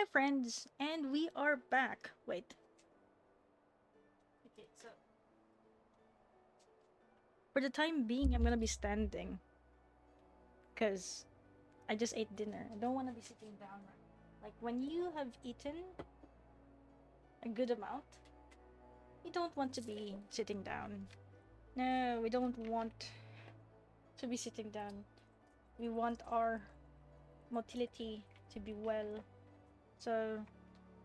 Hi friends, and we are back. Wait. Okay, so for the time being, I'm gonna be standing because I just ate dinner. I don't want to be sitting down. Like when you have eaten a good amount, you don't want to be sitting down. No, we don't want to be sitting down. We want our motility to be well. So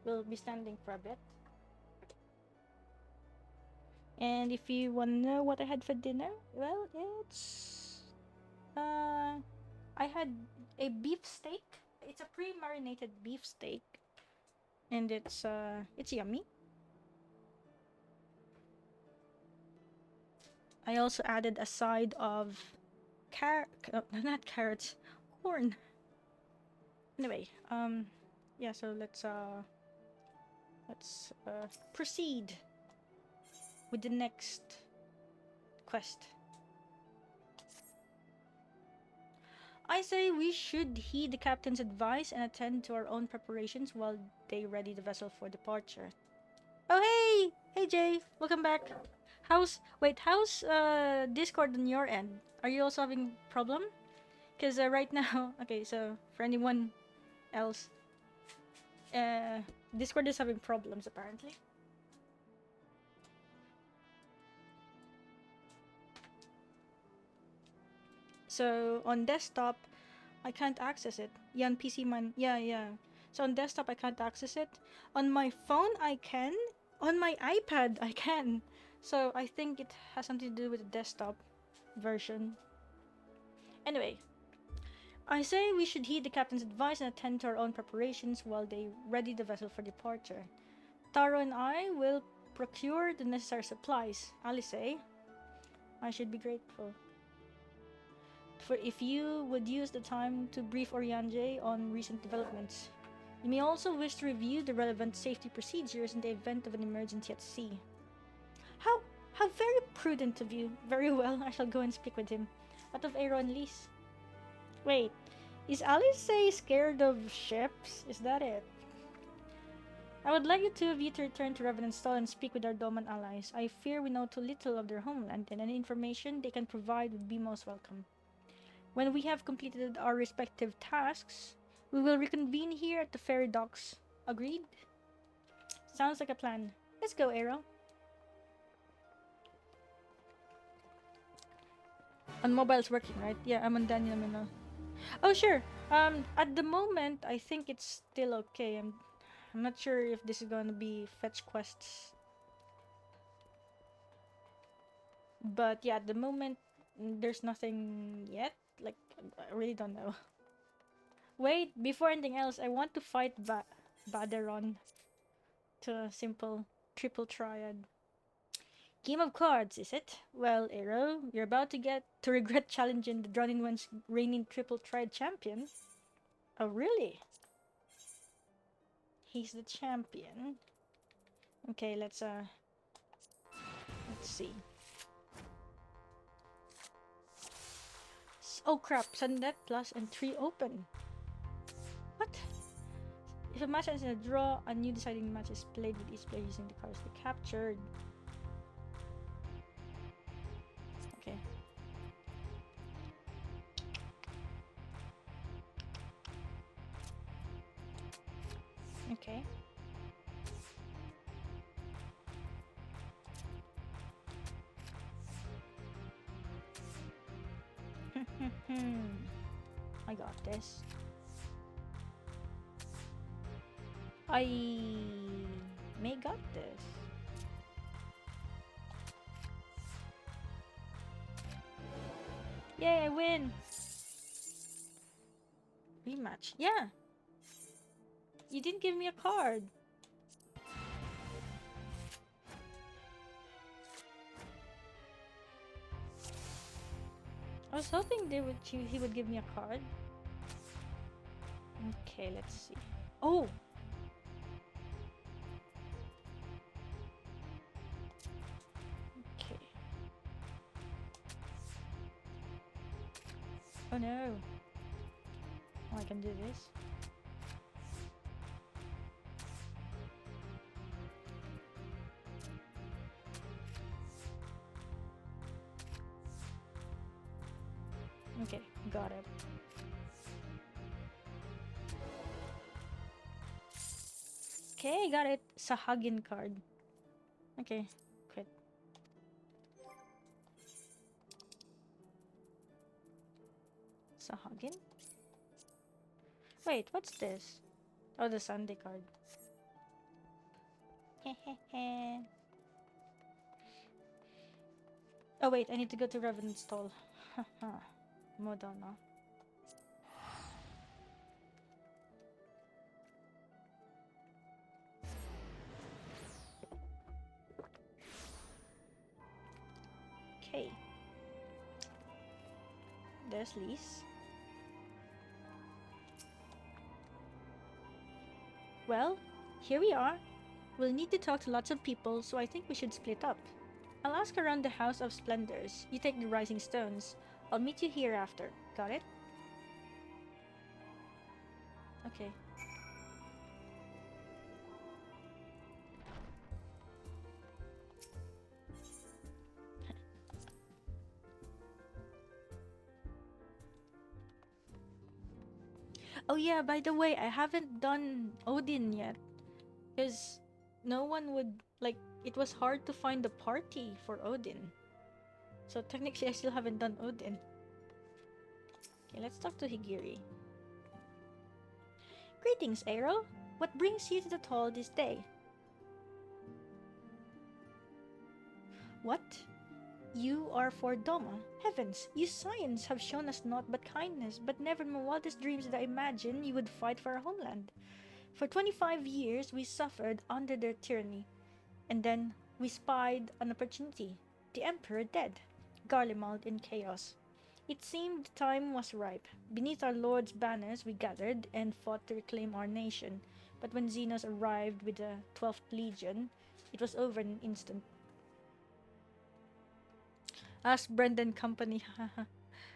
we'll be standing for a bit. And if you want to know what I had for dinner, well, it's I had a beef steak. It's a pre-marinated beef steak, and it's yummy. I also added a side of not carrots, corn. Anyway, yeah. So let's proceed with the next quest. I say we should heed the captain's advice and attend to our own preparations while they ready the vessel for departure. Oh hey! Hey Jay, welcome back. How's Discord on your end? Are you also having problem? Cause right now, okay, so for anyone else, uh, Discord is having problems apparently. So on desktop, I can't access it. Yeah, on PC man, yeah. So on desktop I can't access it. On my phone I can. On my iPad I can. So I think it has something to do with the desktop version. Anyway, I say we should heed the captain's advice and attend to our own preparations while they ready the vessel for departure. Taro and I will procure the necessary supplies. Alice, I should be grateful for if you would use the time to brief Orianjay on recent developments. You may also wish to review the relevant safety procedures in the event of an emergency at sea. How how very prudent of you. Very well, I shall go and speak with him. What of Aero and Lise? Wait, is Alice scared of ships? Is that it? I would like you two of you to return to Revenant Stall and speak with our Doman allies. I fear we know too little of their homeland, and any information they can provide would be most welcome. When we have completed our respective tasks, we will reconvene here at the ferry docks. Agreed? Sounds like a plan. Let's go, Aero. On mobile's working, right? Yeah, I'm on Daniel Mino. Oh, sure. At the moment, I think it's still okay. I'm not sure if this is gonna be fetch quests. But yeah, at the moment, there's nothing yet. Like, I really don't know. Wait, before anything else, I want to fight Baderon to a simple triple triad. Game of cards, is it? Well, Aero, you're about to get to regret challenging the Drowning One's reigning triple triad champion. Oh, really? He's the champion. Okay, let's see. Oh crap, sudden death plus and 3 open. What? If a match ends in a draw, a new deciding match is played with each player using the cards they captured. Okay. Okay. I got this. I may got this. Yay, I win! Rematch. Yeah! You didn't give me a card. I was hoping he would give me a card. Okay, let's see. Oh! Okay. Oh no. Oh, I can do this. Got it. Okay, got it. Sahagin card. Okay, quit. Sahagin? Wait, what's this? Oh, the Sunday card. Hehehe. Oh wait, I need to go to Revenant's stall. Haha. Modana. Okay. There's Lise. Well, here we are. We'll need to talk to lots of people, so I think we should split up. I'll ask around the House of Splendors. You take the Rising Stones. I'll meet you here after. Got it? Okay. Oh yeah, by the way, I haven't done Odin yet. Because no one would, like, it was hard to find a party for Odin. So technically I still haven't done Odin. Okay, let's talk to Higiri. Greetings, Aero. What brings you to the hall this day? What? You are for Doma. Heavens, you Scions have shown us naught but kindness, but never in my wildest dreams did I imagine you would fight for our homeland. For 25 years we suffered under their tyranny, and then we spied an opportunity. The Emperor dead, Garlemald in chaos. It seemed the time was ripe. Beneath our Lord's banners we gathered and fought to reclaim our nation, but when Xenos arrived with the 12th Legion, it was over in an instant. Ask Brendan Company.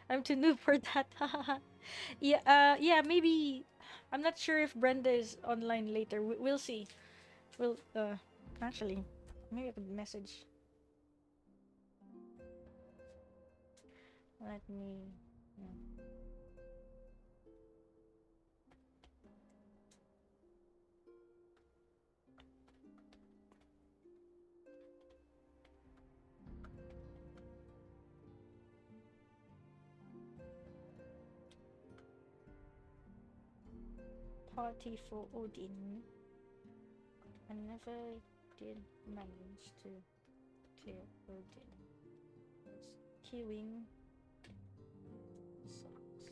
I'm too new for that. Yeah, maybe. I'm not sure if Brenda is online later. We'll see. We'll, actually, maybe I could message. Let me. Yeah. Party for Odin. I never did manage to clear Odin. Queuing sucks.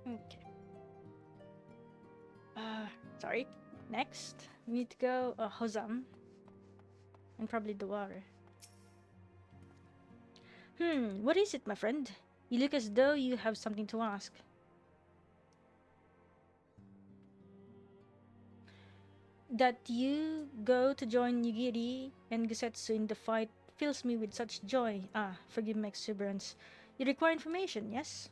Okay. Sorry. Next, we need to go Hozam. And probably the water. What is it, my friend? You look as though you have something to ask. That you go to join Yugiri and Gosetsu in the fight fills me with such joy. Forgive my exuberance. You require information, yes?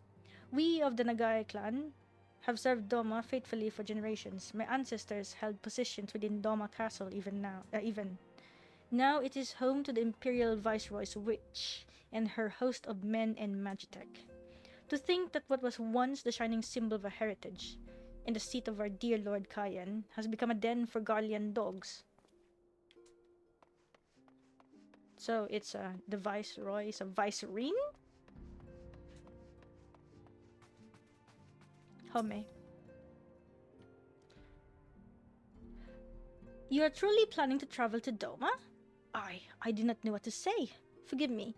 We of the Nagai clan have served Doma faithfully for generations. My ancestors held positions within Doma Castle even now. Now it is home to the Imperial Viceroy's witch and her host of men and magitech. To think that what was once the shining symbol of our heritage, and the seat of our dear Lord Kayan, has become a den for Garlean dogs. So it's the Viceroy's a Vicereine? Home. You are truly planning to travel to Doma? I do not know what to say. Forgive me.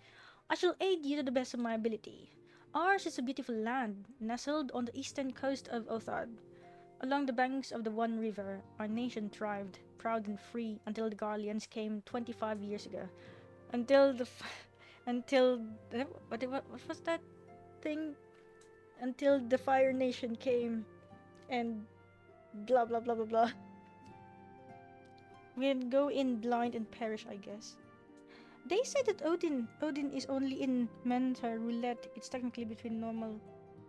I shall aid you to the best of my ability. Ours is a beautiful land, nestled on the eastern coast of Othard. Along the banks of the One River, our nation thrived, proud and free, until the Garleans came 25 years ago. What was that thing? Until the Fire Nation came, and blah blah blah blah blah. We'll go in blind and perish, I guess. They said that Odin is only in Mentor Roulette. It's technically between normal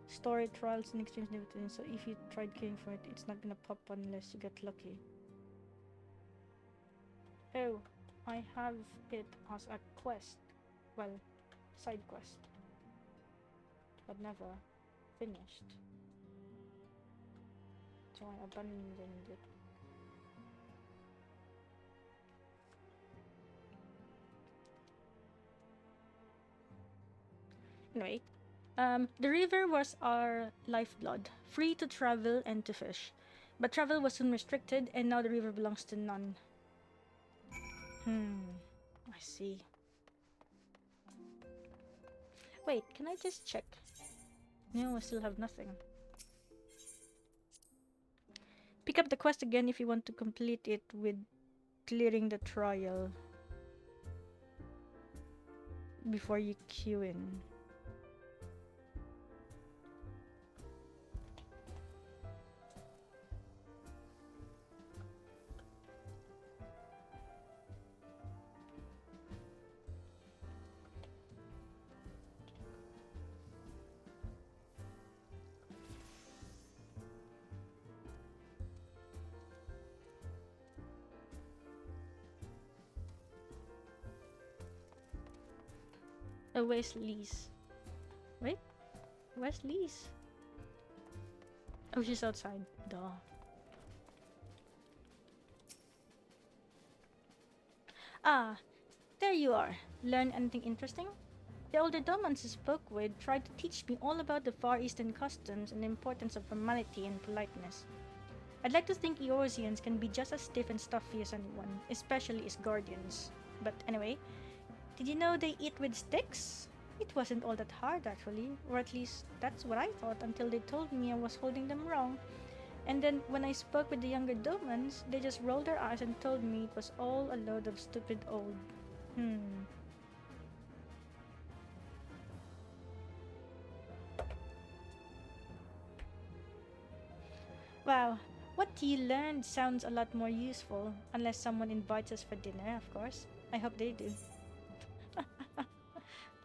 story trials and extreme difficulty. So if you tried queuing for it, it's not gonna pop unless you get lucky. Oh, I have it as a quest. Well, side quest. But never finished. So I abandoned it. Anyway, the river was our lifeblood, free to travel and to fish. But travel was soon restricted, and now the river belongs to none. I see. Wait, can I just check? No, I still have nothing. Pick up the quest again if you want to complete it with clearing the trial before you queue in. Oh, where's Lise? Wait, where's Lise? Oh, she's outside. Duh. Ah, there you are. Learn anything interesting? The older Domans I spoke with tried to teach me all about the Far Eastern customs and the importance of formality and politeness. I'd like to think Eorzeans can be just as stiff and stuffy as anyone, especially Ishgardians. But anyway, did you know they eat with sticks? It wasn't all that hard actually, or at least that's what I thought until they told me I was holding them wrong. And then when I spoke with the younger Domans, they just rolled their eyes and told me it was all a load of stupid old... Wow, what you learned sounds a lot more useful, unless someone invites us for dinner, of course. I hope they do.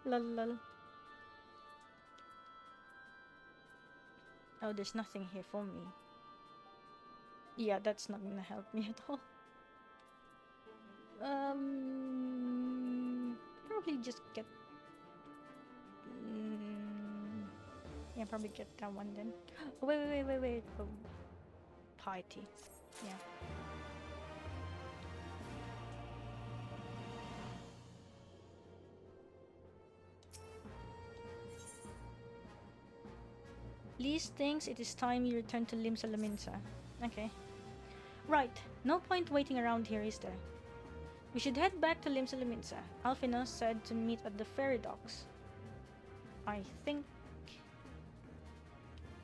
Lol lol. Oh, there's nothing here for me. Yeah, that's not gonna help me at all. Probably just get... yeah, probably get that one then. Oh, wait. Oh, piety. Yeah. Lise thinks it is time you return to Lim Salaminsa. Okay. Right, no point waiting around here, is there? We should head back to Lim Salaminsa. Alphino said to meet at the ferry docks. I think...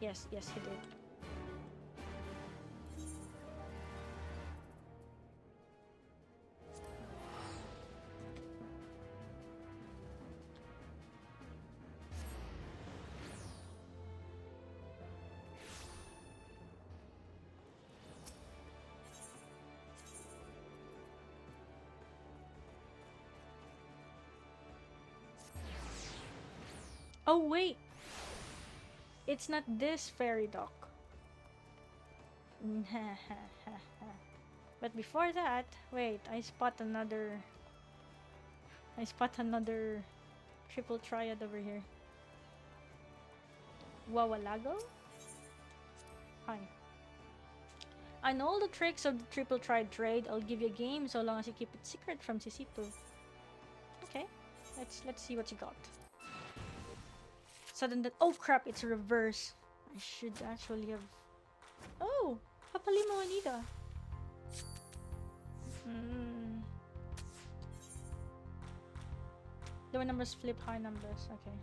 Yes, he did. Oh wait! It's not this ferry dock. But before that, wait, I spot another triple triad over here. Wawalago? Hi. I know all the tricks of the triple triad trade. I'll give you a game so long as you keep it secret from Sisipu. Okay, let's see what you got. Sudden that— oh crap, it's reverse. I should actually have... oh! Papalimo Anita! Lower numbers flip high numbers, okay.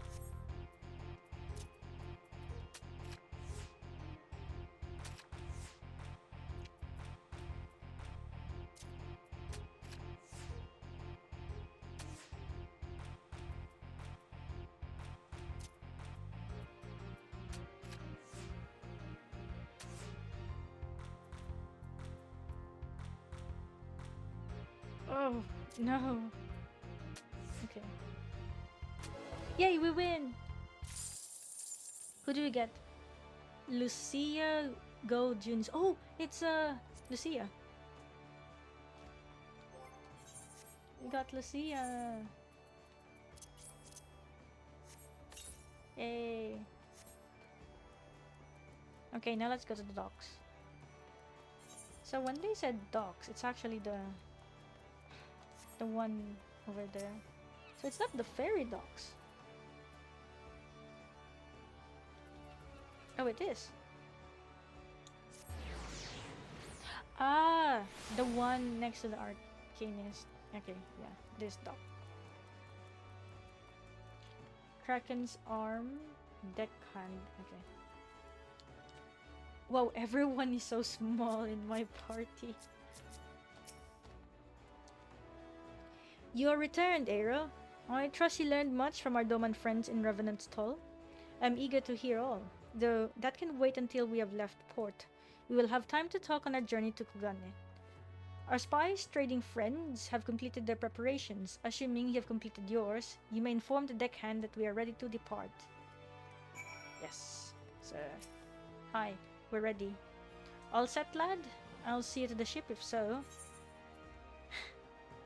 Oh, no. Okay. Yay, we win! Who do we get? Lucia Gold Junes. Oh, it's Lucia. We got Lucia. Yay. Okay, now let's go to the docks. So when they said docks, it's actually the one over there. So it's not the ferry docks. Oh, it is. Ah, the one next to the Arcanist. Okay, yeah, this dock. Kraken's arm, deckhand. Okay. Wow, everyone is so small in my party. You are returned, Aero. I trust you learned much from our Doman friends in Revenant's Toll. I'm eager to hear all, though that can wait until we have left port. We will have time to talk on our journey to Kugane. Our spies, trading friends, have completed their preparations. Assuming you have completed yours, you may inform the deckhand that we are ready to depart. Yes, sir. Hi, we're ready. All set, lad? I'll see you to the ship if so.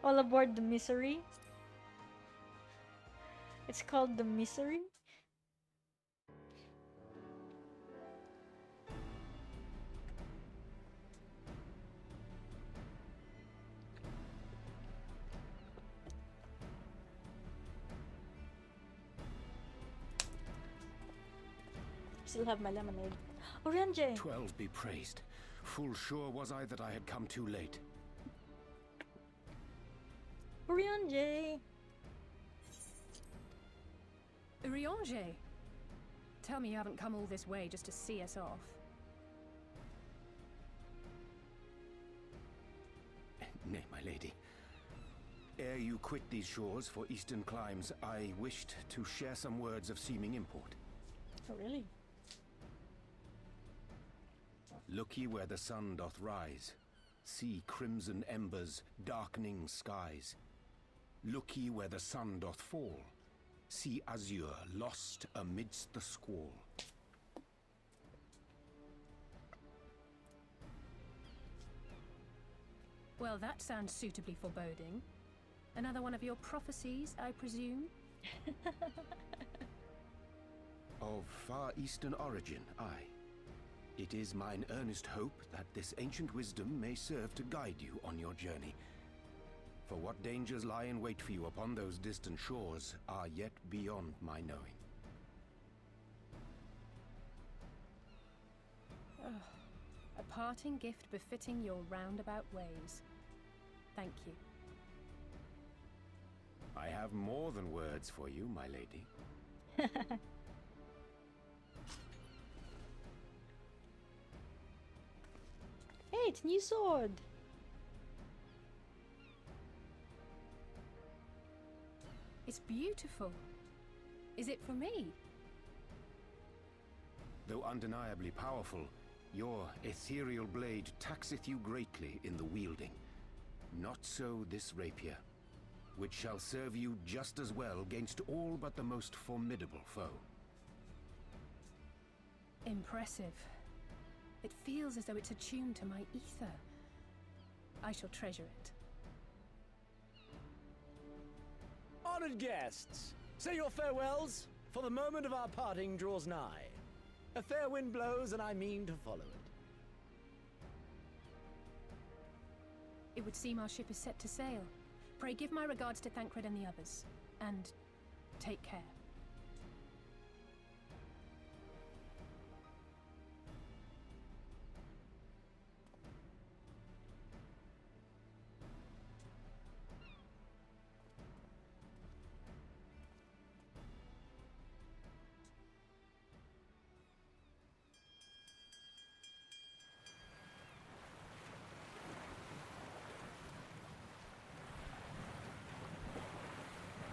All aboard the Misery. It's called the Misery? Still have my lemonade. Oriange! 12 be praised. Full sure was I that I had come too late. Oriange! Oriange! Tell me you haven't come all this way just to see us off. Nay, my lady. Ere you quit these shores for eastern climes, I wished to share some words of seeming import. Oh, really? Look ye where the sun doth rise. See crimson embers, darkening skies. Look ye where the sun doth fall. See azure lost amidst the squall. Well, that sounds suitably foreboding. Another one of your prophecies, I presume? Of far eastern origin, aye. It is mine earnest hope that this ancient wisdom may serve to guide you on your journey. For what dangers lie in wait for you upon those distant shores are yet beyond my knowing. A parting gift befitting your roundabout ways. Thank you. I have more than words for you, my lady. Hey, it's new sword! It's beautiful. Is it for me? Though undeniably powerful, your ethereal blade taxeth you greatly in the wielding. Not so this rapier, which shall serve you just as well against all but the most formidable foe. Impressive. It feels as though it's attuned to my aether. I shall treasure it. Honored guests, say your farewells, for the moment of our parting draws nigh. A fair wind blows, and I mean to follow it. It would seem our ship is set to sail. Pray give my regards to Thancred and the others. And take care.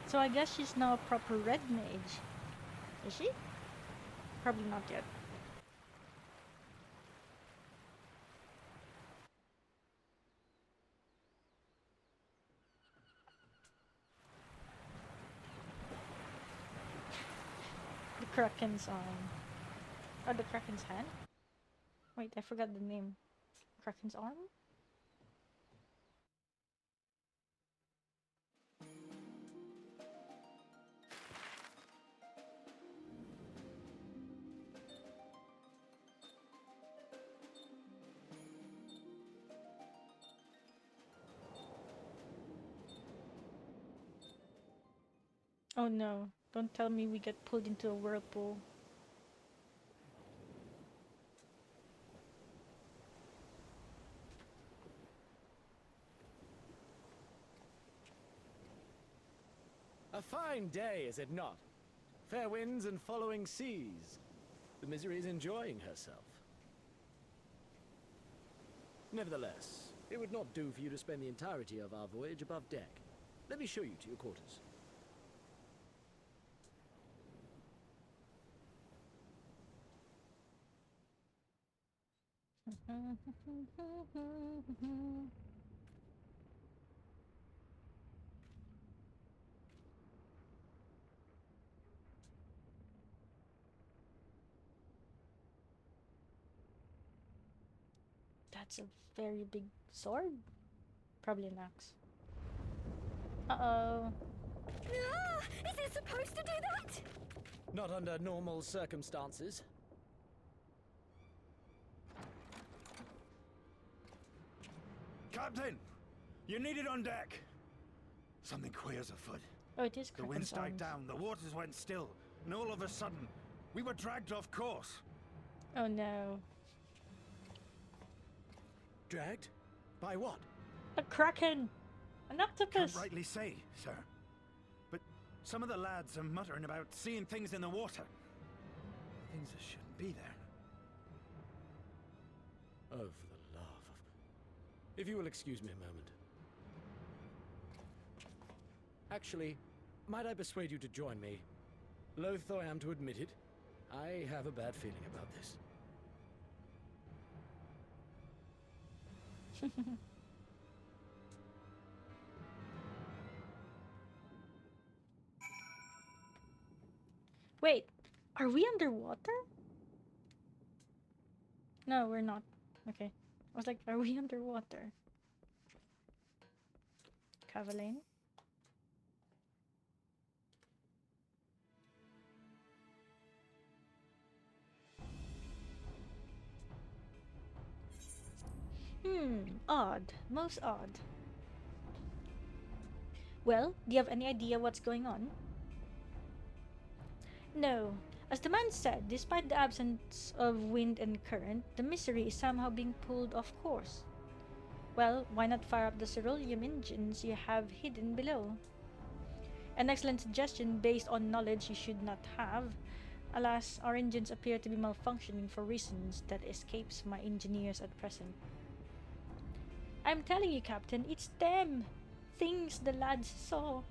So I guess she's now a proper red mage. Is she? Probably not yet. Kraken's arm. Or the Kraken's hand? Wait, I forgot the name. Kraken's arm? Oh no, don't tell me we get pulled into a whirlpool. A fine day, is it not? Fair winds and following seas. The Misery is enjoying herself. Nevertheless, it would not do for you to spend the entirety of our voyage above deck. Let me show you to your quarters. That's a very big sword. Probably an axe. Uh-oh. Ah, is it supposed to do that? Not under normal circumstances. Captain! You're needed on deck! Something queer's afoot. Oh, it is The winds Kraken's died arms. down, the waters went still, and all of a sudden, we were dragged off course. Oh no. Dragged? By what? A Kraken! An octopus! Can't rightly say, sir. But some of the lads are muttering about seeing things in the water. Things that shouldn't be there. Oh, for the love of... If you will excuse me a moment. Actually, might I persuade you to join me? Loath though I am to admit it, I have a bad feeling about this. Wait, are we underwater? No, we're not. Okay. I was like, are we underwater? Cavalain? Odd. Most odd. Well, do you have any idea what's going on? No. As the man said, despite the absence of wind and current, the Misery is somehow being pulled off course. Well, why not fire up the ceruleum engines you have hidden below? An excellent suggestion based on knowledge you should not have. Alas, our engines appear to be malfunctioning for reasons that escapes my engineers at present. I'm telling you, Captain, it's them! Things the lads saw.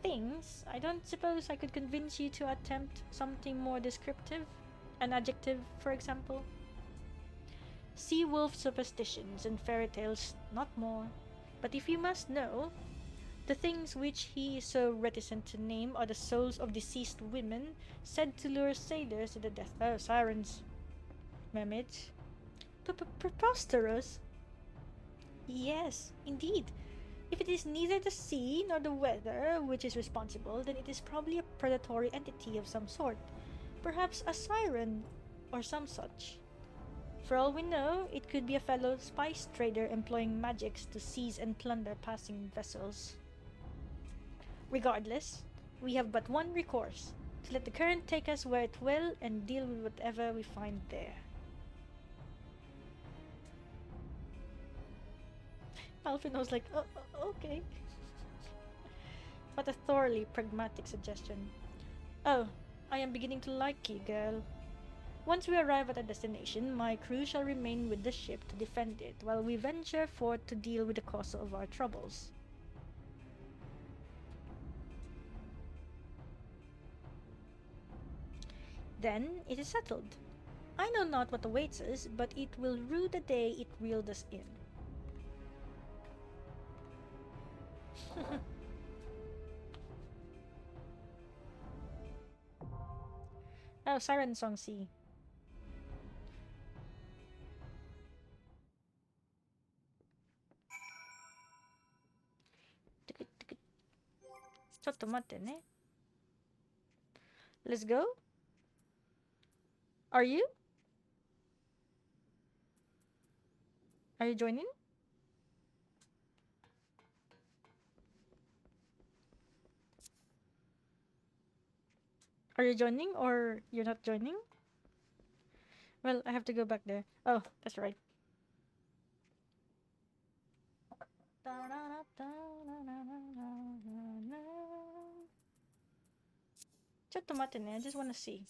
Things? I don't suppose I could convince you to attempt something more descriptive? An adjective, for example? Sea-wolf superstitions and fairy tales, not more. But if you must know, the things which he is so reticent to name are the souls of deceased women, said to lure sailors to the death. Oh, sirens. Mermaids. Preposterous? Yes, indeed. If it is neither the sea nor the weather which is responsible, then it is probably a predatory entity of some sort. Perhaps a siren or some such. For all we know, it could be a fellow spice trader employing magics to seize and plunder passing vessels. Regardless, we have but one recourse, to let the current take us where it will and deal with whatever we find there. Alfin was like, oh, okay. What a thoroughly pragmatic suggestion. Oh, I am beginning to like you, girl. Once we arrive at our destination, my crew shall remain with the ship to defend it, while we venture forth to deal with the cause of our troubles. Then it is settled. I know not what awaits us, but it will rue the day it reeled us in. Oh, Siren Song C. Cotto matte ne. Let's go. Are you? Are you joining? Are you joining or you're not joining? Well, I have to go back there. Oh, that's right. Cotto matte ne. I just want to see.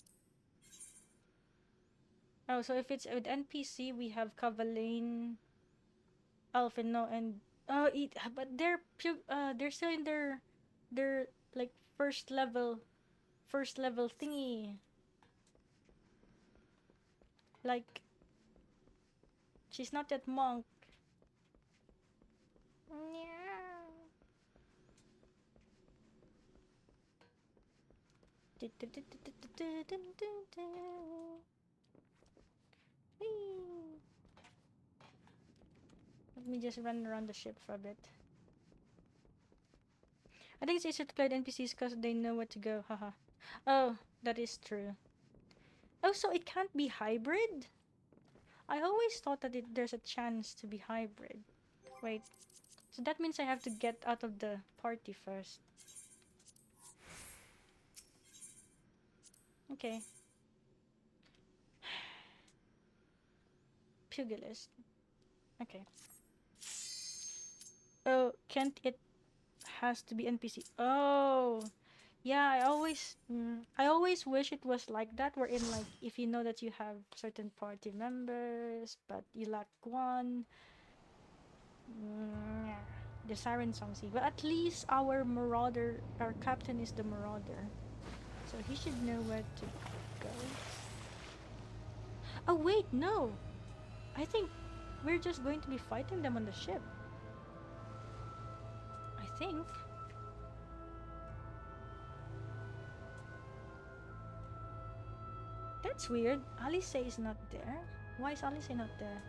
Oh, so if it's with NPC, we have Kavalane, Alphino, and but they're still in their like first level thingy. Like she's not yet monk. Let me just run around the ship for a bit. I think it's easier to play with NPCs because they know where to go. Haha. Oh, that is true. Oh, so it can't be hybrid? I always thought that there's a chance to be hybrid. Wait. So that means I have to get out of the party first. Okay. Pugilist. Okay. Oh, can't it has to be NPC? Oh. Yeah, I always wish it was like that, wherein like if you know that you have certain party members but you lack one. The Siren Song C. But at least our captain is the marauder. So he should know where to go. Oh wait, no. I think we're just going to be fighting them on the ship. I think. That's weird. Alice is not there. Why is Alice not there?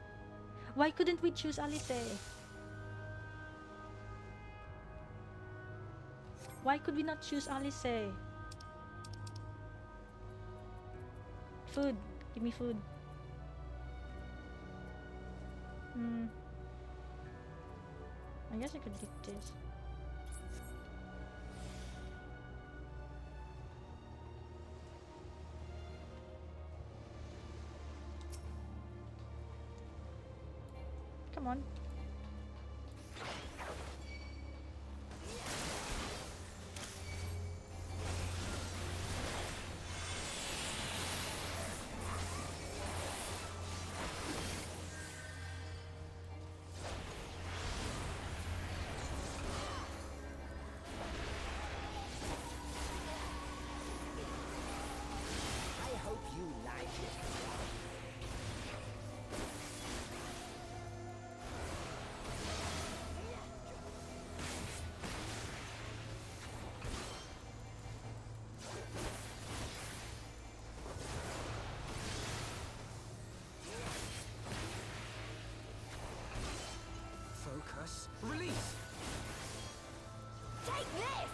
Why couldn't we choose Alice? Why could we not choose Alice? Food. Give me food. I guess I could get this. Come on. Release! Take this!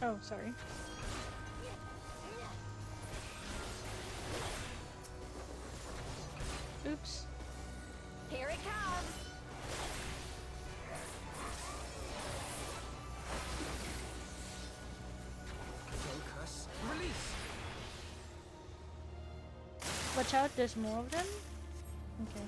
Oh, sorry. Oops. Here it comes! Focus. Release! Watch out, there's more of them? Okay.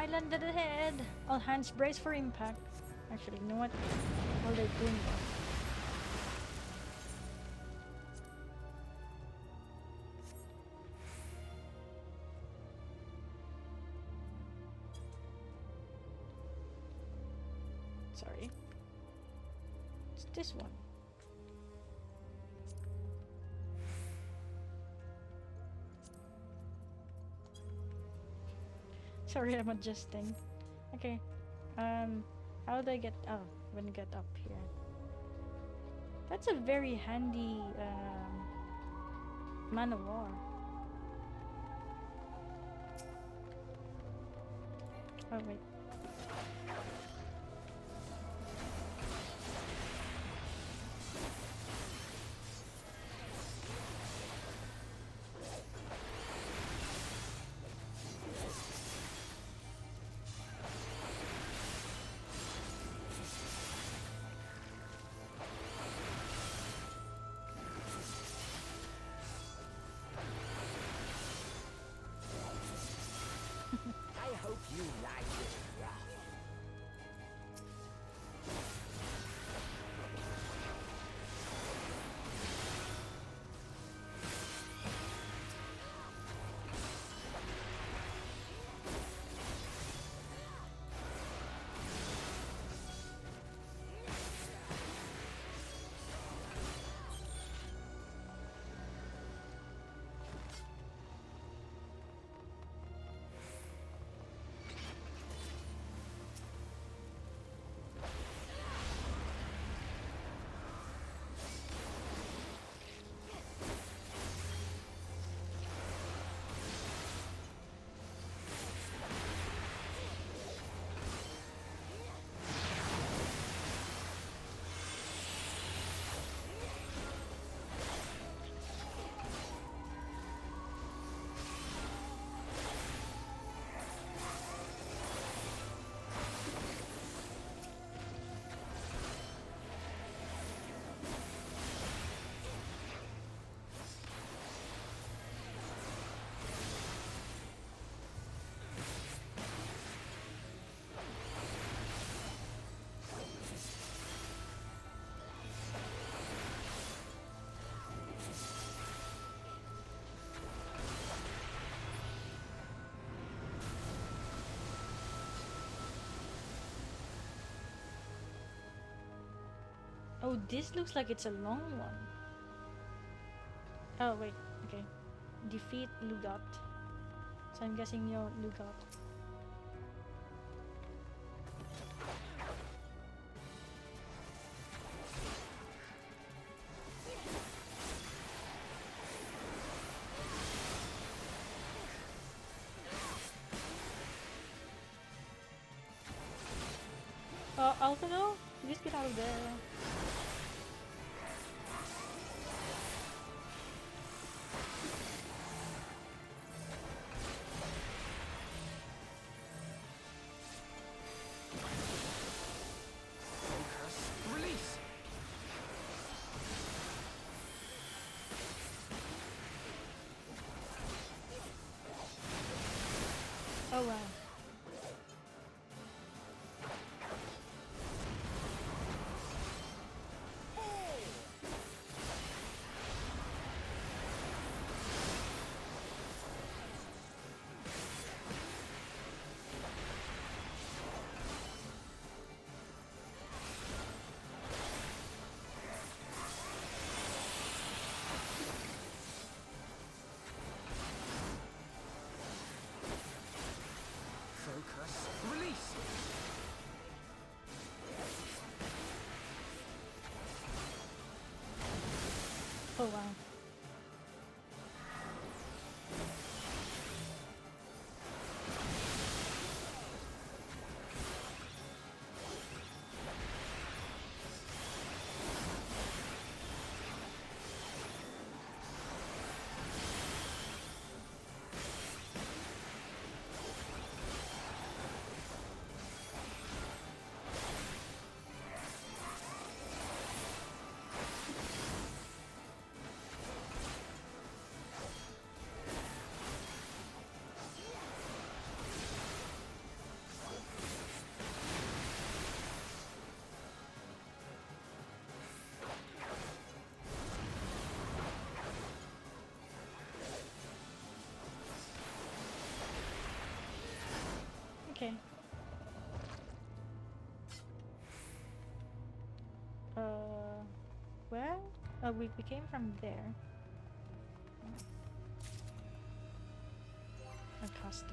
island ahead. All hands brace for impact. Actually, you know what? While they're doing that. Sorry. It's this one. Sorry, I'm adjusting. Okay. How do I get... Oh, when I get up here. That's a very handy, man of war. Oh, wait. I hope you like it rough. Oh, this looks like it's a long one. Oh, wait. Okay. Defeat Lugot. So I'm guessing you're Lugot. Alphino? Please get out of there. Release! Oh wow. Focus. Release! Oh wow. Okay. Where? Oh, we came from there. Accosting.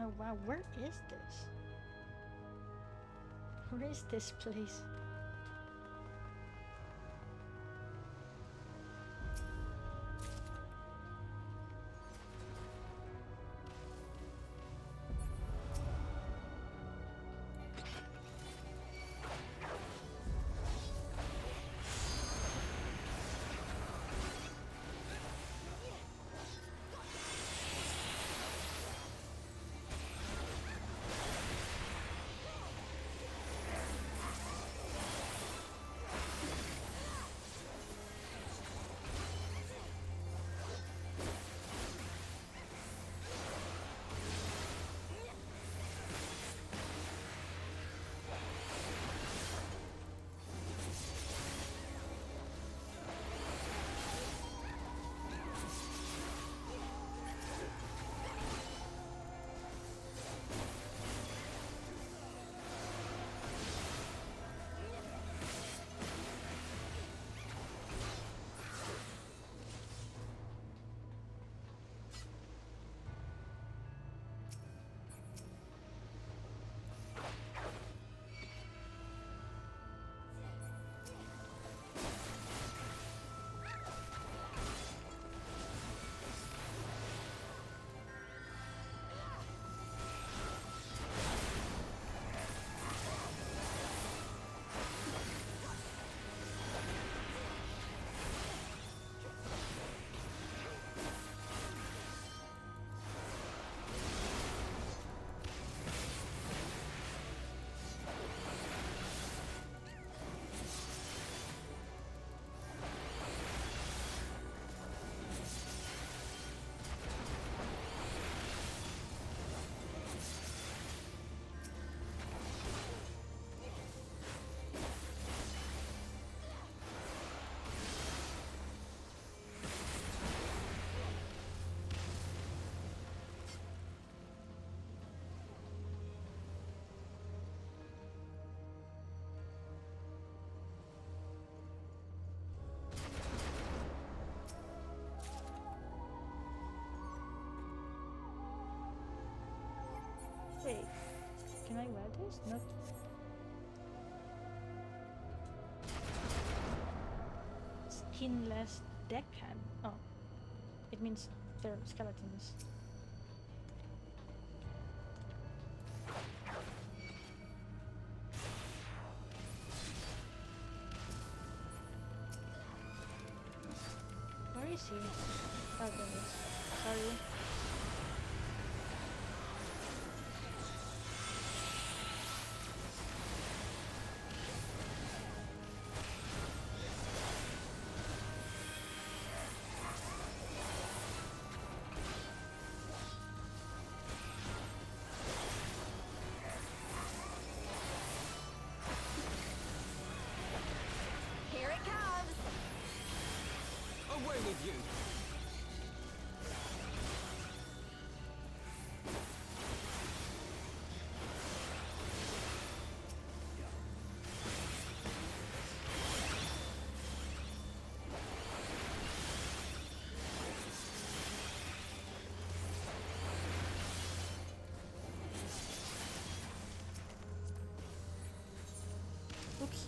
Oh wow, where is this? Where is this place? Wait, can I wear this? Nope. Skinless deckhand. Oh, it means they're skeletons. Where is he? Oh, there he is. Sorry. Here it comes! Away with you! Oops.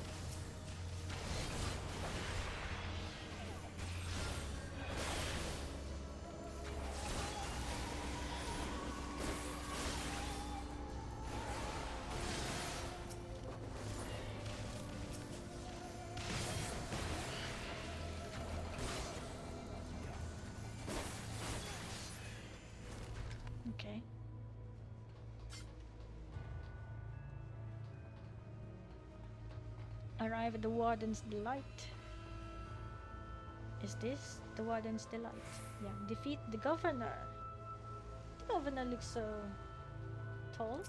Okay. Arrive at the Warden's Delight. Is this the Warden's Delight? Yeah. Defeat the Governor. The Governor looks so tall.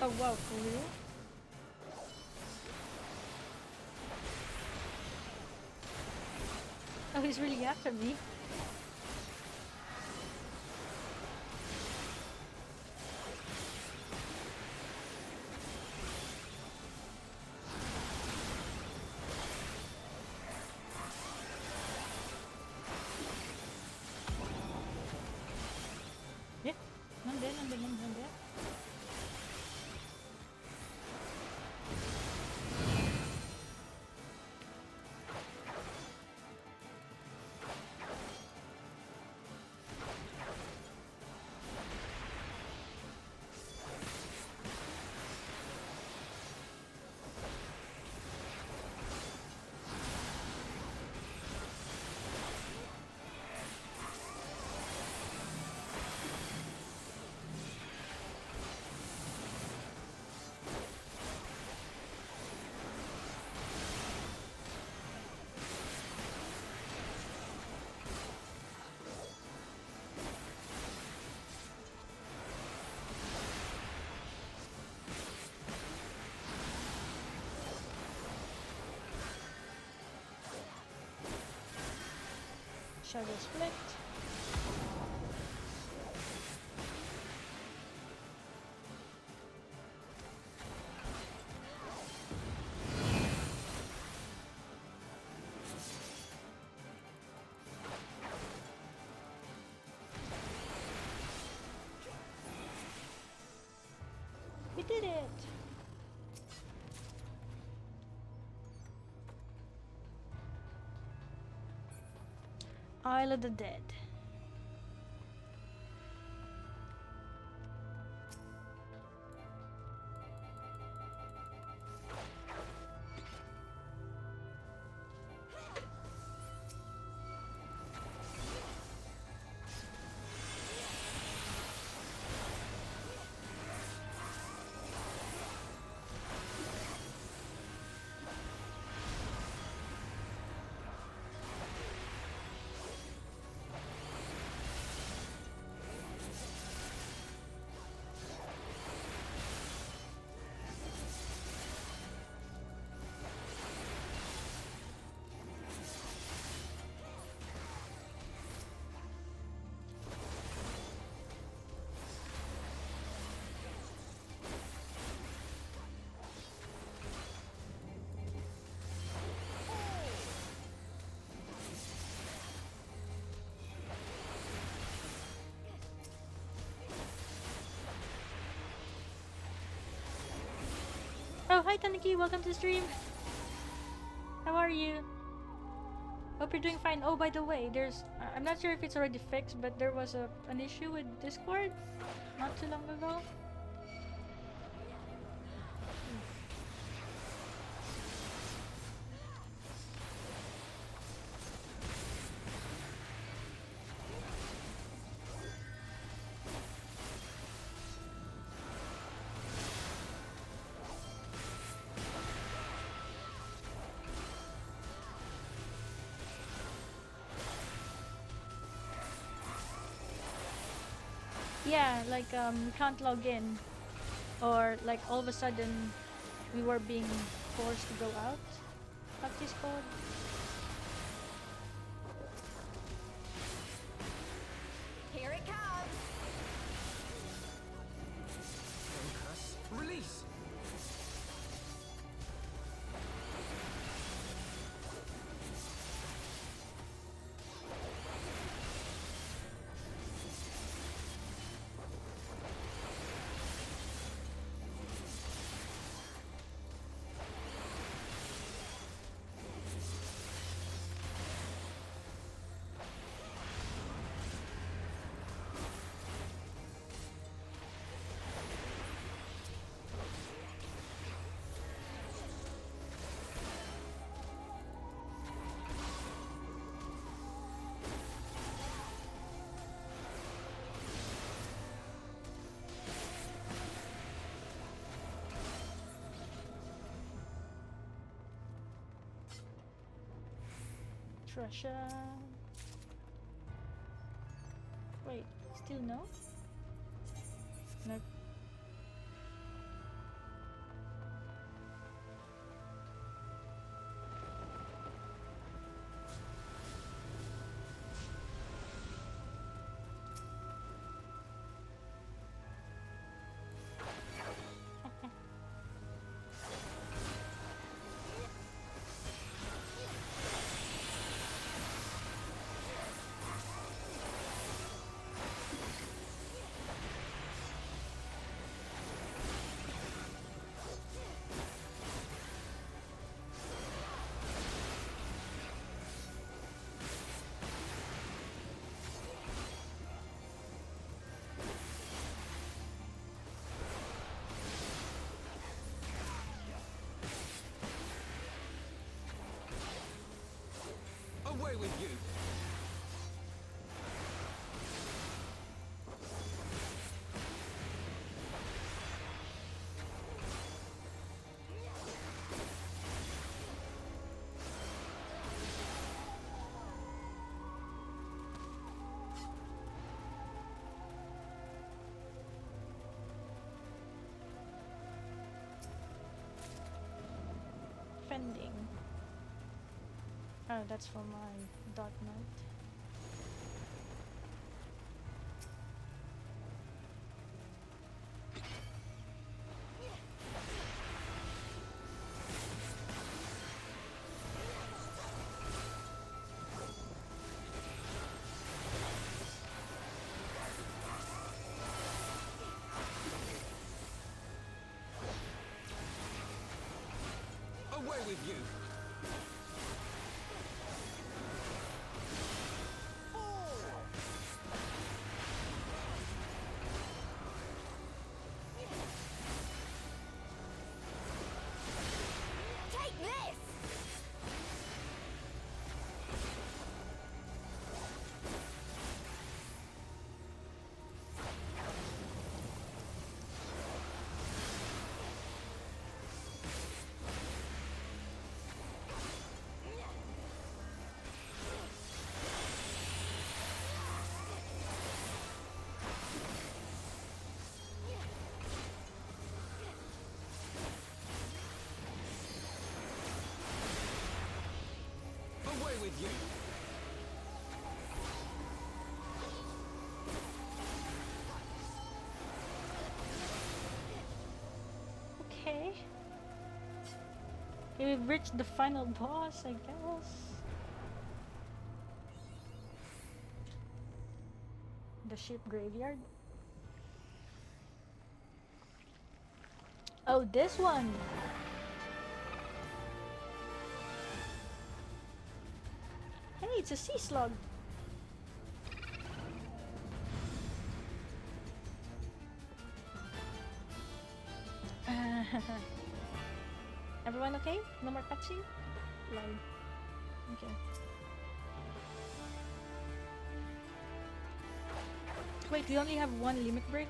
Oh wow, for real? Oh, he's really after me. Yeah, nandun. Shadow split. We did it! Isle of the Dead. Oh, hi Taniki, welcome to the stream. How are you? Hope you're doing fine. Oh, by the way, I'm not sure if it's already fixed, but there was an issue with Discord not too long ago. Yeah, like we can't log in, or like all of a sudden we were being forced to go out of Discord. Here it comes. Focus. Release. Treasure. Wait, still no? Nope. Away with you! Fending. Oh, that's for my Dark Knight. Away with you! Take this! Away with you! Okay. We've reached the final boss, I guess. The ship graveyard. Oh, this one! Hey, it's a sea slug! Everyone okay? No more cutscene? Lol. Okay. Wait, we only have one limit break?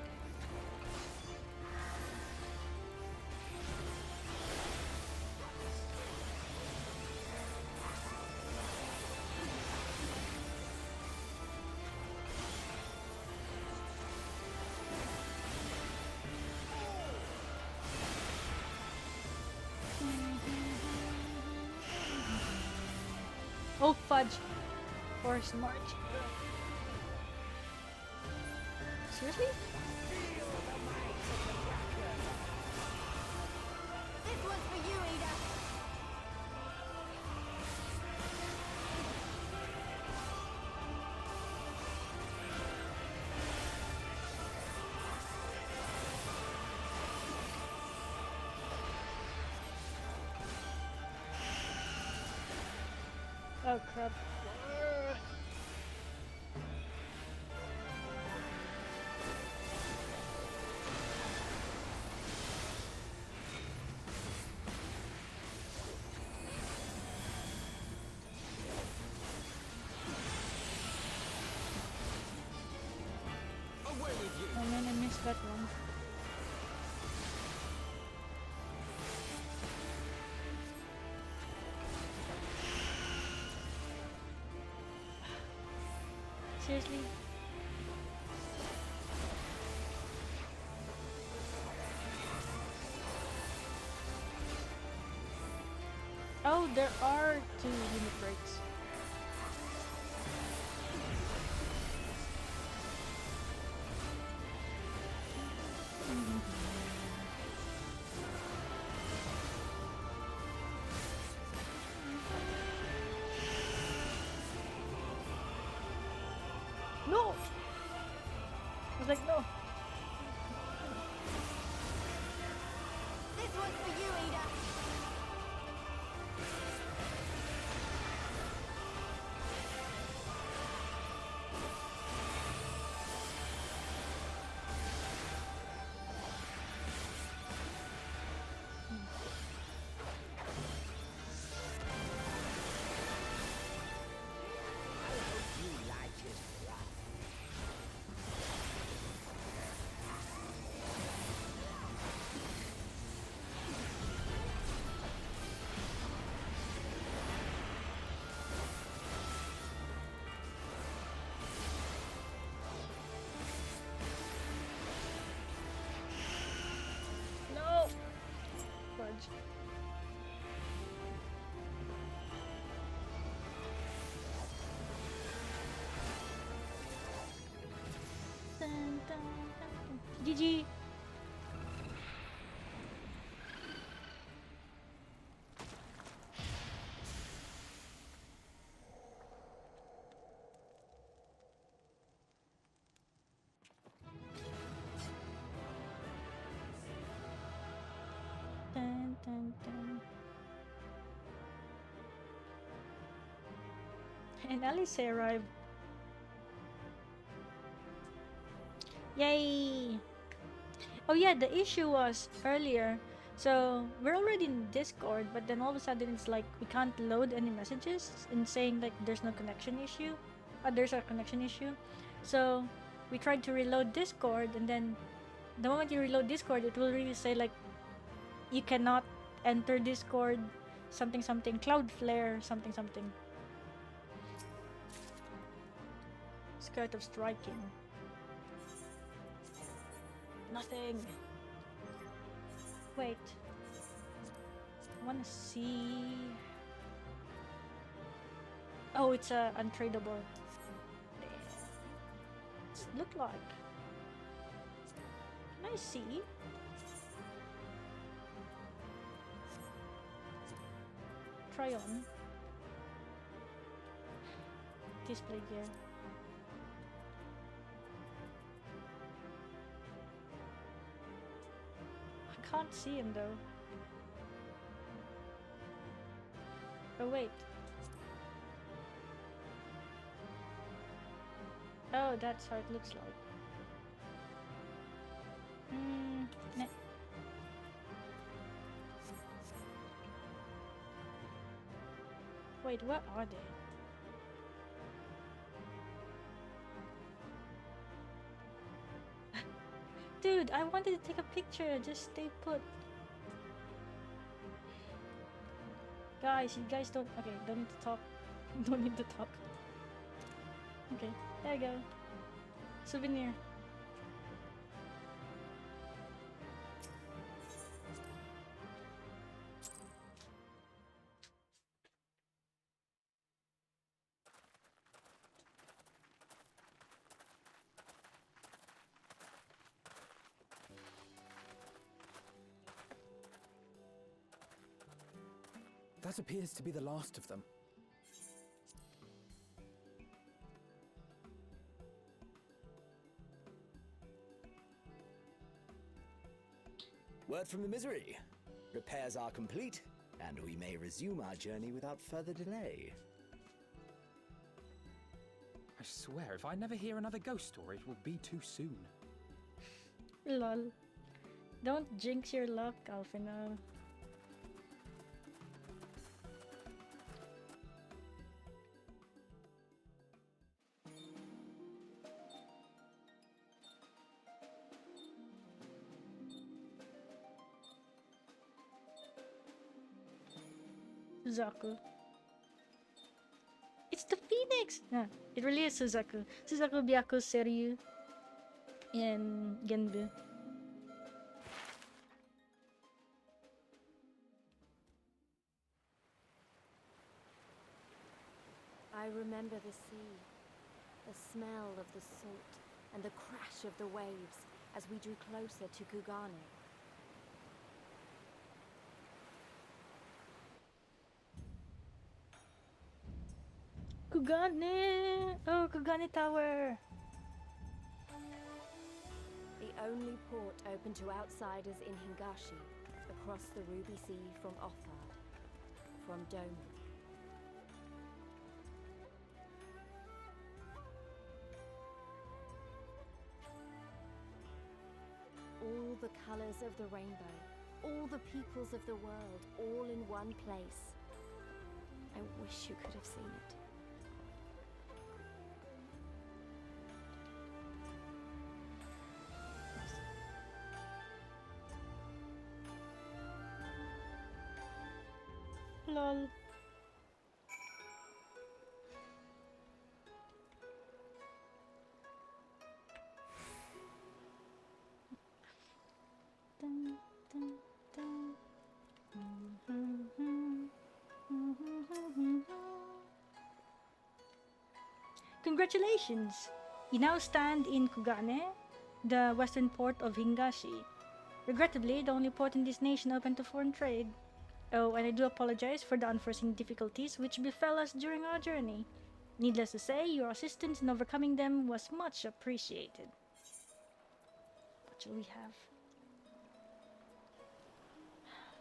Oh fudge! Forest March. Seriously? This one's for you, Ada. Oh crap. Away with you! Oh man, I missed that one. Seriously? Oh, there are 2 limit breaks. No! I was like, no. This one's for you, Ada. And Alice arrived. Yay! Oh yeah, the issue was earlier. So we're already in Discord, but then all of a sudden it's like we can't load any messages and saying like there's no connection issue. There's a connection issue. So we tried to reload Discord, and then the moment you reload Discord, it will really say like you cannot enter Discord, something something, Cloudflare, something something. Scared of striking. Nothing. Wait. I wanna see. Oh, it's untradeable. What's it look like? Can I see? Try on. Display gear. I can't see him though. Oh wait. Oh, that's how it looks like. Nah. Wait, what are they? Dude, I wanted to take a picture. Just stay put. Guys, you guys don't. Okay, don't need to talk. Don't need to talk. Okay, there you go. Souvenir. That appears to be the last of them. Word from the Misery. Repairs are complete, and we may resume our journey without further delay. I swear, if I never hear another ghost story, it will be too soon. Lol. Don't jinx your luck, Alfina. Suzaku. It's the Phoenix! Nah, it really is Suzaku. Suzaku Byaku's Seryu in Genbu. I remember the sea, the smell of the salt, and the crash of the waves as we drew closer to Kugane. Kugane! Oh, Kugane Tower! The only port open to outsiders in Hingashi, across the Ruby Sea from Othard, from Doman. All the colors of the rainbow, all the peoples of the world, all in one place. I wish you could have seen it. Lol. Dun, dun, dun. Congratulations! You now stand in Kugane, the western port of Hingashi. Regrettably, the only port in this nation open to foreign trade. Oh, and I do apologize for the unforeseen difficulties which befell us during our journey. Needless to say, your assistance in overcoming them was much appreciated. What shall we have?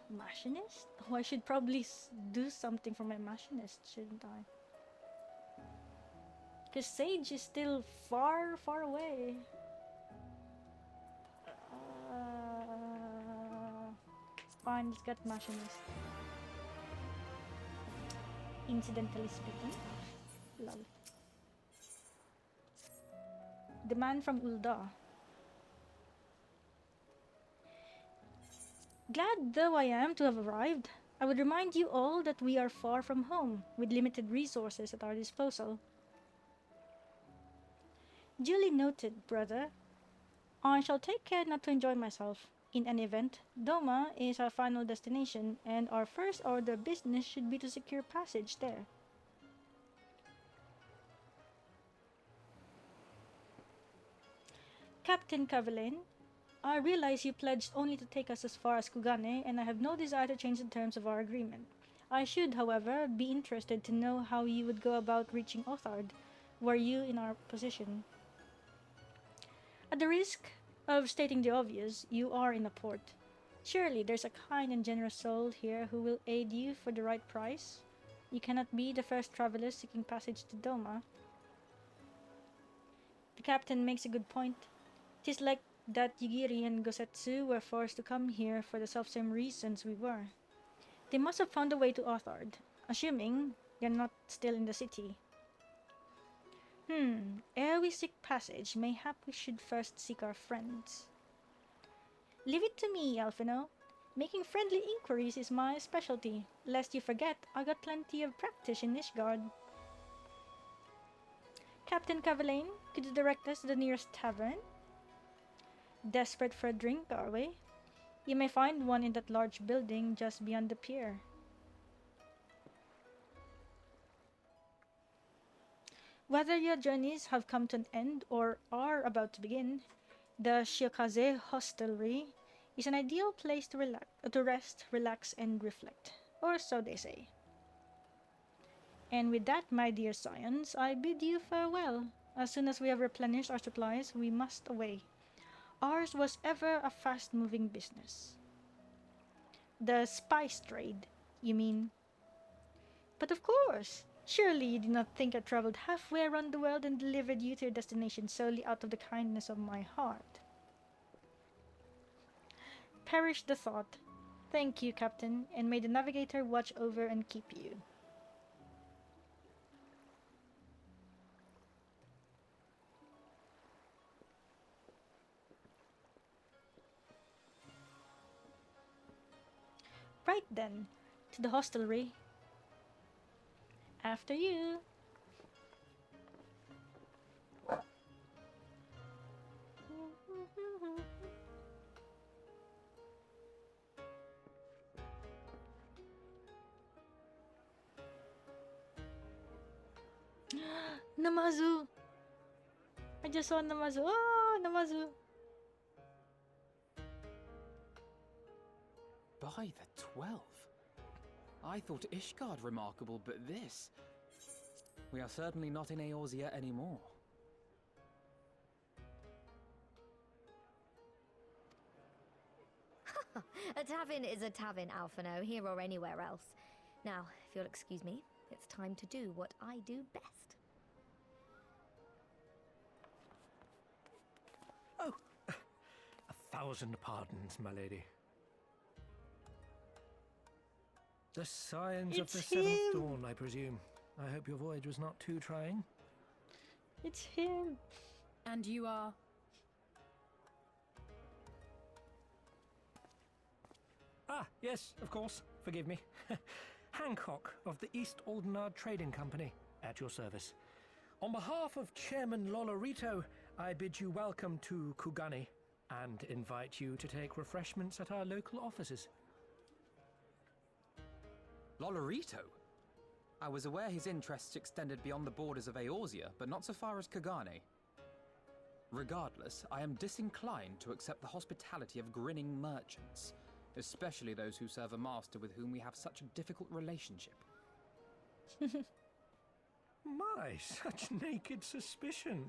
Machinist? Oh, I should probably do something for my machinist, shouldn't I? Because Sage is still far, far away. Fine, let's get Machinist. Incidentally speaking. Lol. The man from Ulda. Glad though I am to have arrived, I would remind you all that we are far from home, with limited resources at our disposal. Duly noted, brother. I shall take care not to enjoy myself. In any event, Doma is our final destination, and our first order of business should be to secure passage there. Captain Cavalain, I realize you pledged only to take us as far as Kugane, and I have no desire to change the terms of our agreement. I should, however, be interested to know how you would go about reaching Othard, were you in our position. At the risk of stating the obvious, you are in a port. Surely there's a kind and generous soul here who will aid you for the right price. You cannot be the first traveler seeking passage to Doma. The captain makes a good point. 'Tis like that Yugiri and Gosetsu were forced to come here for the selfsame reasons we were. They must have found a way to Othard, assuming they're not still in the city. Ere we seek passage, mayhap we should first seek our friends. Leave it to me, Alphino. Making friendly inquiries is my specialty. Lest you forget, I got plenty of practice in Ishgard. Captain Cavalain, could you direct us to the nearest tavern? Desperate for a drink, are we? You may find one in that large building just beyond the pier. Whether your journeys have come to an end or are about to begin, the Shiokaze Hostelry is an ideal place to rest, relax, and reflect, or so they say. And with that, my dear scions, I bid you farewell. As soon as we have replenished our supplies, we must away. Ours was ever a fast-moving business. The spice trade, you mean? But of course! Surely you do not think I traveled halfway around the world and delivered you to your destination solely out of the kindness of my heart. Perish the thought. Thank you, Captain, and may the navigator watch over and keep you. Right then, to the hostelry. After you. Namazu! I just saw Namazu. Oh, Namazu! By the 12. I thought Ishgard remarkable, but this... We are certainly not in Eorzea anymore. A tavern is a tavern, Alphino, here or anywhere else. Now, if you'll excuse me, it's time to do what I do best. Oh, 1,000 pardons, my lady. The signs of the seventh dawn, I presume. I hope your voyage was not too trying. It's him. And you are? Ah, yes, of course. Forgive me. Hancock of the East Aldenard Trading Company, at your service. On behalf of Chairman Lolorito, I bid you welcome to Kugane and invite you to take refreshments at our local offices. Lolorito? I was aware his interests extended beyond the borders of Eorzea, but not so far as Kugane. Regardless, I am disinclined to accept the hospitality of grinning merchants, especially those who serve a master with whom we have such a difficult relationship. My, such naked suspicion.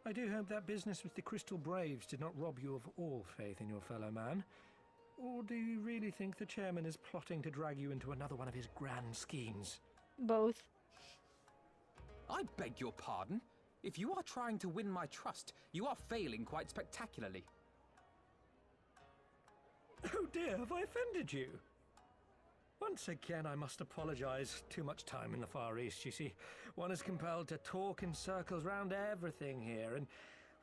I do hope that business with the Crystal Braves did not rob you of all faith in your fellow man. Or do you really think the chairman is plotting to drag you into another one of his grand schemes? Both. I beg your pardon. If you are trying to win my trust, you are failing quite spectacularly. Oh dear, have I offended you? Once again, I must apologize. Too much time in the Far East, you see. One is compelled to talk in circles round everything here, and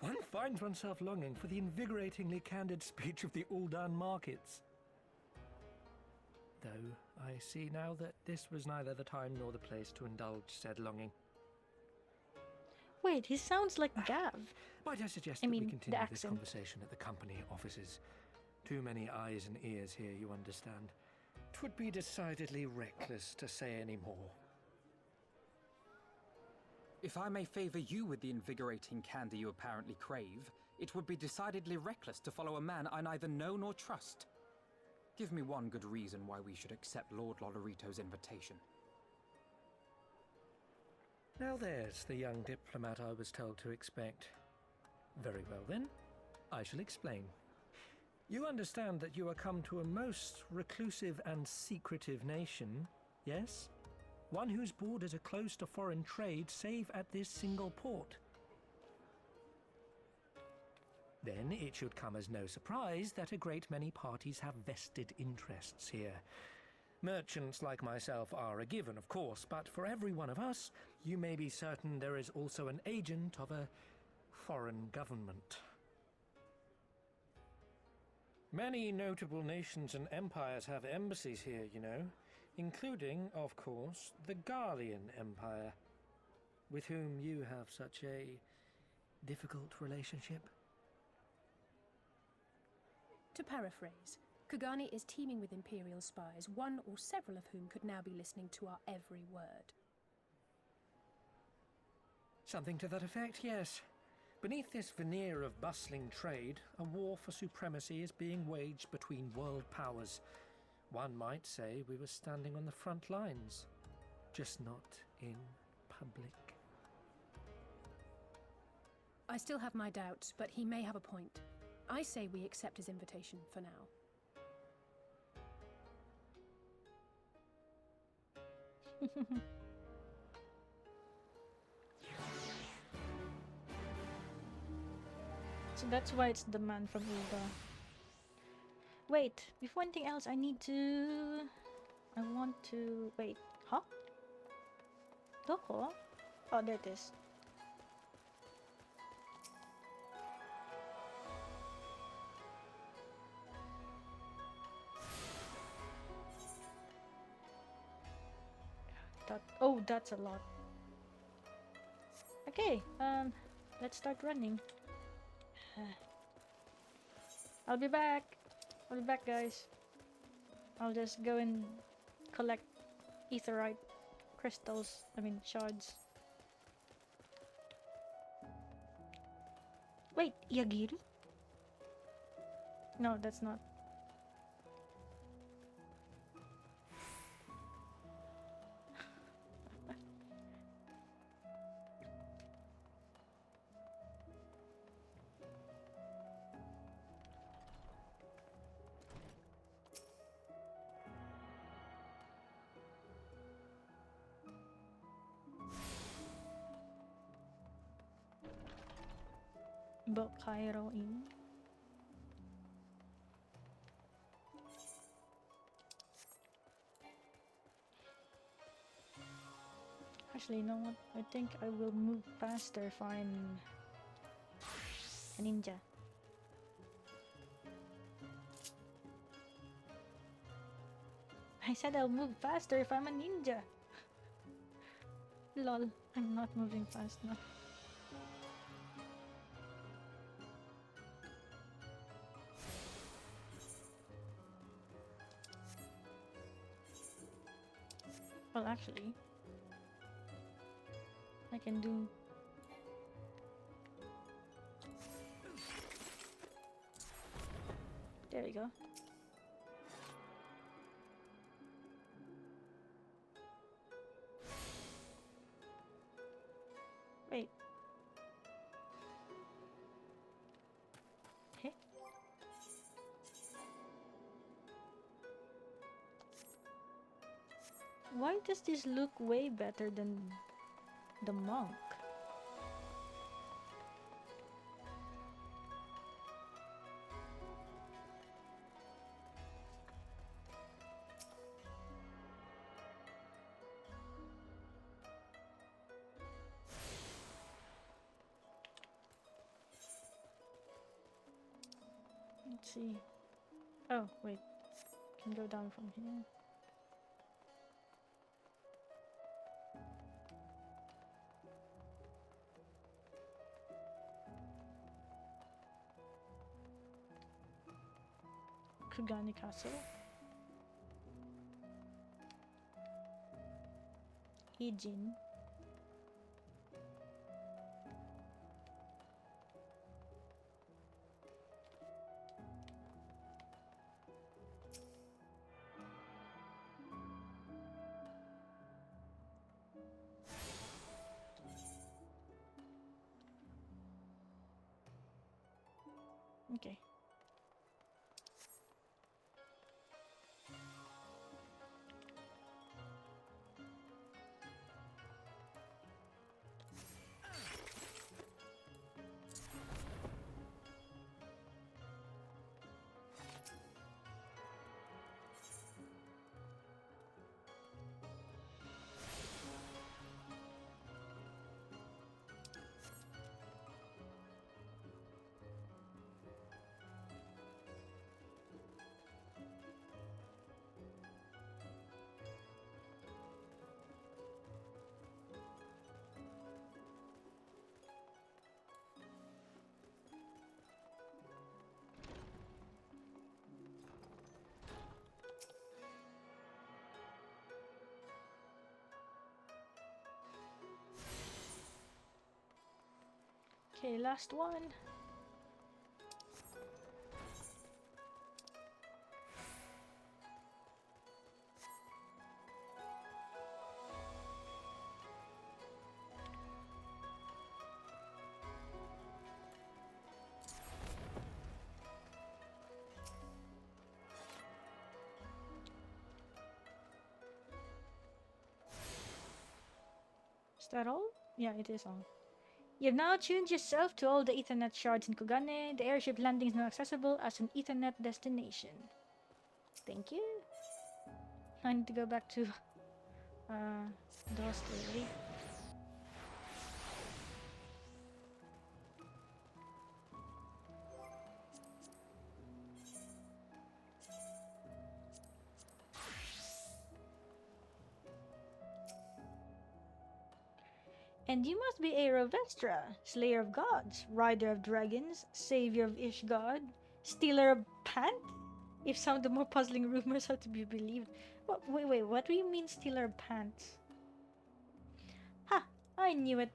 one finds oneself longing for the invigoratingly candid speech of the Uldan markets. Though I see now that this was neither the time nor the place to indulge said longing. Wait, he sounds like Gav. Might I suggest I that mean, we the continue this accent. conversation at the company offices? Too many eyes and ears here, you understand. 'Twould be decidedly reckless to say any more. If I may favor you with the invigorating candy you apparently crave, it would be decidedly reckless to follow a man I neither know nor trust. Give me one good reason why we should accept Lord Lolorito's invitation. Now there's the young diplomat I was told to expect. Very well then, I shall explain. You understand that you are come to a most reclusive and secretive nation, yes? One whose borders are closed to foreign trade save at this single port. Then it should come as no surprise that a great many parties have vested interests here. Merchants like myself are a given, of course, but for every one of us, you may be certain there is also an agent of a foreign government. Many notable nations and empires have embassies here, you know, including, of course, the Garlean Empire, with whom you have such a difficult relationship. To paraphrase, Kugane is teeming with Imperial spies, one or several of whom could now be listening to our every word. Something to that effect, yes. Beneath this veneer of bustling trade, a war for supremacy is being waged between world powers. One might say we were standing on the front lines, just not in public. I still have my doubts, but he may have a point. I say we accept his invitation for now. So that's why it's the man from Ulda. Wait, before anything else, I want to... Wait, huh? Doko? Oh, there it is. Oh, that's a lot. Okay, let's start running. I'll be back. I'll be back, guys. I'll just go and collect aetherite crystals. I mean, shards. Wait, Yugiri? No, that's not. Book Cairo in. Actually, you know what? I think I will move faster if I'm a ninja. I said I'll move faster if I'm a ninja. Lol, I'm not moving fast now. Well, actually, I can do... There we go. Wait. Hey. Why does this look way better than The monk. Let's see. Oh, wait. Can go down from here. Kugane Castle. Ijin. Okay. Okay, last one. Is that all? Yeah, it is all. You've now tuned yourself to all the Ethernet shards in Kugane. The airship landing is now accessible as an Ethernet destination. Thank you. I need to go back to the hostelry. And you must be Aerovestra, slayer of gods, rider of dragons, savior of Ishgard, stealer of pants? If some of the more puzzling rumors are to be believed. Wait, what do you mean stealer of pants? Ha! I knew it.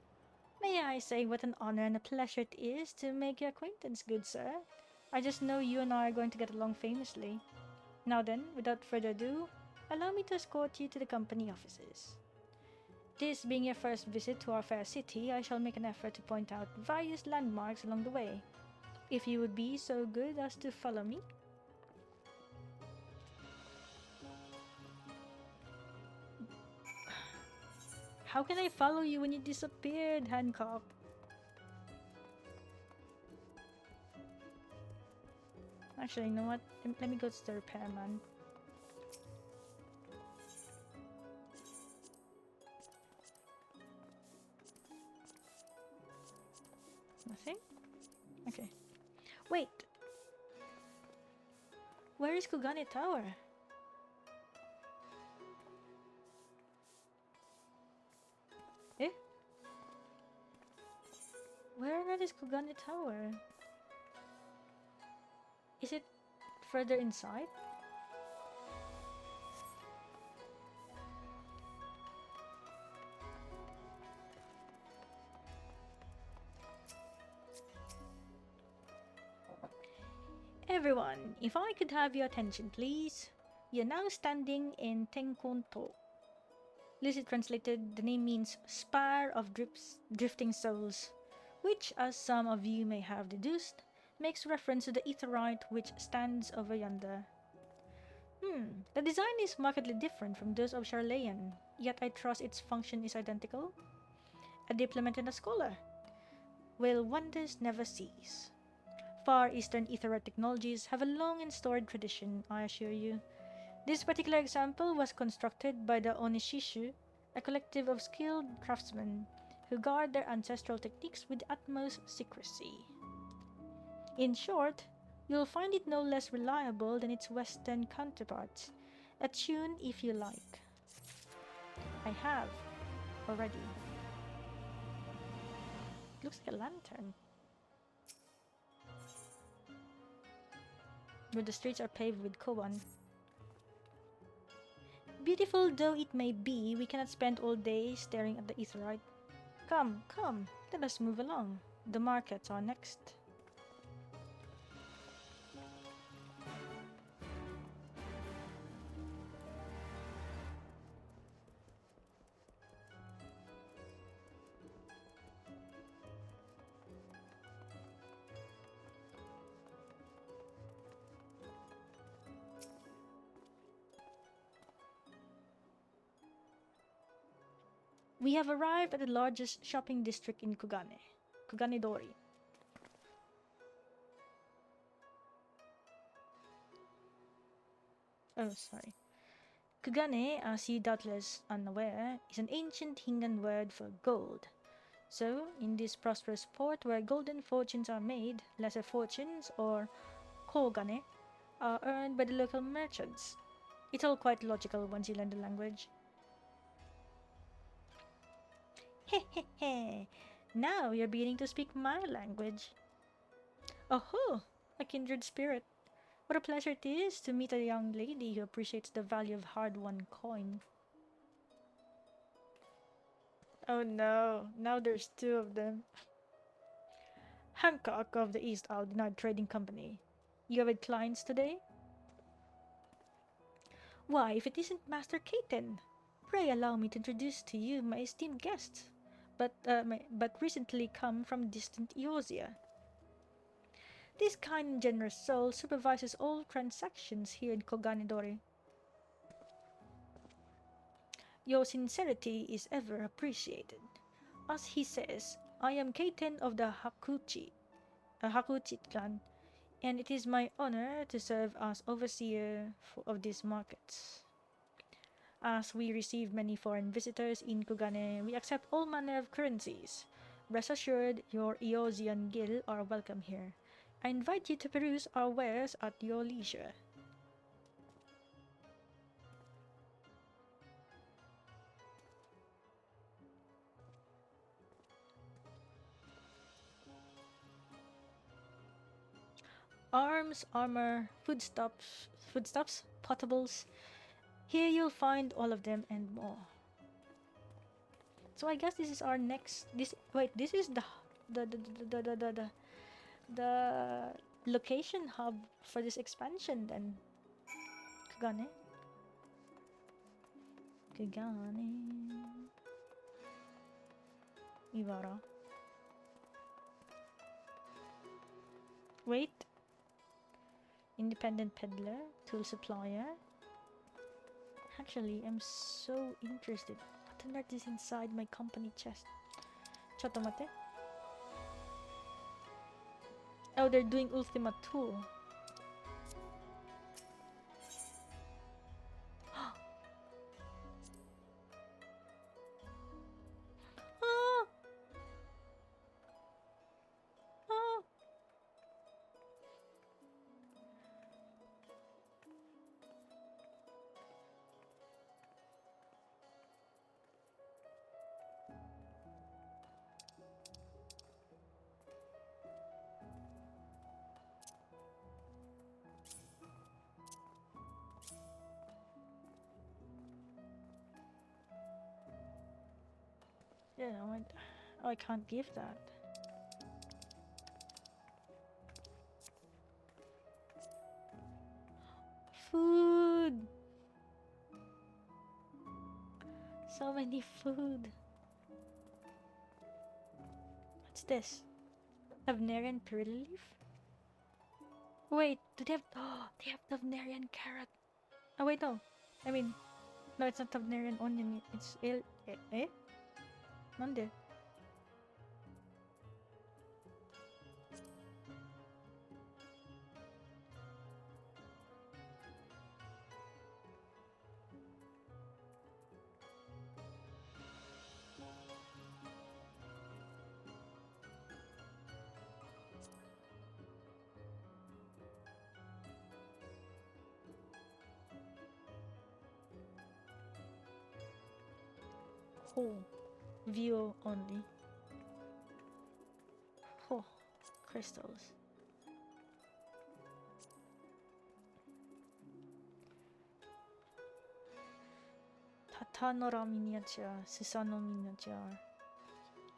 May I say what an honor and a pleasure it is to make your acquaintance, good sir. I just know you and I are going to get along famously. Now then, without further ado, allow me to escort you to the company offices. This being your first visit to our fair city, I shall make an effort to point out various landmarks along the way. If you would be so good as to follow me. How can I follow you when you disappeared, Hancock? Actually, you know what? Let me go to the repairman. Nothing? Okay. Wait! Where is Kugane Tower? Eh? Where on earth is Kugane Tower? Is it further inside? Everyone, if I could have your attention, please. You're now standing in Tenkonto. Loosely translated, the name means Spire of Drifting Souls, which, as some of you may have deduced, makes reference to the aetherite which stands over yonder. The design is markedly different from those of Charlayan, yet I trust its function is identical. a diplomat and a scholar. Will wonders never cease? Far Eastern aetherite technologies have a long and storied tradition, I assure you. This particular example was constructed by the Onishishu, a collective of skilled craftsmen who guard their ancestral techniques with utmost secrecy. In short, you'll find it no less reliable than its Western counterparts. Attune if you like. I have already. Looks like a lantern. Where the streets are paved with koban. Beautiful though it may be, we cannot spend all day staring at the aetherite. Come, come, let us move along. The markets are next. We have arrived at the largest shopping district in Kugane, Kugane Dori. Oh, sorry. Kugane, as you doubtless unaware, is an ancient Hingan word for gold. So, in this prosperous port where golden fortunes are made, lesser fortunes, or kogane, are earned by the local merchants. It's all quite logical once you learn the language. Hehehe, now you're beginning to speak my language. Oh, a kindred spirit. What a pleasure it is to meet a young lady who appreciates the value of hard-won coin. Oh no, now there's two of them. Hancock of the East Aldinard Trading Company. You have had clients today? Why, if it isn't Master Caton! Pray allow me to introduce to you my esteemed guests, but recently come from distant Eorzea. This kind and generous soul supervises all transactions here in Koganedori. Your sincerity is ever appreciated. As he says, I am Kaiten of the Hakuchi clan, and it is my honor to serve as overseer of these markets. As we receive many foreign visitors in Kugane, we accept all manner of currencies. Rest assured, your Eozian Gil are welcome here. I invite you to peruse our wares at your leisure. Arms, armor, foodstuffs, potables. Here you'll find all of them and more. So I guess this is our next. This is the location hub for this expansion then. Kugane. Iwara. Wait. Independent peddler, tool supplier. Actually, I'm so interested. What on earth is inside my company chest? Chotomate. Oh, they're doing Ultima Tool. Ah! Ah! Yeah, I can't give that. Food! So many food. What's this? Lavnerian peridot leaf? Wait, do they have... Oh, they have Lavnerian carrot. Oh wait, no. I mean, no, it's not Lavnerian onion. It's... Eh? Nande? Oh, view only. Oh, crystals. Tatanora miniature, Susano miniature.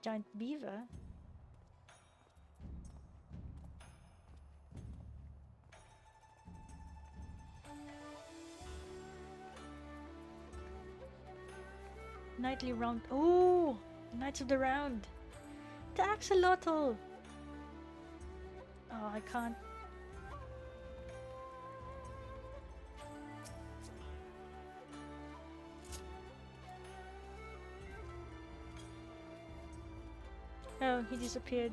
Giant beaver. Nightly round. Oh, Knights of the Round. The axolotl. Oh, I can't. Oh, he disappeared.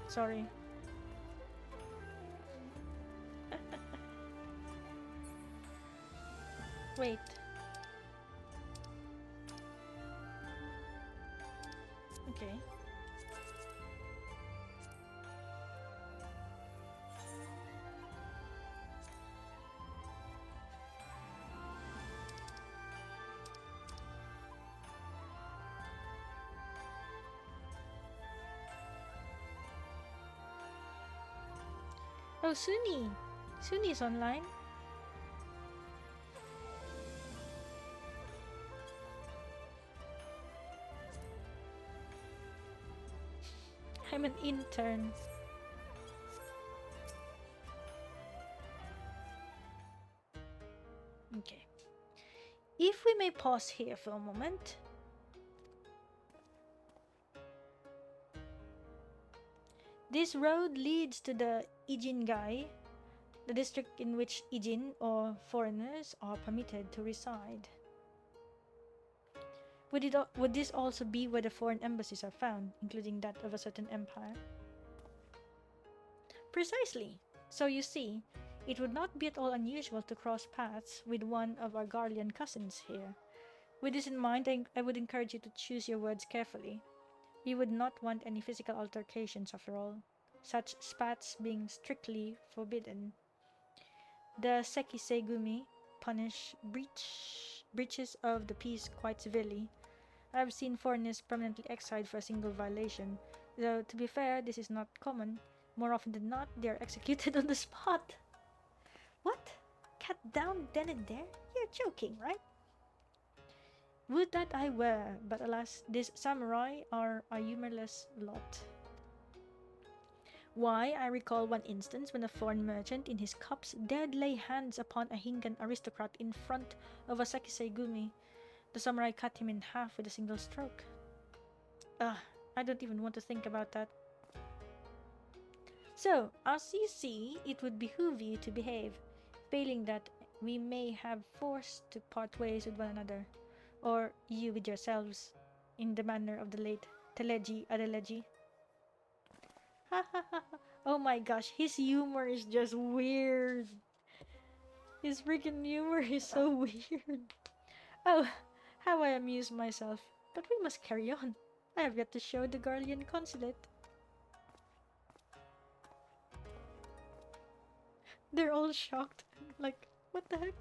Sorry. Wait. Okay. Oh, Suni! Suni's online. I'm an intern. Okay. If we may pause here for a moment. This road leads to the Ijingai, the district in which Ijin or foreigners are permitted to reside. Would this also be where the foreign embassies are found, including that of a certain empire? Precisely. So you see, it would not be at all unusual to cross paths with one of our Garlean cousins here. With this in mind, I would encourage you to choose your words carefully. We would not want any physical altercations after all, such spats being strictly forbidden. The Sekisei-gumi punish breaches of the peace quite severely. I have seen foreigners permanently exiled for a single violation, though to be fair, this is not common. More often than not, they are executed on the spot. What? Cut down then and there? You're joking, right? Would that I were, but alas, these samurai are a humorless lot. Why, I recall one instance when a foreign merchant in his cups dared lay hands upon a Hingan aristocrat in front of a Sekisei-gumi. The samurai cut him in half with a single stroke. I don't even want to think about that. So, as you see, it would behoove you to behave. Failing that, we may have forced to part ways with one another. Or you with yourselves, in the manner of the late Teleji Adeleji. Ha ha ha ha. Oh my gosh, his humor is just weird. His freaking humor is so weird. Oh, how I amuse myself. But we must carry on. I have yet to show the Garlean consulate. They're all shocked. Like, what the heck?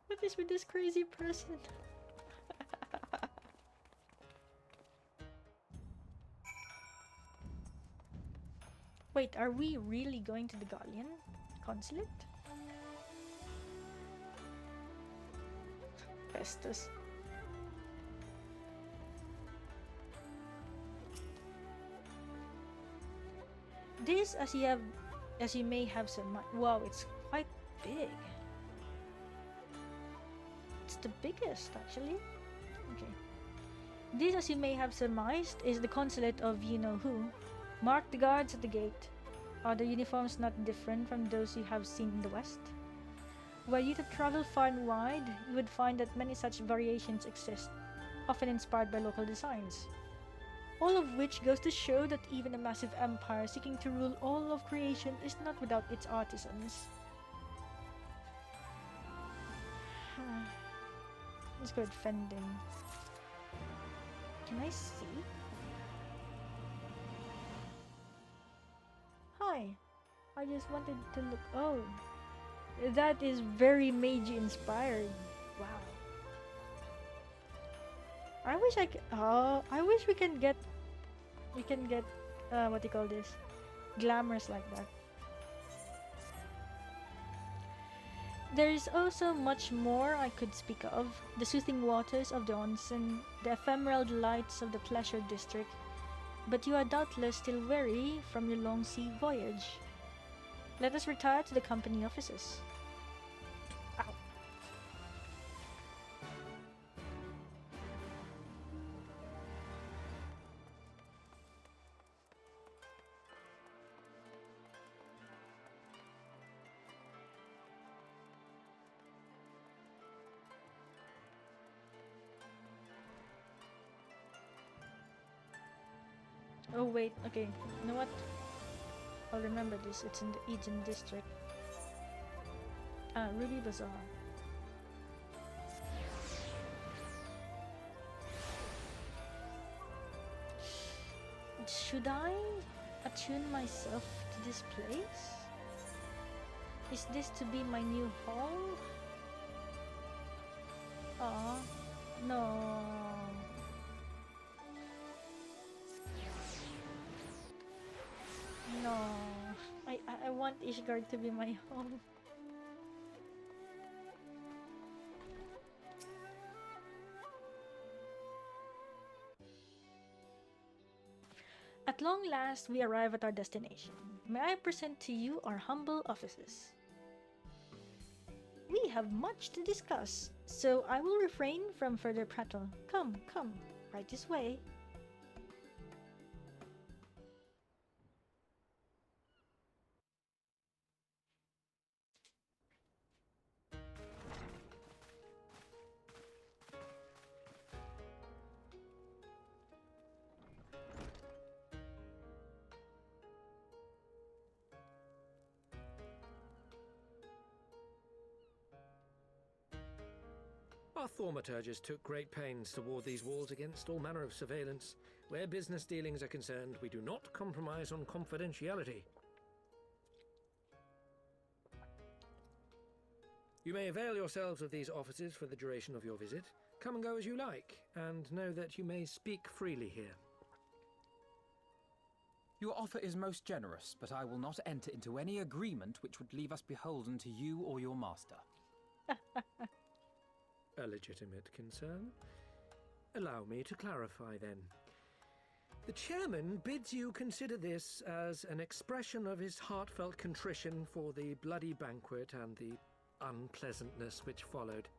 What is with this crazy person? Wait, are we really going to the Gallian consulate? Festus. This, as you may have some. Wow, it's quite big. It's the biggest, actually. Okay. This, as you may have surmised, is the consulate of you-know-who. Mark the guards at the gate. Are the uniforms not different from those you have seen in the West? Were you to travel far and wide, you would find that many such variations exist, often inspired by local designs. All of which goes to show that even a massive empire seeking to rule all of creation is not without its artisans. Let's go defending. Can I see? Hi, I just wanted to look. Oh, that is very Meiji inspired. Wow. wish I oh, I wish we can get what do you call this? Glamours like that. There is also much more I could speak of. The soothing waters of the onsen, the ephemeral delights of the pleasure district. But you are doubtless still weary from your long sea voyage. Let us retire to the company offices. Ow. Oh wait, okay, you know what? I'll remember this, it's in the Eden district. Ah, Ruby Bazaar. Should I attune myself to this place? Is this to be my new home? Aw, no. No, I want Ishgard to be my home. At long last, we arrive at our destination. May I present to you our humble offices? We have much to discuss, so I will refrain from further prattle. Come, come, right this way. Our thaumaturges took great pains to ward these walls against all manner of surveillance. Where business dealings are concerned, we do not compromise on confidentiality. You may avail yourselves of these offices for the duration of your visit. Come and go as you like, and know that you may speak freely here. Your offer is most generous, but I will not enter into any agreement which would leave us beholden to you or your master. A legitimate concern. Allow me to clarify then. The chairman bids you consider this as an expression of his heartfelt contrition for the bloody banquet and the unpleasantness which followed.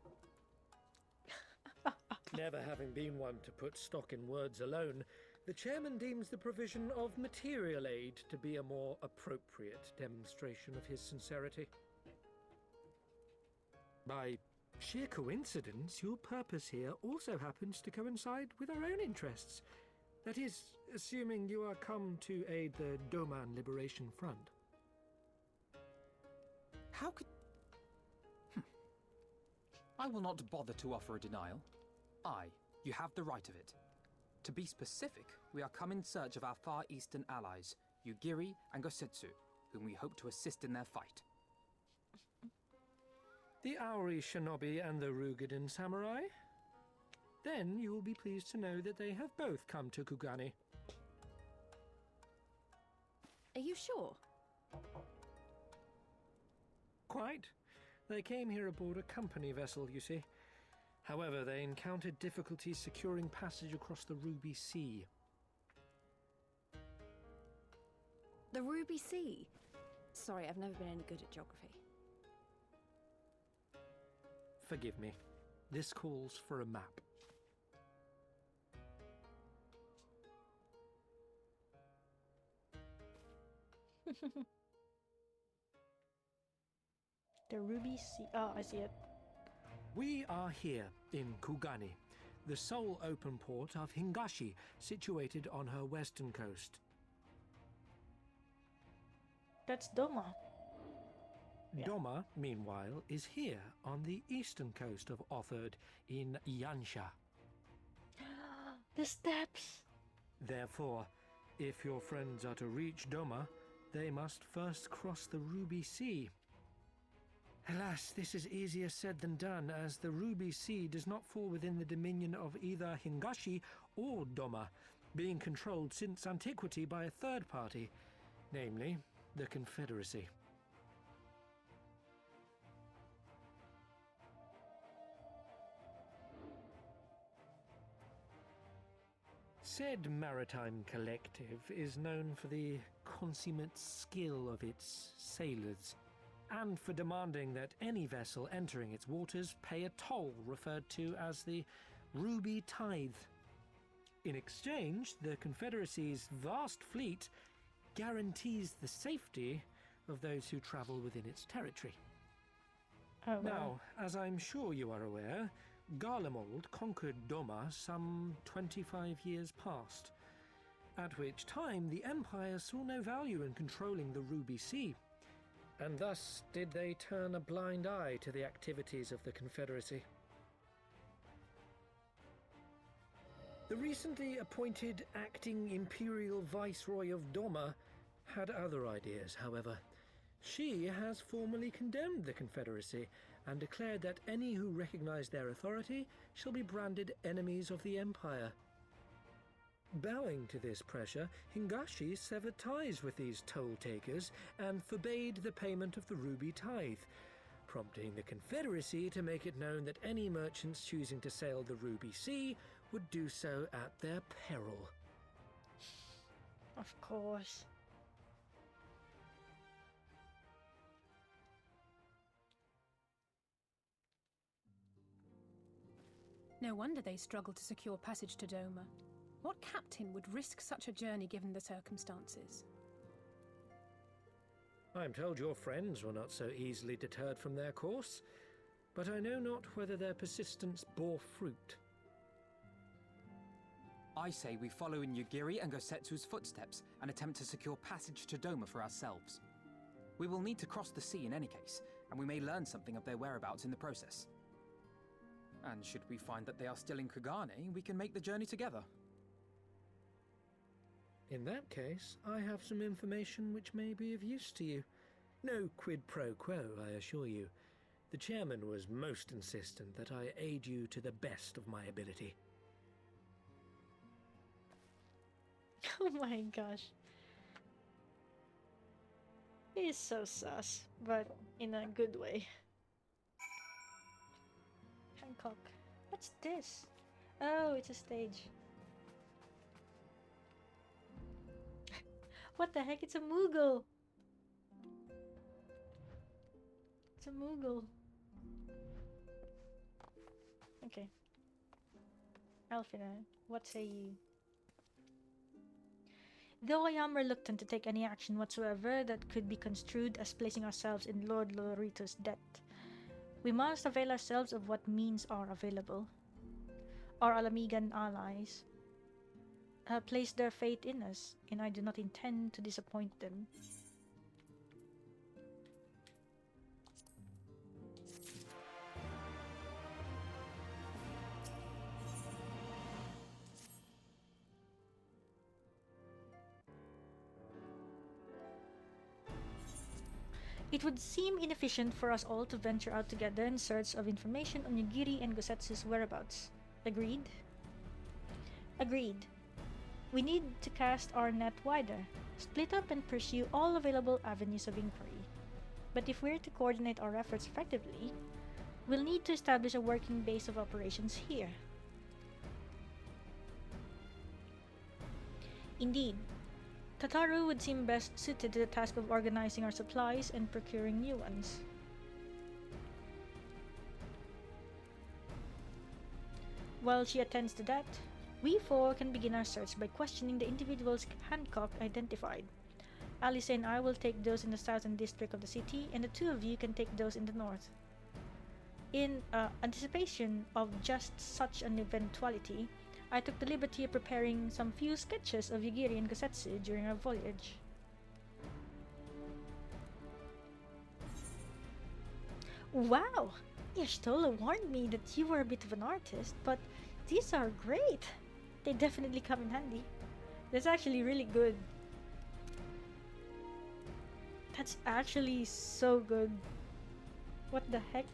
Never having been one to put stock in words alone, the chairman deems the provision of material aid to be a more appropriate demonstration of his sincerity. By sheer coincidence, your purpose here also happens to coincide with our own interests. That is, assuming you are come to aid the Doman Liberation Front. How could... I will not bother to offer a denial. You have the right of it. To be specific, we are come in search of our Far Eastern allies, Yugiri and Gosetsu, whom we hope to assist in their fight. The Auri Shinobi and the Rugadan Samurai? Then you will be pleased to know that they have both come to Kugane. Are you sure? Quite. They came here aboard a company vessel, you see. However, they encountered difficulties securing passage across the Ruby Sea. The Ruby Sea? Sorry, I've never been any good at geography. Forgive me. This calls for a map. The Ruby Sea. Oh, I see it. We are here in Kugane, the sole open port of Hingashi, situated on her western coast. That's Doma. Yeah. Doma, meanwhile, is here on the eastern coast of Otherd in Yansha. The steps. Therefore, if your friends are to reach Doma, they must first cross the Ruby Sea. Alas, this is easier said than done, as the Ruby Sea does not fall within the dominion of either Hingashi or Doma, being controlled since antiquity by a third party, namely the Confederacy. Said maritime collective is known for the consummate skill of its sailors, and for demanding that any vessel entering its waters pay a toll referred to as the Ruby Tithe. In exchange, the Confederacy's vast fleet guarantees the safety of those who travel within its territory. Oh, wow. Now, as I'm sure you are aware, Garlemald conquered Doma some 25 years past, at which time the Empire saw no value in controlling the Ruby Sea, and thus did they turn a blind eye to the activities of the Confederacy. The recently appointed acting Imperial Viceroy of Doma had other ideas, however. She has formally condemned the Confederacy and declared that any who recognize their authority shall be branded enemies of the Empire. Bowing to this pressure, Hingashi severed ties with these toll-takers and forbade the payment of the Ruby Tithe, prompting the Confederacy to make it known that any merchants choosing to sail the Ruby Sea would do so at their peril. Of course. No wonder they struggled to secure passage to Doma. What captain would risk such a journey given the circumstances? I'm told your friends were not so easily deterred from their course, but I know not whether their persistence bore fruit. I say we follow in Yugiri and Gosetsu's footsteps and attempt to secure passage to Doma for ourselves. We will need to cross the sea in any case, and we may learn something of their whereabouts in the process. And should we find that they are still in Kugane, we can make the journey together. In that case, I have some information which may be of use to you. No quid pro quo, I assure you. The chairman was most insistent that I aid you to the best of my ability. Oh my gosh. He is so sus, but in a good way. Hancock. What's this? Oh, it's a stage. What the heck? It's a Moogle! It's a Moogle. Okay. Alfina, what say you? Though I am reluctant to take any action whatsoever that could be construed as placing ourselves in Lord Lorito's debt, we must avail ourselves of what means are available. Our Alamigan allies place their faith in us, and I do not intend to disappoint them. It would seem inefficient for us all to venture out together in search of information on Yugiri and Gosetsu's whereabouts. Agreed? Agreed. We need to cast our net wider, split up and pursue all available avenues of inquiry. But if we're to coordinate our efforts effectively, we'll need to establish a working base of operations here. Indeed, Tataru would seem best suited to the task of organizing our supplies and procuring new ones. While she attends to that, we four can begin our search by questioning the individuals Hancock identified. Alice and I will take those in the southern district of the city, and the two of you can take those in the north. In anticipation of just such an eventuality, I took the liberty of preparing some few sketches of Yugiri and Gosetsu during our voyage. Wow! Yashtola warned me that you were a bit of an artist, but these are great! They definitely come in handy. That's actually really good. That's actually so good. What the heck?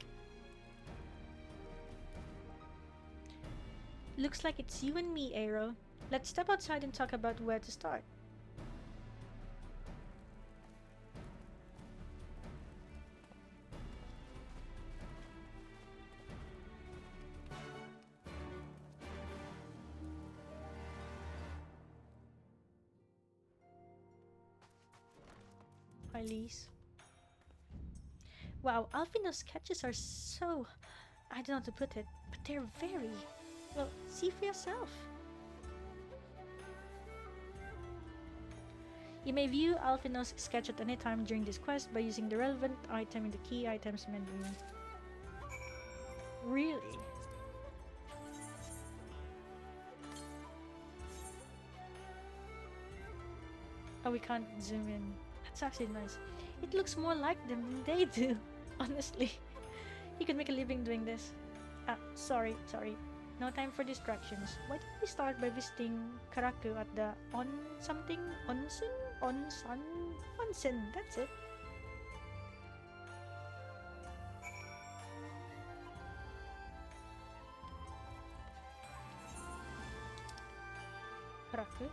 Looks like it's you and me, Aero. Let's step outside and talk about where to start. Hi, Lise. Wow, Alfino's sketches are so... I don't know how to put it, but they're very... Well, see for yourself. You may view Alfino's sketch at any time during this quest by using the relevant item in the key items menu. Really? Oh, we can't zoom in. That's actually nice. It looks more like them than they do, honestly. You could make a living doing this. Ah, sorry. No time for distractions. Why don't we start by visiting Karaku at the onsen? That's it. Karaku?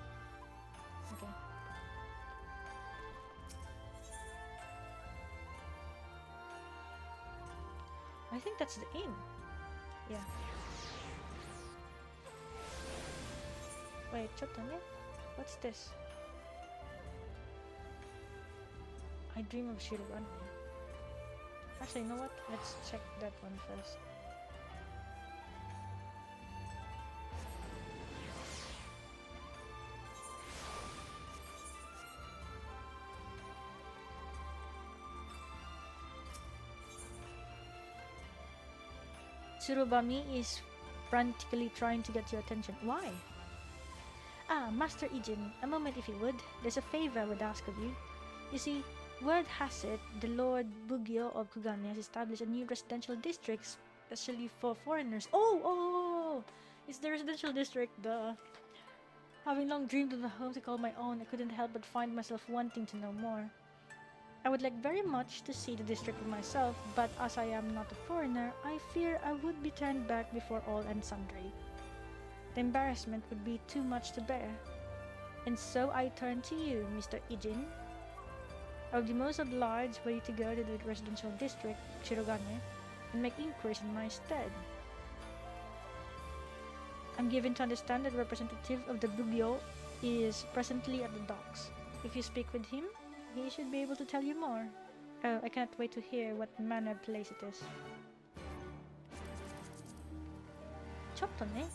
Okay. I think that's the inn. Yeah. Wait, Chotone? What's this? I dream of Shirogane. Actually, you know what? Let's check that one first. Tsurubami is frantically trying to get your attention. Why? Ah, Master Ijin, a moment if you would. There's a favor I would ask of you. You see, word has it, the Lord Bugyo of Kugane has established a new residential district especially for foreigners. Oh! It's the residential district, duh. Having long dreamed of a home to call my own, I couldn't help but find myself wanting to know more. I would like very much to see the district for myself, but as I am not a foreigner, I fear I would be turned back before all and sundry. The embarrassment would be too much to bear. And so I turn to you, Mr. Ijin. I would be most obliged were you to go to the residential district, Shirogane, and make inquiries in my stead. I'm given to understand that the representative of the Bugyo is presently at the docks. If you speak with him, he should be able to tell you more. Oh, I cannot wait to hear what manner of place it is. Chotone?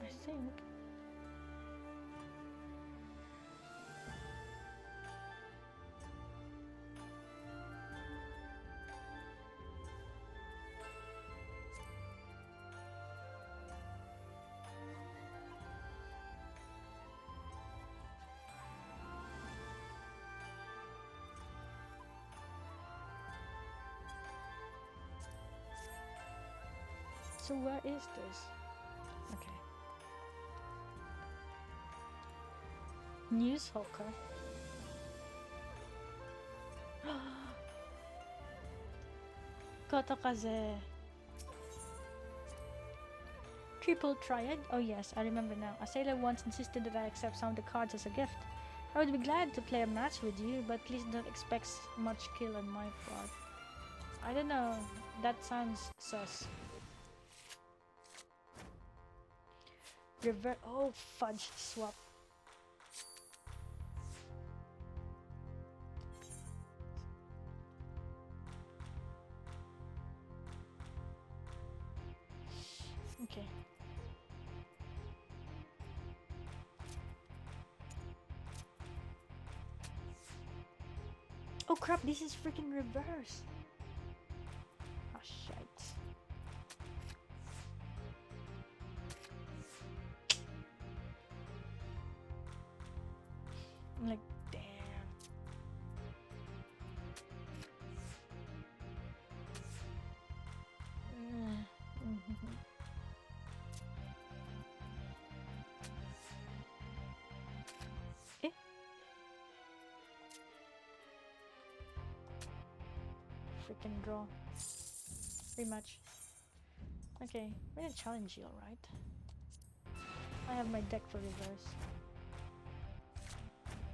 I think... So where is this? Okay. News Hawker. Kotokaze. Triple Triad? Oh yes, I remember now. A sailor once insisted that I accept some of the cards as a gift. I would be glad to play a match with you, but please don't expect much skill on my part. I don't know. That sounds sus. Oh, fudge swap. Okay. Oh crap, this is freaking reverse. Oh shit. I'm like, damn. freaking draw. Rematch. Okay, we're gonna challenge you, alright? I have my deck for reverse.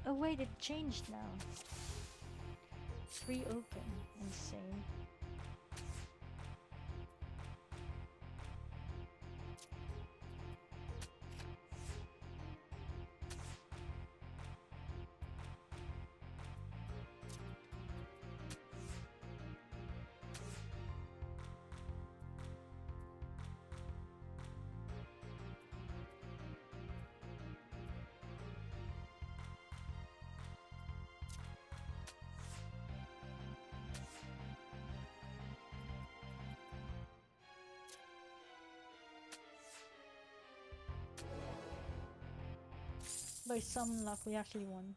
Oh wait, it changed now. Reopen. Insane. By some luck, we actually won.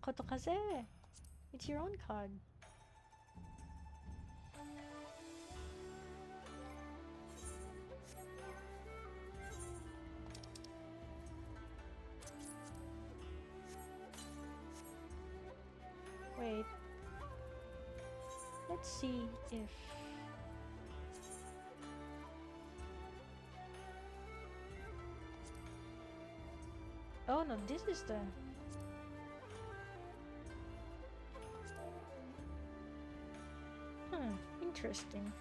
Kotokaze! It's your own card. Wait. Let's see if... Oh no, this is the... interesting.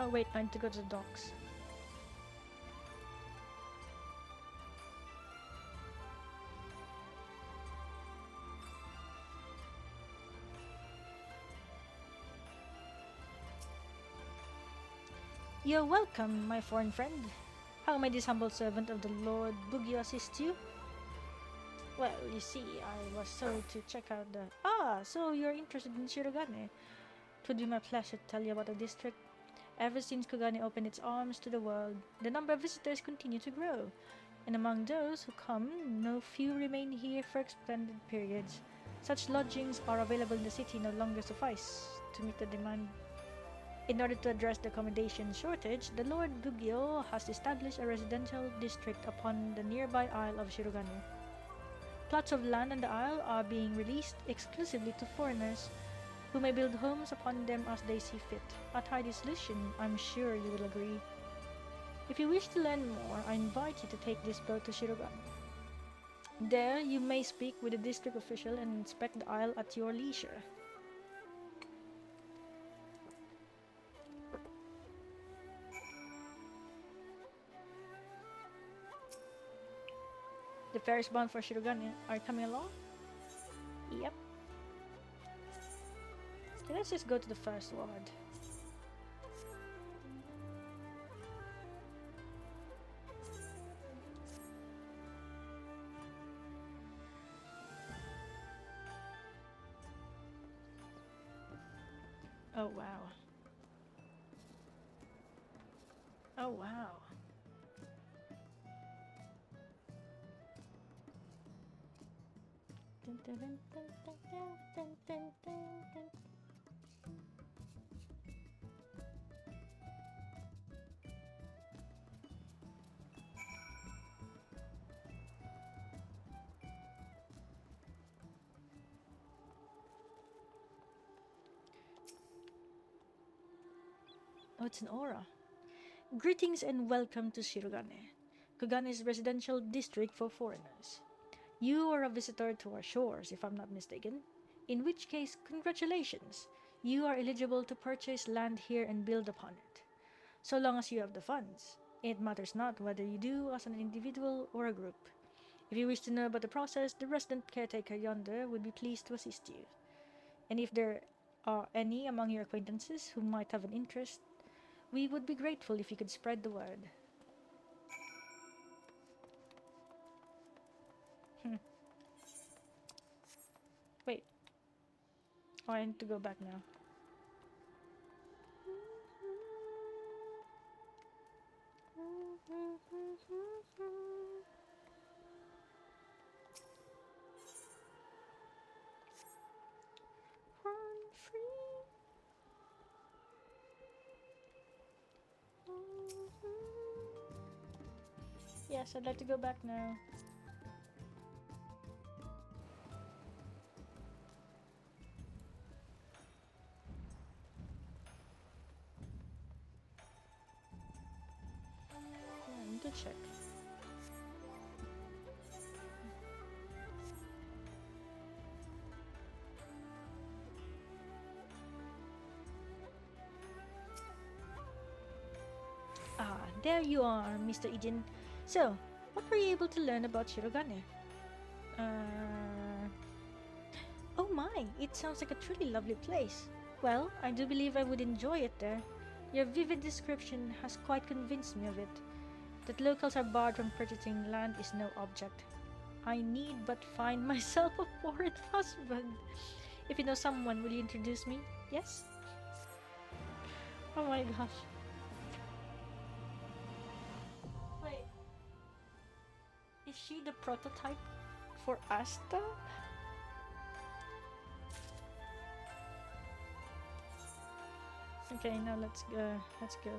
Oh wait, I need to go to the docks. You're welcome, my foreign friend. How may this humble servant of the Lord Bugyo assist you? Well, you see, I was told to check out the... Ah, so you're interested in Shirogane. It would be my pleasure to tell you about the district. Ever since Kugane opened its arms to the world, the number of visitors continue to grow. And among those who come, no few remain here for extended periods. Such lodgings are available in the city no longer suffice to meet the demand. In order to address the accommodation shortage, the Lord Bugyo has established a residential district upon the nearby Isle of Shirogane. Plots of land on the isle are being released exclusively to foreigners, who may build homes upon them as they see fit. A tidy solution, I'm sure you will agree. If you wish to learn more, I invite you to take this boat to Shirogane. There, you may speak with the district official and inspect the isle at your leisure. The ferries bound for Shirogane are coming along? Yep. Okay, let's just go to the first ward. Oh wow. Oh wow. Dun, dun, dun, dun, dun, dun, dun, dun, dun. Oh, it's an aura. Greetings and welcome to Shirogane, Kugane's residential district for foreigners. You are a visitor to our shores, if I'm not mistaken. In which case, congratulations! You are eligible to purchase land here and build upon it. So long as you have the funds. It matters not whether you do as an individual or a group. If you wish to know about the process, the resident caretaker yonder would be pleased to assist you. And if there any among your acquaintances who might have an interest, we would be grateful if you could spread the word. Wait. Oh, I need to go back now. Run free. Yes, I'd like to go back now. I need to check. Ah, there you are, Mr. Ijin. So, what were you able to learn about Shirogane? Oh my, it sounds like a truly lovely place. Well, I do believe I would enjoy it there. Your vivid description has quite convinced me of it. That locals are barred from purchasing land is no object. I need but find myself a foreign husband. If you know someone, will you introduce me? Yes? Oh my gosh. Wait. Is she the prototype for Asta? Okay, now let's go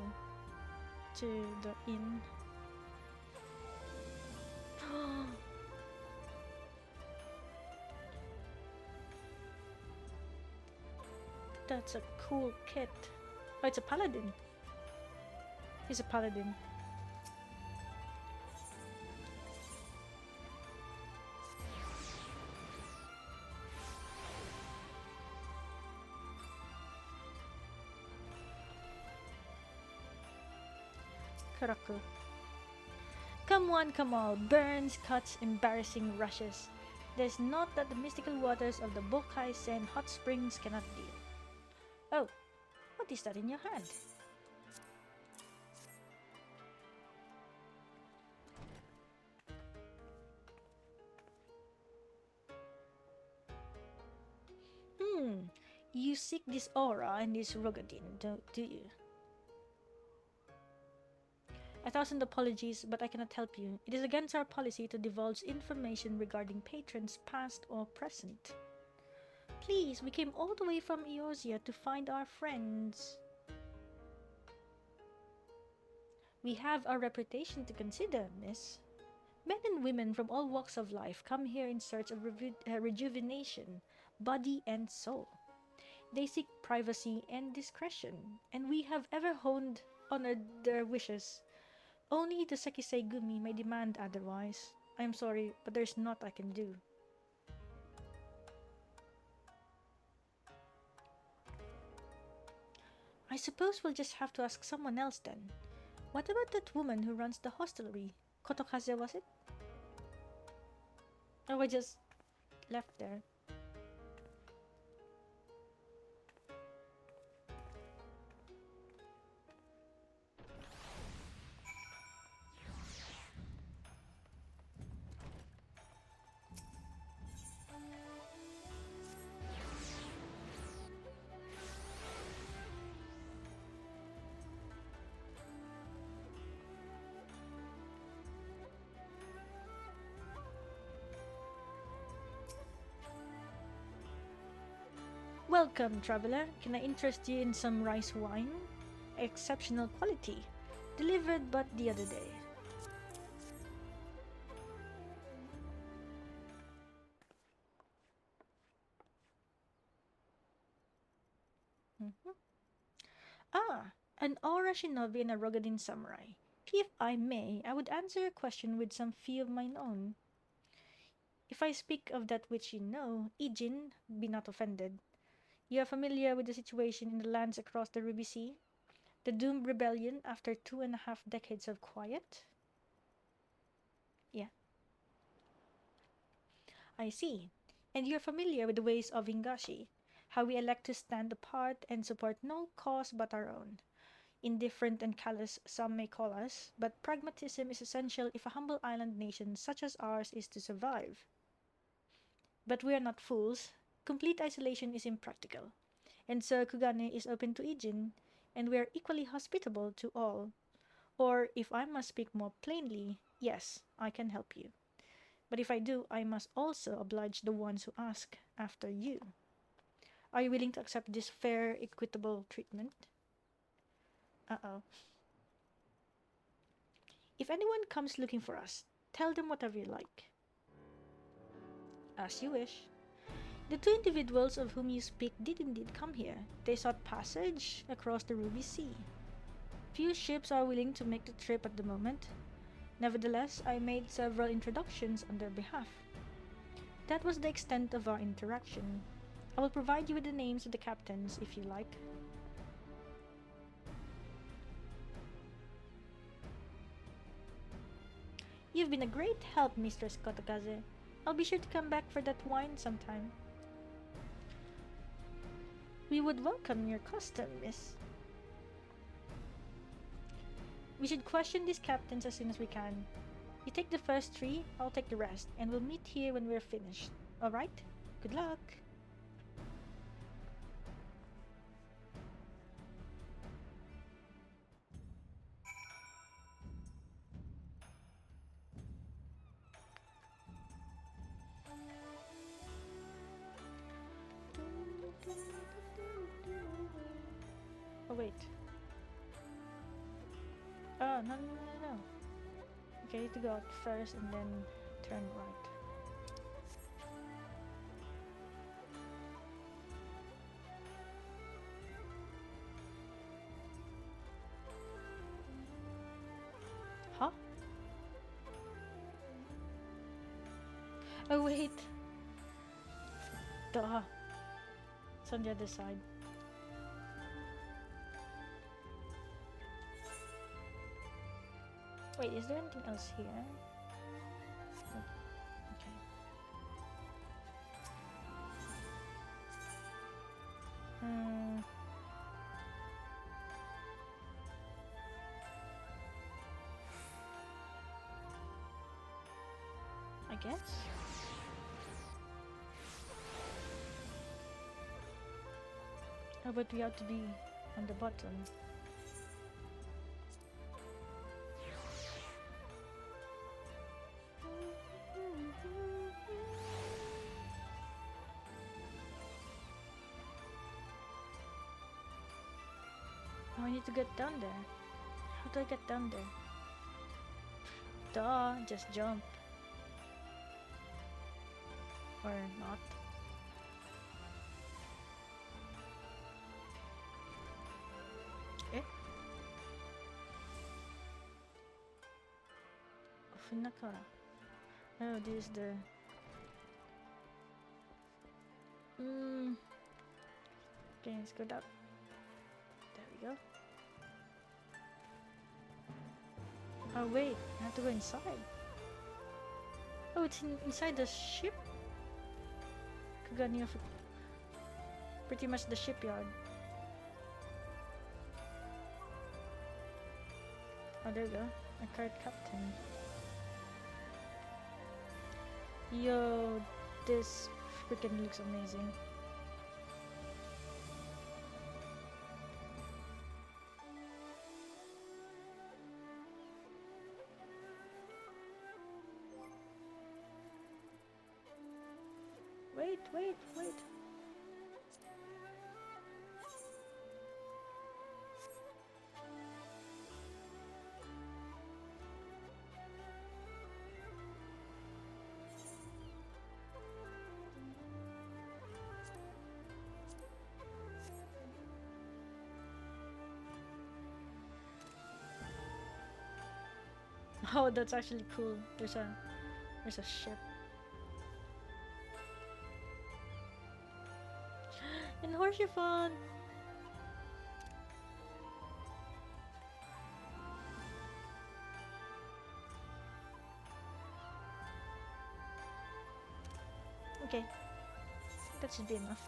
to the inn. That's a cool kit. Oh, it's a paladin. He's a paladin. Karaku. Come one, come all, burns, cuts, embarrassing rushes. There's naught that the mystical waters of the Bokai Sen hot springs cannot deal. Oh, what is that in your hand? You seek this aura and this Rogadin, do you? 1,000 apologies, but I cannot help you. It is against our policy to divulge information regarding patrons past or present. Please, we came all the way from Eorzea to find our friends. We have our reputation to consider, miss. Men and women from all walks of life come here in search of rejuvenation, body and soul. They seek privacy and discretion, and we have ever honored their wishes. Only the Sekisei Gumi may demand otherwise. I am sorry, but there's naught I can do. I suppose we'll just have to ask someone else then. What about that woman who runs the hostelry? Kotokaze, was it? Oh, I just left there. Welcome, traveler. Can I interest you in some rice wine? Exceptional quality. Delivered but the other day. Ah, an Aura Shinobi and a Rogadin Samurai. If I may, I would answer your question with some fee of mine own. If I speak of that which you know, Ijin, be not offended. You are familiar with the situation in the lands across the Ruby Sea? The doomed rebellion after 2.5 decades of quiet? Yeah. I see. And you're familiar with the ways of Hingashi. how we elect to stand apart and support no cause but our own. Indifferent and callous some may call us, but pragmatism is essential if a humble island nation such as ours is to survive. But we are not fools. Complete isolation is impractical. And so Kugane is open to Ijin, and we are equally hospitable to all. Or, if I must speak more plainly, yes, I can help you. But if I do, I must also oblige the ones who ask after you. Are you willing to accept this fair, equitable treatment? Uh-oh. If anyone comes looking for us, tell them whatever you like. As you wish. The two individuals of whom you speak did indeed come here. They sought passage across the Ruby Sea. Few ships are willing to make the trip at the moment. Nevertheless, I made several introductions on their behalf. That was the extent of our interaction. I will provide you with the names of the captains if you like. You've been a great help, Mistress Kotakaze. I'll be sure to come back for that wine sometime. We would welcome your custom, miss. We should question these captains as soon as we can. You take the first 3, I'll take the rest, and we'll meet here when we're finished. Alright? Good luck! Oh wait. Oh, no. Okay, I need to go out first and then turn right. Huh? Oh wait. Duh. It's on the other side. Wait, is there anything else here? Oh, okay. I guess? Oh, but we have to be on the bottom. Oh, I need to get down there. How do I get down there? Duh, just jump. Or not. Eh? Funaka. Oh, this is the... Okay, let's go down. There we go. Oh wait, I have to go inside. Oh, it's inside the ship? Kugane of... Pretty much the shipyard. Oh, there we go. A card captain. Yo, this freaking looks amazing. Wait. Oh, that's actually cool. There's a ship. And Horsefon! Okay. That should be enough.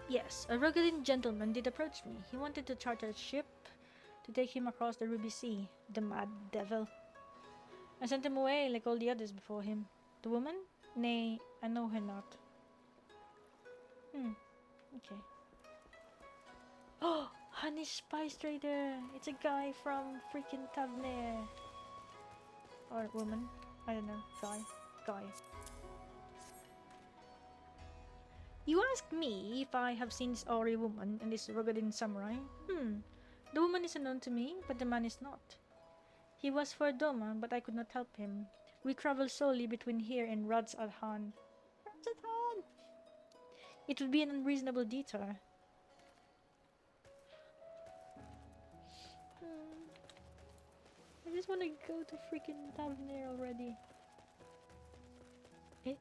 Yes, a rugged gentleman did approach me. He wanted to charter a ship to take him across the Ruby Sea. The mad devil. I sent him away like all the others before him. The woman? Nay, I know her not. Okay. Oh, Honey Spice Trader! It's a guy from freaking Tavner. Or woman. I don't know. Guy. You ask me if I have seen this Ori woman and this rugged samurai? The woman is unknown to me, but the man is not. He was for Doman, but I could not help him. We travel solely between here and Radz Adhan. It would be an unreasonable detour. I just want to go to freaking Tavner already. Eh?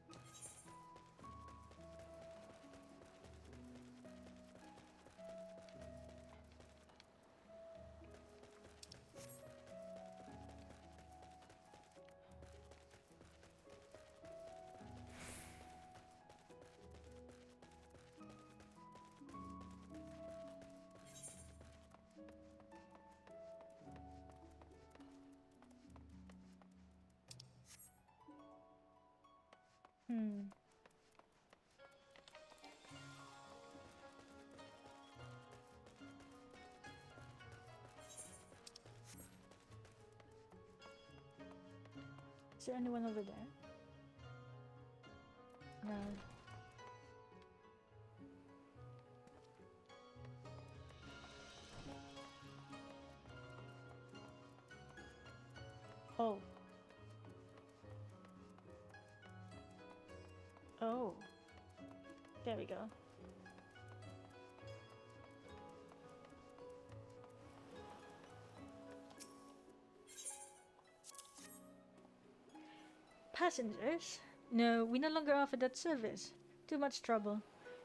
Is there anyone over there? No. Oh. Oh. There we go. Passengers? No, we no longer offer that service. Too much trouble.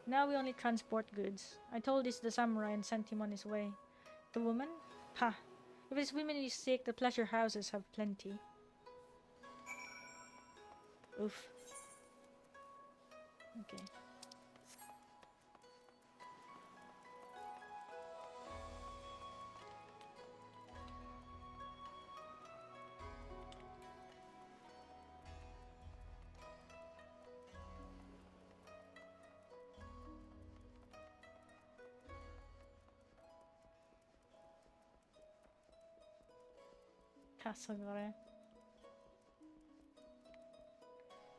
Now we only transport goods. I told this to the samurai and sent him on his way. The woman? Ha! If it's women you seek, the pleasure houses have plenty. Oof. Okay. Kasagare.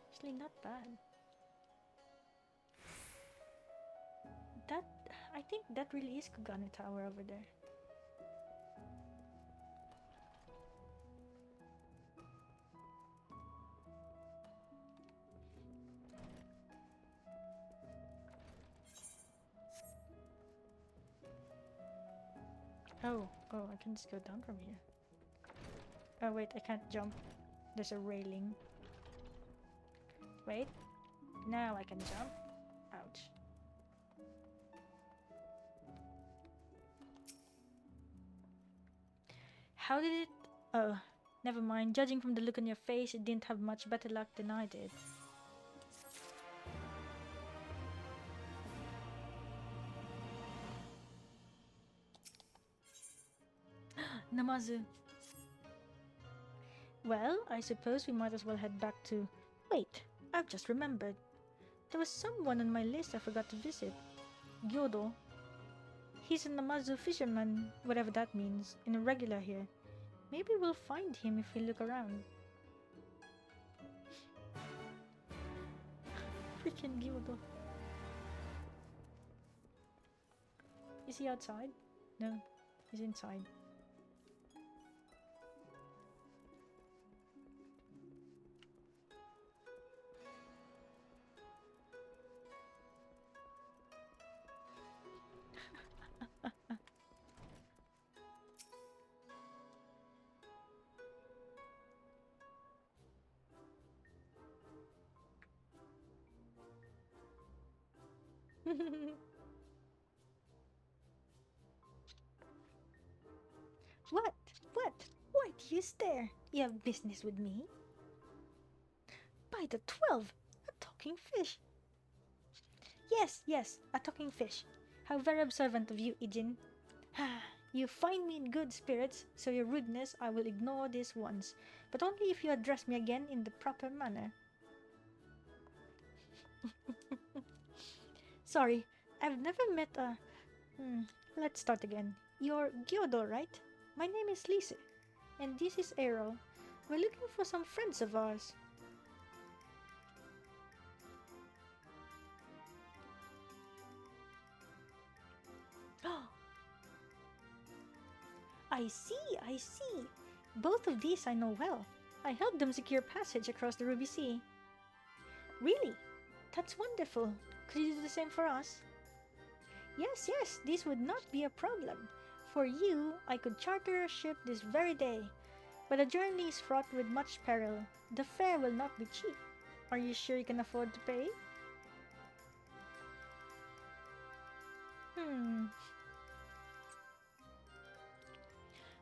Actually, not bad. That, I think that really is Kugane Tower over there. Oh, I can just go down from here. Oh wait, I can't jump. There's a railing. Wait. Now I can jump. Ouch. How did it... Oh, never mind. Judging from the look on your face, it didn't have much better luck than I did. Namazu. Well, I suppose we might as well head back to... Wait, I've just remembered. There was someone on my list I forgot to visit. Gyodo. He's a Namazu fisherman, whatever that means, and a regular here. Maybe we'll find him if we look around. Freaking Gyodo. Is he outside? No, he's inside. What? Why do you stare? You have business with me? By the 12! A talking fish! Yes, yes, a talking fish. How very observant of you, Ijin. You find me in good spirits, so your rudeness I will ignore this once, but only if you address me again in the proper manner. Sorry, I've never met a... let's start again. You're Gyodo, right? My name is Lise, and this is Aero. We're looking for some friends of ours. I see. Both of these I know well. I helped them secure passage across the Ruby Sea. Really? That's wonderful. Could you do the same for us? Yes, this would not be a problem. For you, I could charter a ship this very day. But the journey is fraught with much peril. The fare will not be cheap. Are you sure you can afford to pay?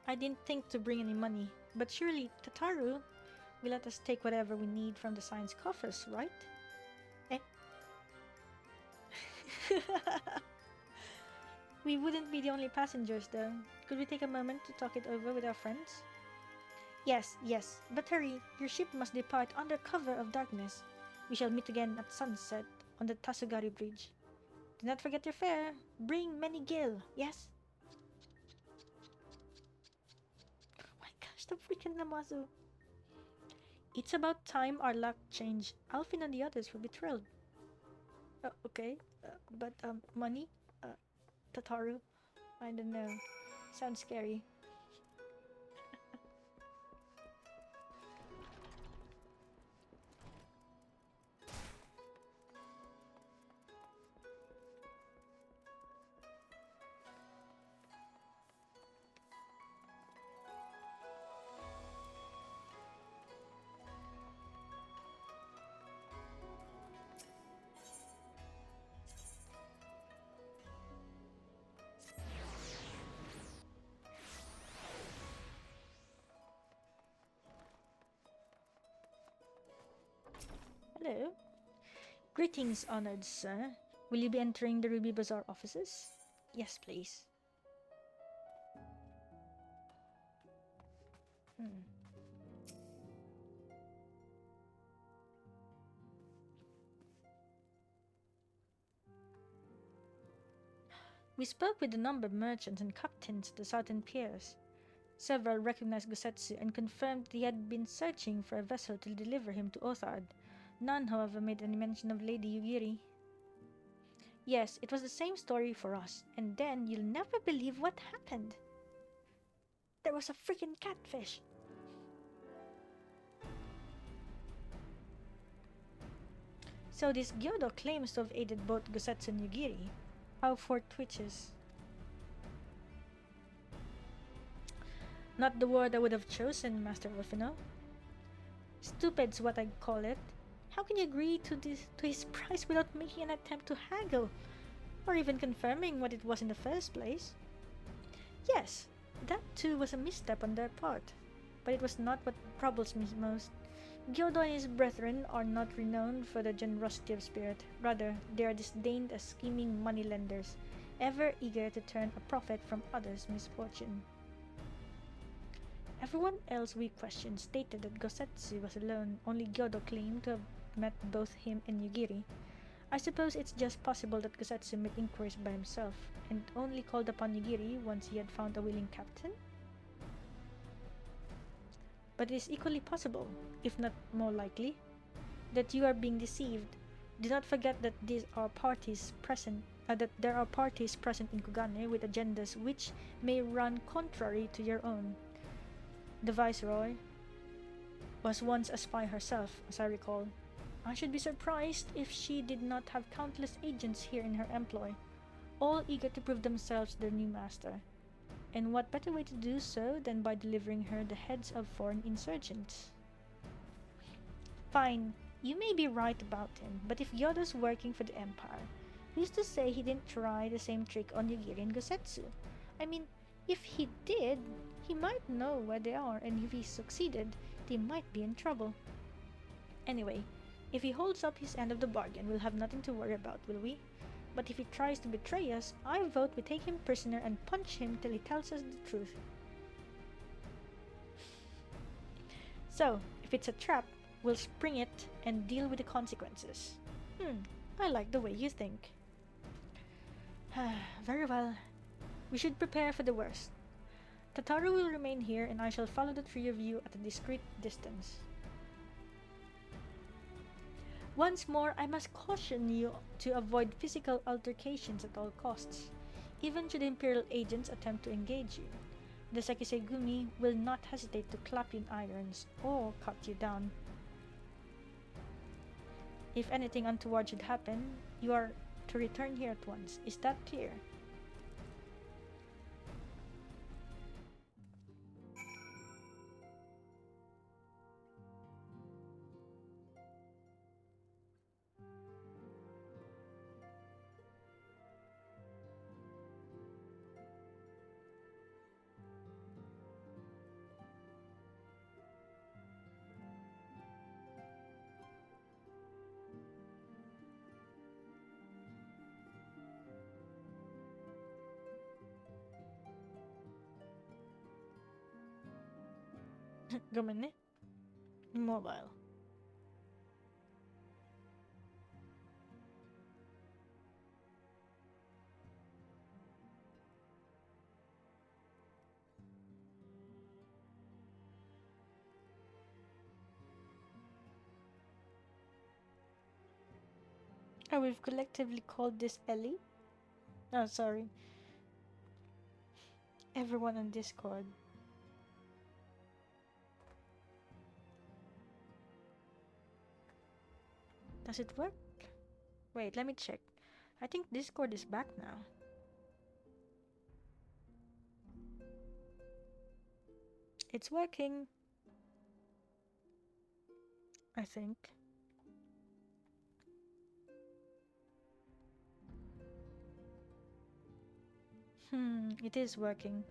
I didn't think to bring any money, but surely Tataru will let us take whatever we need from the science coffers, right? Eh? We wouldn't be the only passengers though. Could we take a moment to talk it over with our friends? Yes, but hurry, your ship must depart under cover of darkness. We shall meet again at sunset on the Tasugari Bridge. Do not forget your fare. Bring many gil, yes? The freaking Namazu. It's about time our luck changed. Alfin and the others will be thrilled. Okay, but money? Tataru? I don't know. Sounds scary. Hello. Greetings, honored sir. Will you be entering the Ruby Bazaar offices? Yes, please. We spoke with a number of merchants and captains at the southern piers. Several recognized Gosetsu and confirmed he had been searching for a vessel to deliver him to Othard. None, however, made any mention of Lady Yugiri. Yes, it was the same story for us, and then you'll never believe what happened. There was a freaking catfish. So this Gyodo claims to have aided both Gosetsu and Yugiri. How fortuitous. Not the word I would have chosen, Master Wolfino. Stupid's what I'd call it. How can you agree to his price without making an attempt to haggle, or even confirming what it was in the first place? Yes, that too was a misstep on their part, but it was not what troubles me most. Gyodo and his brethren are not renowned for their generosity of spirit. Rather, they are disdained as scheming moneylenders, ever eager to turn a profit from others' misfortune. Everyone else we questioned stated that Gosetsu was alone. Only Gyodo claimed to have met both him and Yugiri. I suppose it's just possible that Gosetsu made inquiries by himself, and only called upon Yugiri once he had found a willing captain? But it is equally possible, if not more likely, that you are being deceived. Do not forget that there are parties present in Kugane with agendas which may run contrary to your own. The Viceroy was once a spy herself, as I recall. I should be surprised if she did not have countless agents here in her employ, all eager to prove themselves their new master. And what better way to do so than by delivering her the heads of foreign insurgents? Fine, you may be right about him, but if Gyodo's working for the Empire, who's to say he didn't try the same trick on Yugiri and Gosetsu? I mean, if he did, he might know where they are, and if he succeeded, they might be in trouble. Anyway, If he holds up his end of the bargain, we'll have nothing to worry about, will we? But if he tries to betray us, I vote we take him prisoner and punch him till he tells us the truth. So, if it's a trap, we'll spring it and deal with the consequences. I like the way you think. Very well. We should prepare for the worst. Tataru will remain here and I shall follow the three of you at a discreet distance. Once more, I must caution you to avoid physical altercations at all costs, even should Imperial agents attempt to engage you. The Sekisei-gumi will not hesitate to clap you in irons or cut you down. If anything untoward should happen, you are to return here at once. Is that clear? Gumane? Mobile. Oh, we've collectively called this Ellie? Oh, sorry. Everyone on Discord. Does it work? Wait, let me check. I think Discord is back now. It's working. I think. It is working.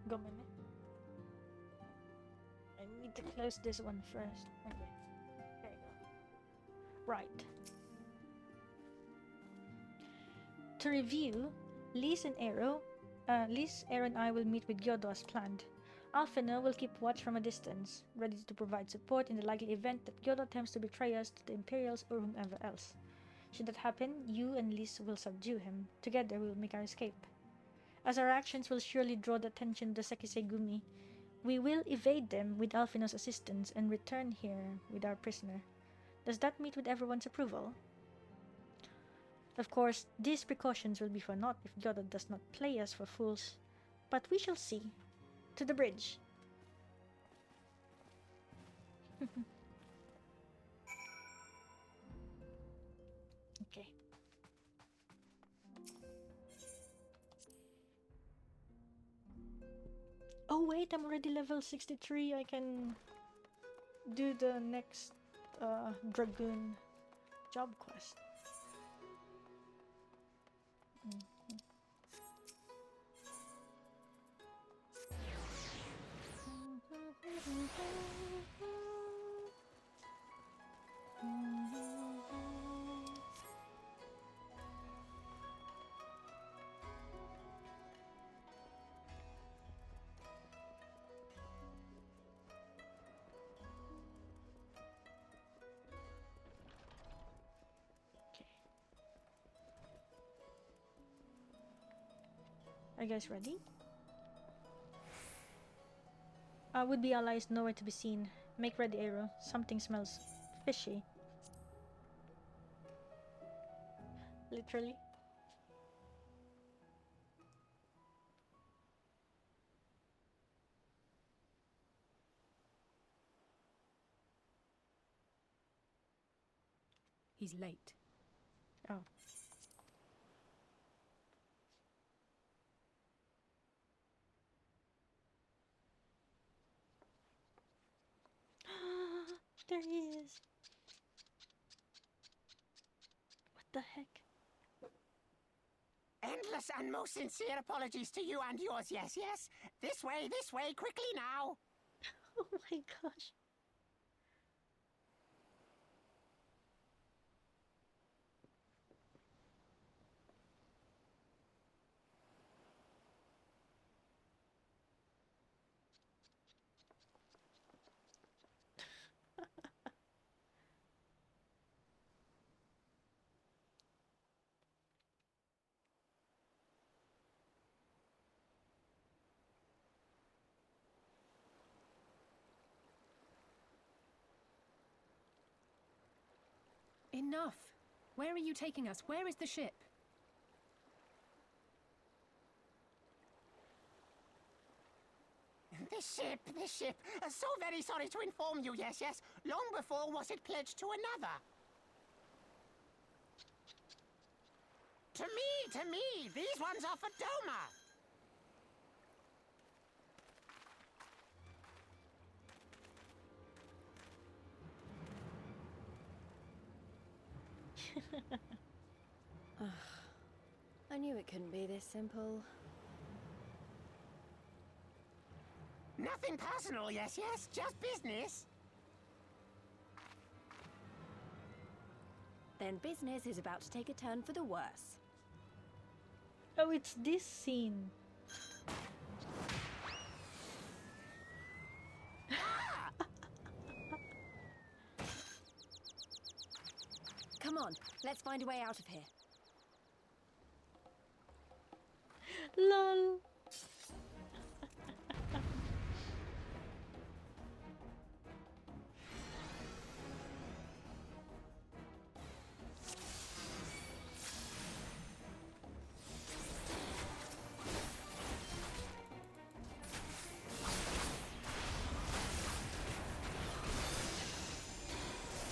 Gumane. I need to close this one first. Okay. There you go. Right. To review, Lise, Aaron and I will meet with Gyodo as planned. Alphina will keep watch from a distance, ready to provide support in the likely event that Gyodo attempts to betray us to the Imperials or whomever else. Should that happen, you and Lise will subdue him. Together we will make our escape. As our actions will surely draw the attention of the Sekisei-gumi, we will evade them with Alphina's assistance and return here with our prisoner. Does that meet with everyone's approval? Of course, these precautions will be for naught if Gyodo does not play us for fools. But we shall see. To the bridge. Okay. Oh wait, I'm already level 63. I can do the next Dragoon job quest. Are you guys ready? Would-be allies nowhere to be seen. Make ready, arrow. Something smells fishy. Literally. He's late. Oh. There he is. What the heck? Endless and most sincere apologies to you and yours, yes, yes. This way, quickly now. Oh my gosh. Enough! Where are you taking us? Where is the ship? The ship. So very sorry to inform you, yes, yes. Long before was it pledged to another. To me. These ones are for Doman. I knew it couldn't be this simple. Nothing personal, yes, yes. Just business. Then business is about to take a turn for the worse. Oh, it's this scene. Come on, let's find a way out of here. LOL.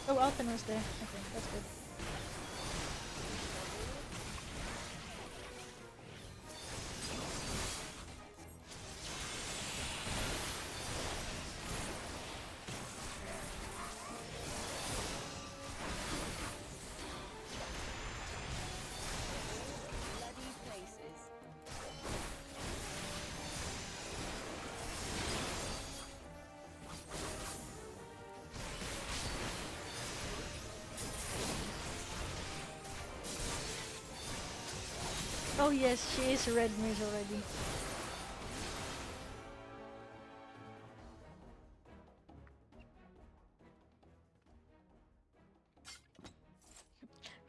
Oh, Alphen was there. Okay, that's good. Bloody places. Oh yes, she is a red mage already.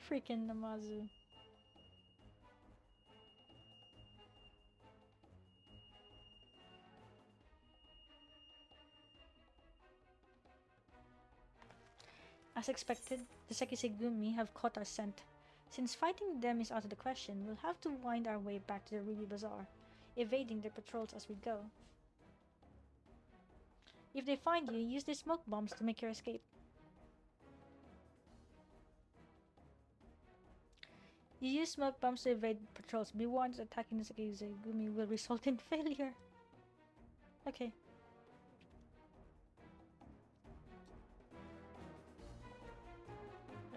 Freaking Namazu. As expected, the Sekisegumi have caught our scent. Since fighting them is out of the question, we'll have to wind our way back to the Ruby Bazaar, evading their patrols as we go. If they find you, use their smoke bombs to make your escape. You use smoke bombs to evade patrols. Be warned that attacking the Sekisegumi will result in failure. Okay.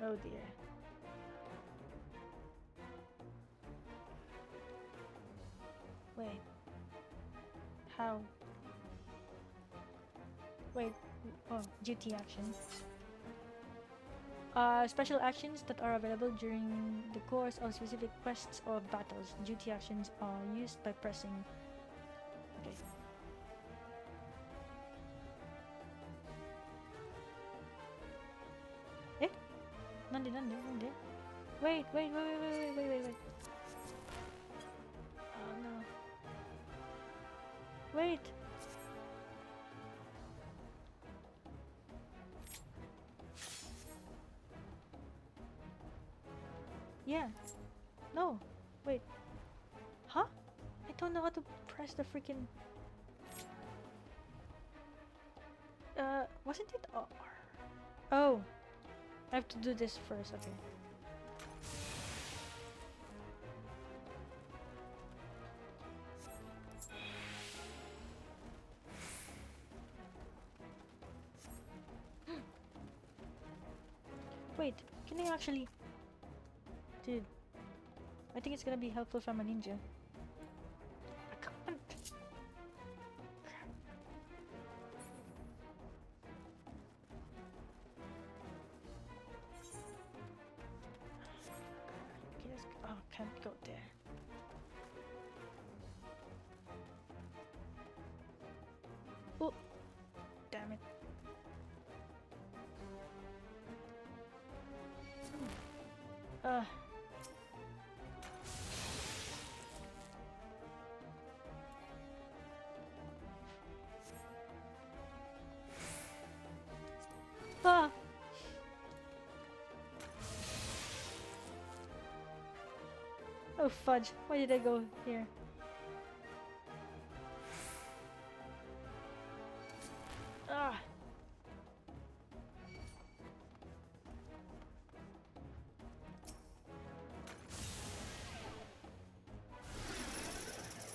Oh dear. Wait. How? Wait. Oh, duty action. Special actions that are available during the course of specific quests or battles. Duty actions are used by pressing. Okay. Eh? Nande. Wait. Oh no. Wait. Yeah. No. Wait. Huh? I don't know how to press the freaking. Wasn't it R? Oh. I have to do this first, okay. Wait, can I actually... Dude, I think it's gonna be helpful from a ninja. I can't. Crap. Okay, let's go. Oh, can't go there. Oh, damn it. Ah. Oh fudge, why did I go here? Ah.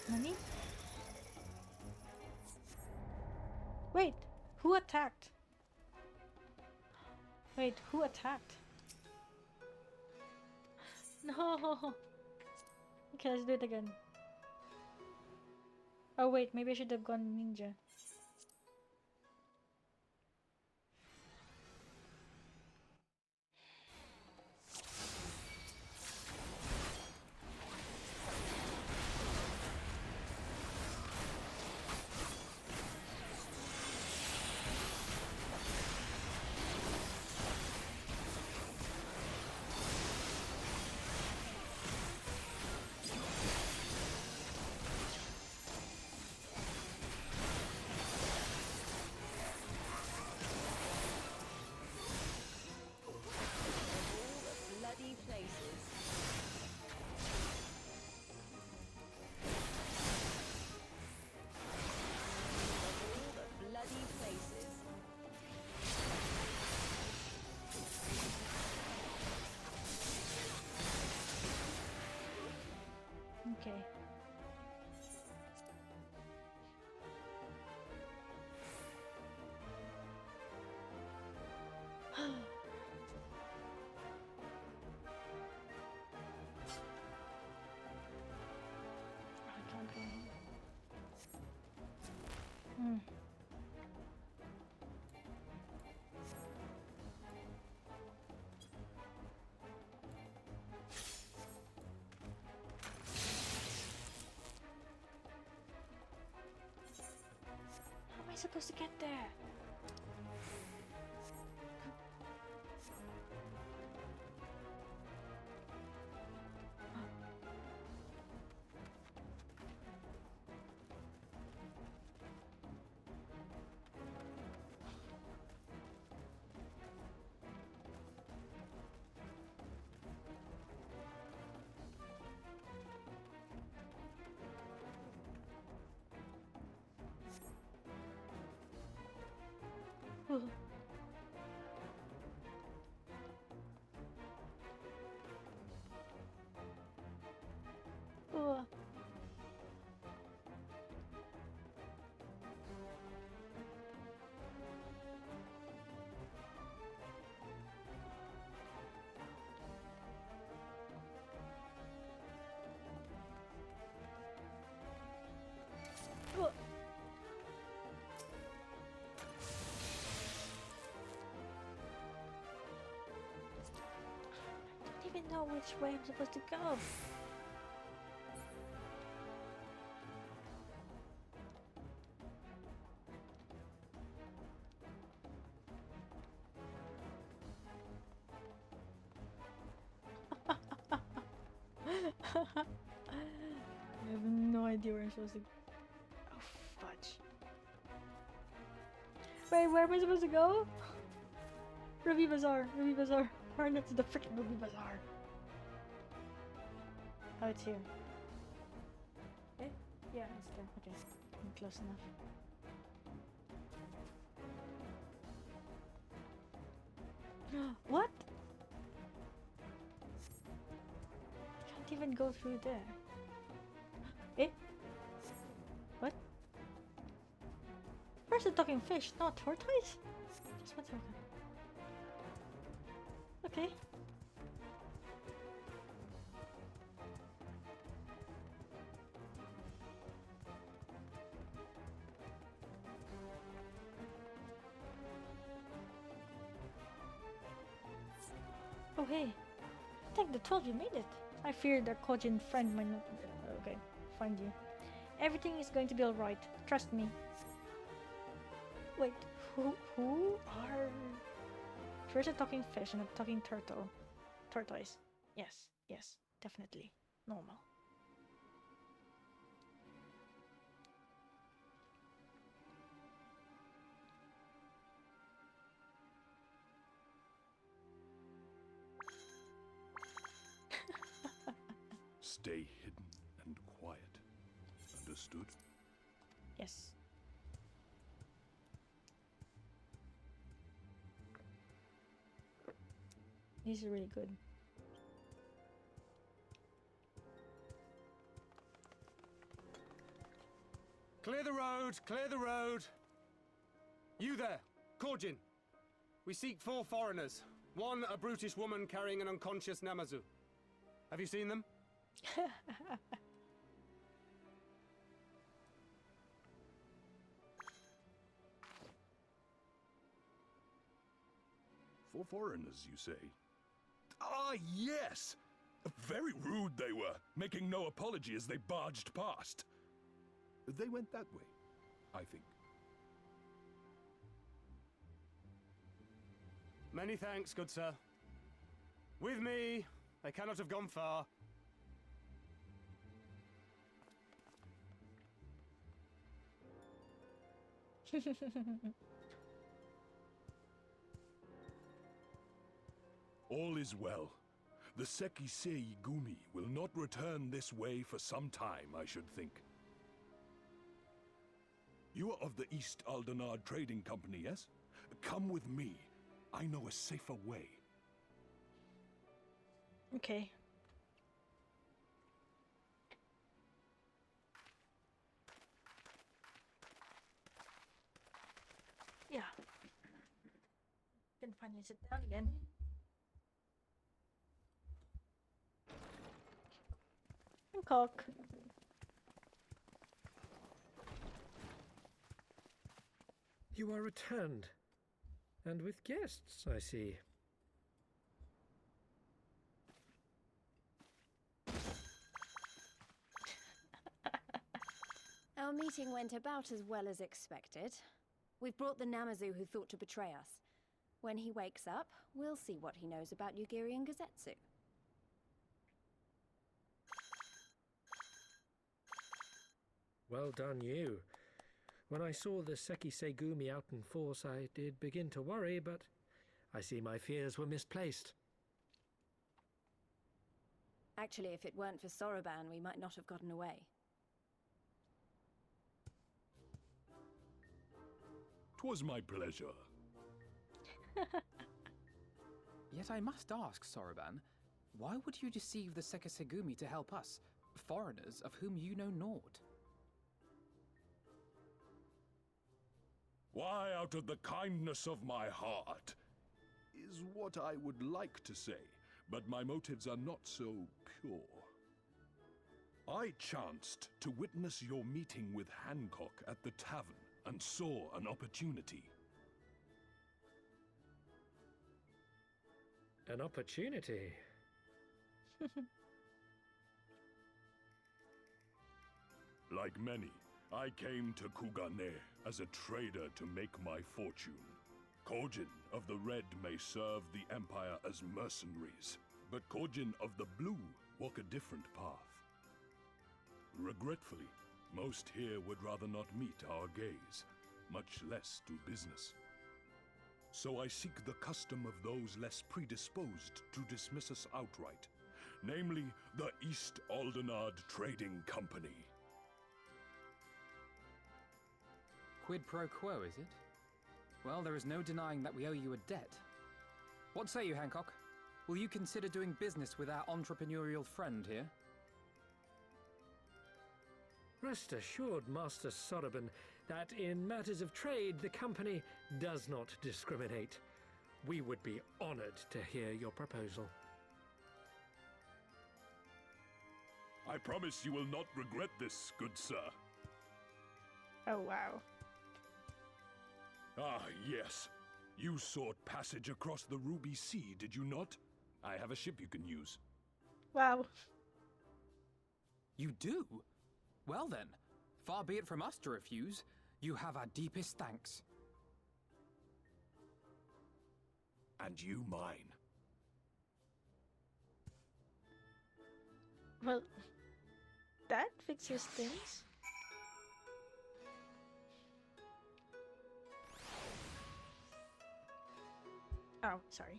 Nani? Wait, who attacked? Wait, who attacked? No! Okay, let's do it again. Oh wait, maybe I should have gone ninja. Bloody places. All the bloody places. Okay. I can't go in. How am I supposed to get there? Ugh. Ugh. Ugh. I don't even know which way I'm supposed to go. I have no idea where I'm supposed to. Oh fudge! Wait, where am I supposed to go? Ruby Bazaar, Ruby Bazaar. Harness to the freaking Ruby Bazaar. Oh, it's here. Eh? Yeah, it's there. Okay, I'm close enough. What? Can't even go through there. Eh? What? Where's the talking fish? Not tortoise? Just one second. Okay. Oh hey, I think the 12 you made it. I fear the Kojin friend might not okay, find you. Everything is going to be alright, trust me. Wait, who are... First a talking fish and a talking turtle. Tortoise. Yes, definitely. Normal. Stay hidden and quiet. Understood? Yes. These are really good. Clear the road! Clear the road! You there, Kojin. We seek 4 foreigners. One, a brutish woman carrying an unconscious Namazu. Have you seen them? 4 foreigners, you say? Ah, yes! Very rude they were, making no apology as they barged past. They went that way, I think. Many thanks, good sir. With me, they cannot have gone far. All is well. The Sekisei Gumi will not return this way for some time, I should think. You are of the East Aldenard Trading Company, yes? Come with me. I know a safer way. Okay. Yeah. Can finally sit down again. And cock. You are returned. And with guests, I see. Our meeting went about as well as expected. We've brought the Namazu who thought to betray us. When he wakes up, we'll see what he knows about Yugiri and Gosetsu. Well done, you. When I saw the Sekisei Gumi out in force, I did begin to worry, but I see my fears were misplaced. Actually, if it weren't for Soroban, we might not have gotten away. 'Twas my pleasure. Yet I must ask, Soroban, why would you deceive the Sekisegumi to help us, foreigners of whom you know naught? Why, out of the kindness of my heart, is what I would like to say, but my motives are not so pure. I chanced to witness your meeting with Hancock at the tavern and saw an opportunity. An opportunity? Like many, I came to Kugane as a trader to make my fortune. Kojin of the Red may serve the Empire as mercenaries, but Kojin of the Blue walk a different path. Regretfully, most here would rather not meet our gaze, much less do business. So I seek the custom of those less predisposed to dismiss us outright, namely the East Aldenard Trading Company. Quid pro quo, is it? Well, there is no denying that we owe you a debt. What say you, Hancock? Will you consider doing business with our entrepreneurial friend here? Rest assured, Master Soroban, that in matters of trade, the company does not discriminate. We would be honored to hear your proposal. I promise you will not regret this, good sir. Oh, wow. Ah, yes. You sought passage across the Ruby Sea, did you not? I have a ship you can use. Wow. You do? Well then, far be it from us to refuse. You have our deepest thanks. And you mine. Well, that fixes things. Oh, sorry.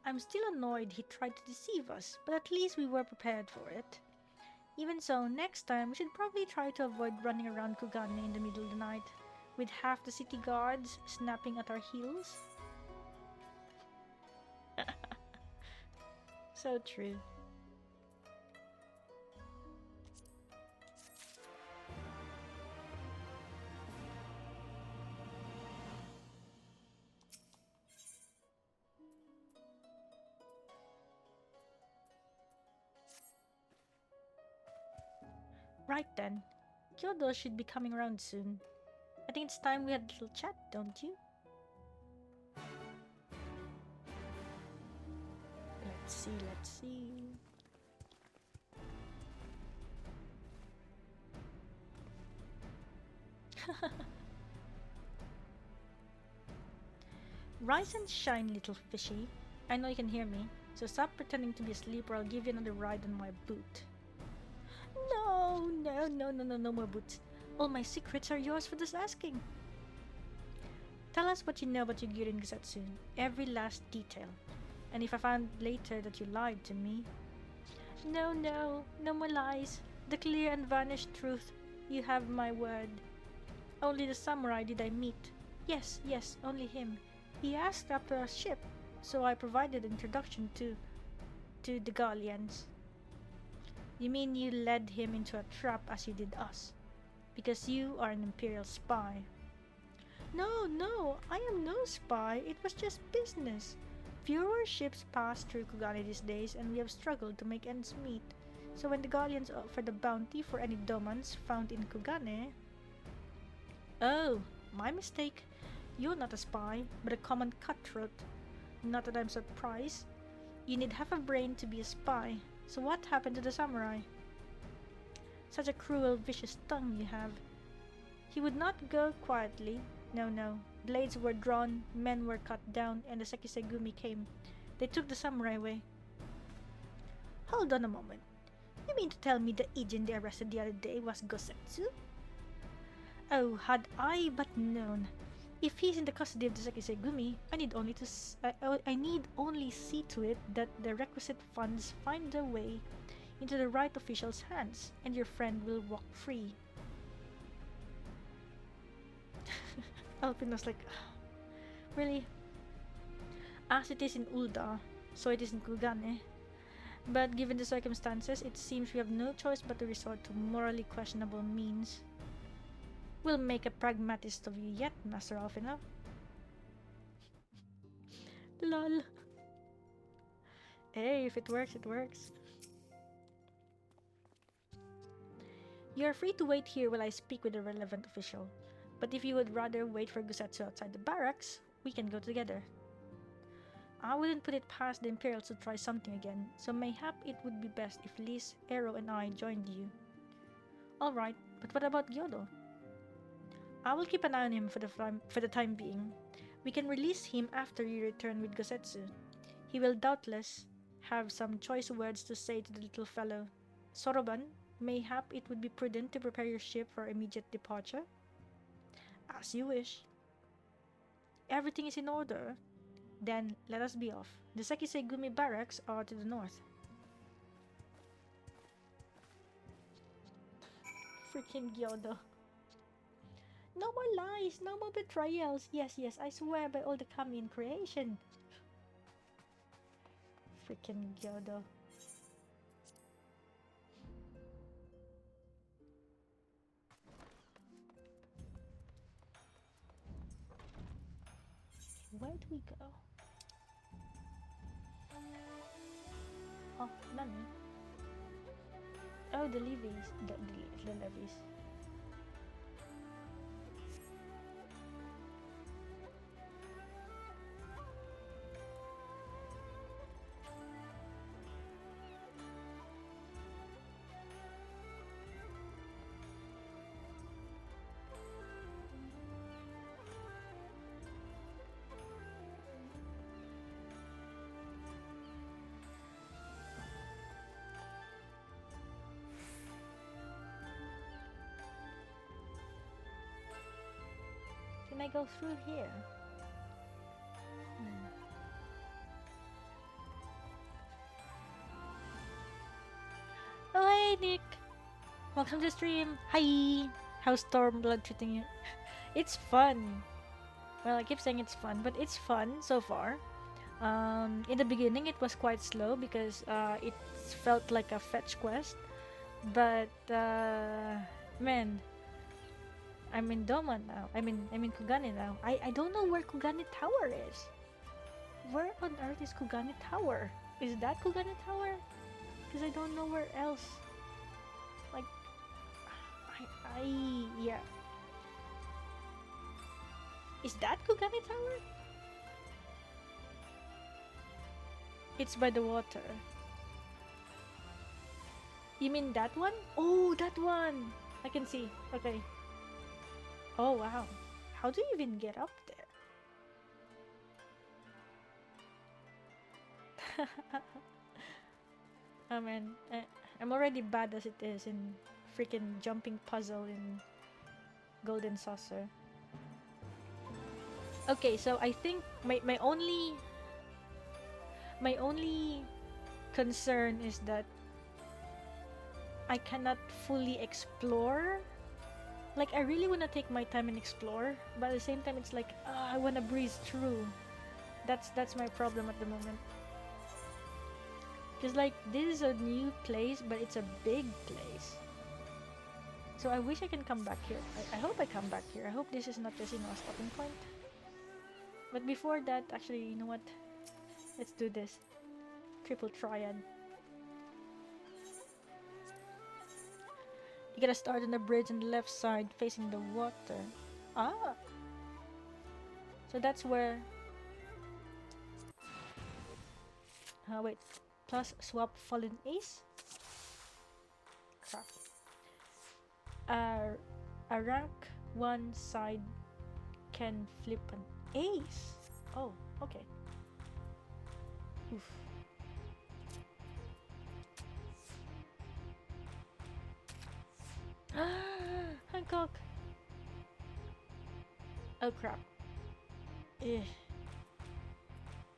I'm still annoyed he tried to deceive us, but at least we were prepared for it. Even so, next time we should probably try to avoid running around Kugane in the middle of the night, with half the city guards snapping at our heels. So true. Right then, Kyoto should be coming around soon. I think it's time we had a little chat, don't you? Let's see, let's see. Rise and shine, little fishy. I know you can hear me, so stop pretending to be asleep or I'll give you another ride on my boot. No, no, no, no, no, no more boots. All my secrets are yours for this asking. Tell us what you know about Yugiri and Gosetsu, every last detail. And if I find later that you lied to me... No, no, no more lies. The clear and vanished truth. You have my word. Only the samurai did I meet. Yes, yes, only him. He asked after our ship, so I provided introduction to the Gallians. You mean you led him into a trap as you did us? Because you are an Imperial spy. No, no, I am no spy. It was just business. Fewer ships pass through Kugane these days, and we have struggled to make ends meet. So when the Gallians offered a bounty for any Domans found in Kugane... Oh, my mistake. You're not a spy, but a common cutthroat. Not that I'm surprised. You need half a brain to be a spy. So what happened to the samurai? Such a cruel, vicious tongue you have. He would not go quietly. No, no. Blades were drawn, men were cut down, and the Sekisegumi came. They took the samurai away. Hold on a moment. You mean to tell me the agent they arrested the other day was Gosetsu? Oh, had I but known. If he's in the custody of the Sekisegumi, I need only see to it that the requisite funds find their way into the right official's hands, and your friend will walk free. Alpin was like, really? As it is in Ulda, so it is in Kugane. But given the circumstances, it seems we have no choice but to resort to morally questionable means. We'll make a pragmatist of you yet, Master Alfina. Lol. Hey, if it works, it works. You're free to wait here while I speak with the relevant official. But if you would rather wait for Gosetsu outside the barracks, we can go together. I wouldn't put it past the Imperials to try something again, so mayhap it would be best if Liz, Aero, and I joined you. Alright, but what about Gyodo? I will keep an eye on him for the time being. We can release him after you return with Gosetsu. He will doubtless have some choice words to say to the little fellow. Soroban, mayhap it would be prudent to prepare your ship for immediate departure? As you wish. Everything is in order. Then let us be off. The Sekisegumi barracks are to the north. Freaking Gyodo. No more lies, no more betrayals. Yes, yes, I swear by all the kami in creation. Freaking Gyodo. where do we go? Oh, none. Oh, the levies. The levies. Can I go through here? Oh, hey, Nick! Welcome to the stream! Hi! How's Stormblood treating you? It's fun! Well, I keep saying it's fun, but it's fun so far. In the beginning, it was quite slow because it felt like a fetch quest. But, man, I'm in Doman now. I'm in Kugane now. I don't know where Kugane Tower is. Where on earth is Kugane Tower? Is that Kugane Tower? Because I don't know where else. Like, yeah. Is that Kugane Tower? It's by the water. You mean that one? Oh, that one! I can see. Okay. Oh, wow. How do you even get up there? Oh man, I'm already bad as it is in freaking jumping puzzle in Golden Saucer. Okay, so I think my only concern is that I cannot fully explore. Like, I really want to take my time and explore, but at the same time it's like, I want to breeze through. That's my problem at the moment. Because like, this is a new place, but it's a big place. So I wish I can come back here. I hope I come back here. I hope this is not just, a stopping point. But before that, actually, you know what? Let's do this. Triple triad. You gotta start on the bridge on the left side, facing the water. Ah! So that's where... wait. Plus swap fallen ace? Crap. A rank 1 side can flip an ace. Oh, okay. Oof. Hancock! Oh crap.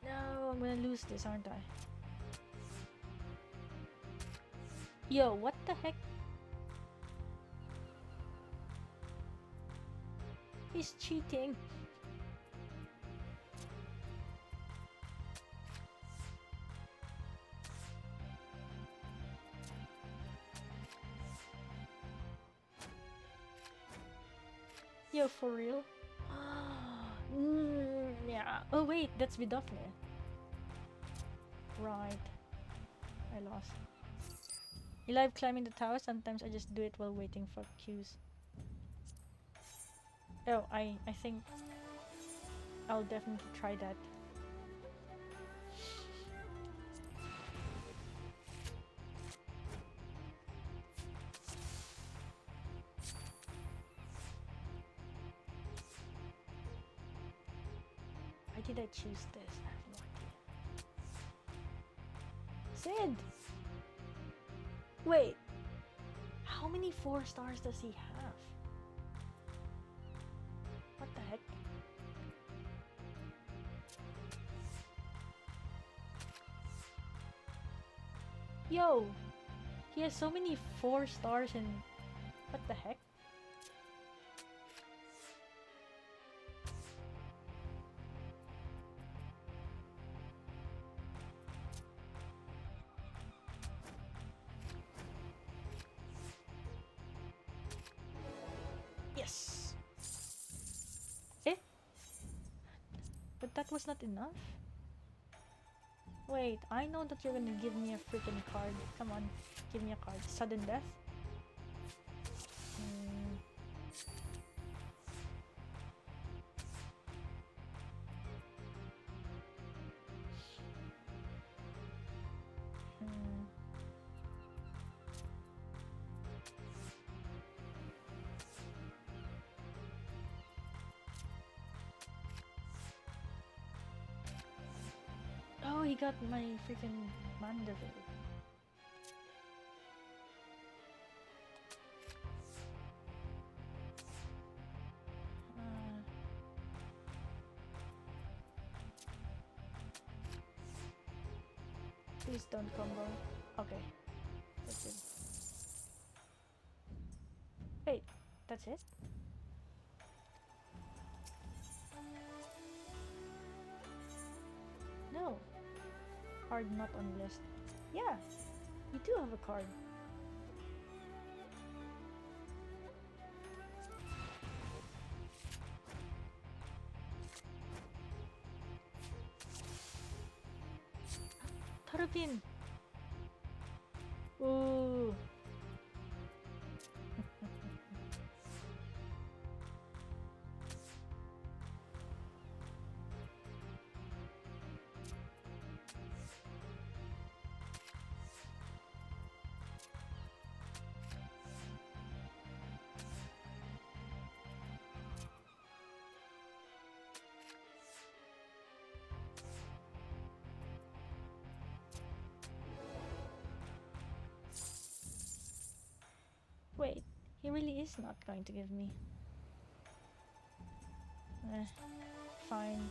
No, I'm gonna lose this, aren't I? Yo, what the heck? He's cheating. Yo, for real? Yeah. Oh wait, that's Vidofne. Right. I lost. You live climbing the tower? Sometimes I just do it while waiting for queues. Oh, I think I'll definitely try that. Why did I choose this? I have no idea. Sid! Wait, how many 4 stars does he have? What the heck? Yo! He has so many 4 stars and... what the heck? Yes! Eh? But that was not enough? Wait, I know that you're gonna give me a freaking card. Come on, give me a card. Sudden death? Hmm. Hmm. Oh, he got my freaking Mandeville. Please don't combo. Okay. That's it. Wait, that's it? No. Card not on list. Yeah, you do have a card. Tarupin! Ooh. Wait, he really is not going to give me. Fine.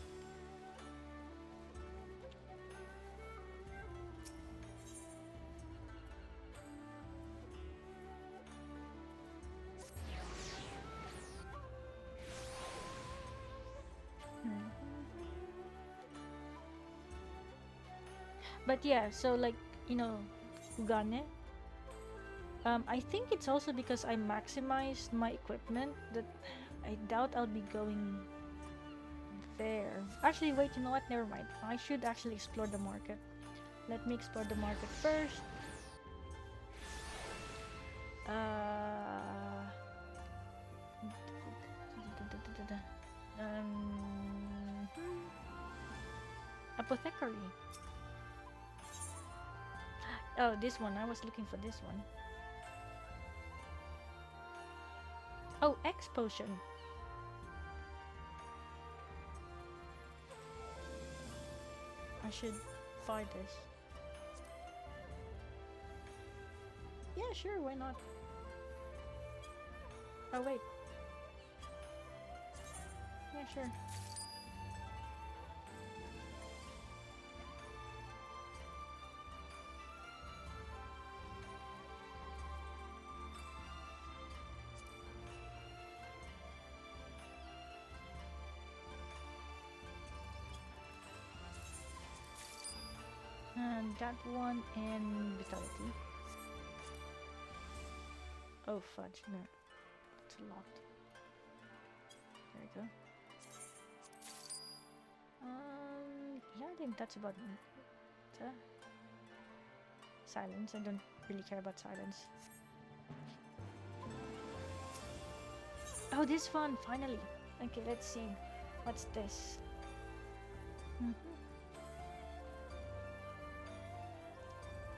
But yeah, so like, you know, Kugane. I think it's also because I maximized my equipment that I doubt I'll be going there. Actually, wait, you know what? Never mind. I should actually explore the market. Let me explore the market first. Apothecary. Oh, this one. I was looking for this one. Oh, X potion. I should buy this. Yeah, sure, why not? Oh, wait. Yeah, sure. And that one and vitality. Oh fudge, no. It's locked. There we go. Yeah, I think that's about it. Silence. I don't really care about silence. Oh, this one, finally. Okay, let's see. What's this?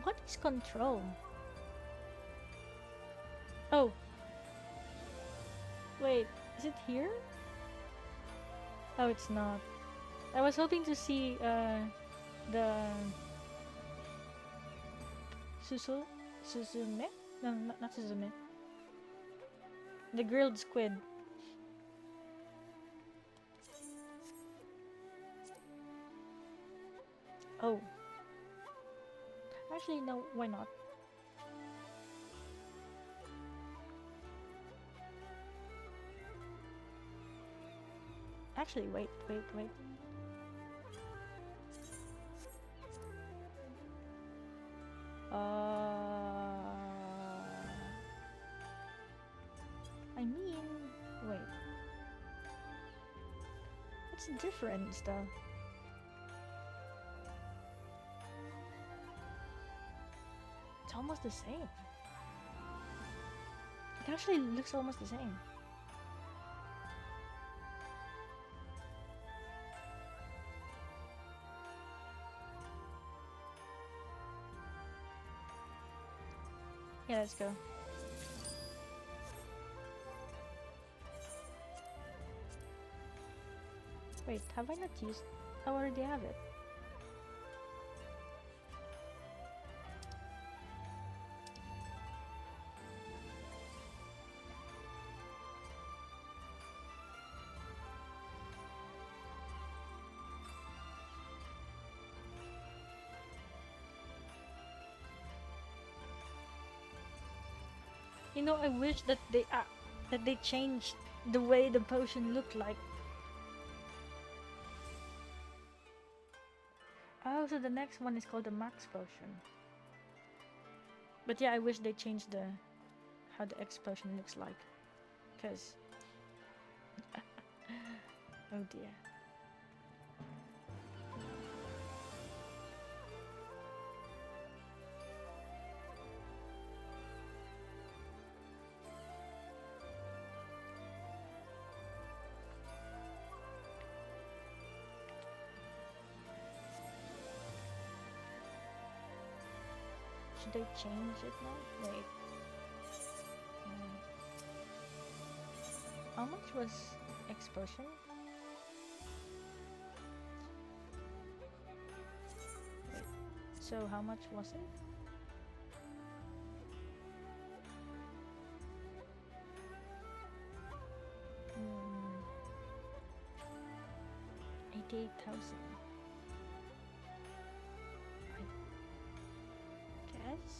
What is control? Oh. Wait, is it here? Oh, it's not. I was hoping to see the Suzume? No, not Suzume. The grilled squid. Oh. Actually, no, why not? Actually, wait. I mean, wait. What's the difference though? almost the same. It actually looks almost the same. Yeah, let's go. Wait, have I not used? I already have it. You know, I wish that they changed the way the potion looked like. Oh, so the next one is called the Max Potion. But yeah, I wish they changed how the X Potion looks like. Cause oh dear. Should they change it now? Wait. How much was X Potion? Wait. So how much was it? Hmm. 88,000. Guess.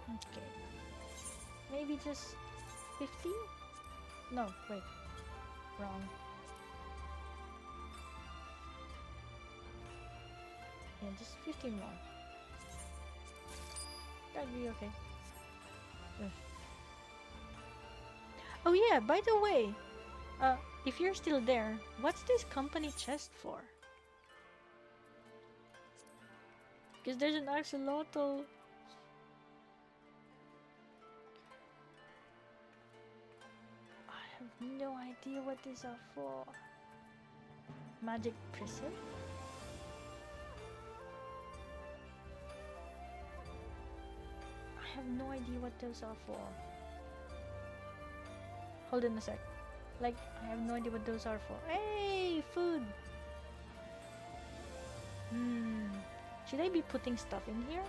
Okay. Maybe just 50? No, wait. Wrong. Yeah, just 50 more. That'd be okay. Ugh. Oh yeah, by the way, if you're still there, what's this company chest for? Because there's an axolotl. I have no idea what these are for. Magic prism? I have no idea what those are for. Hold on a sec. Like, I have no idea what those are for. Hey, food! Should I be putting stuff in here?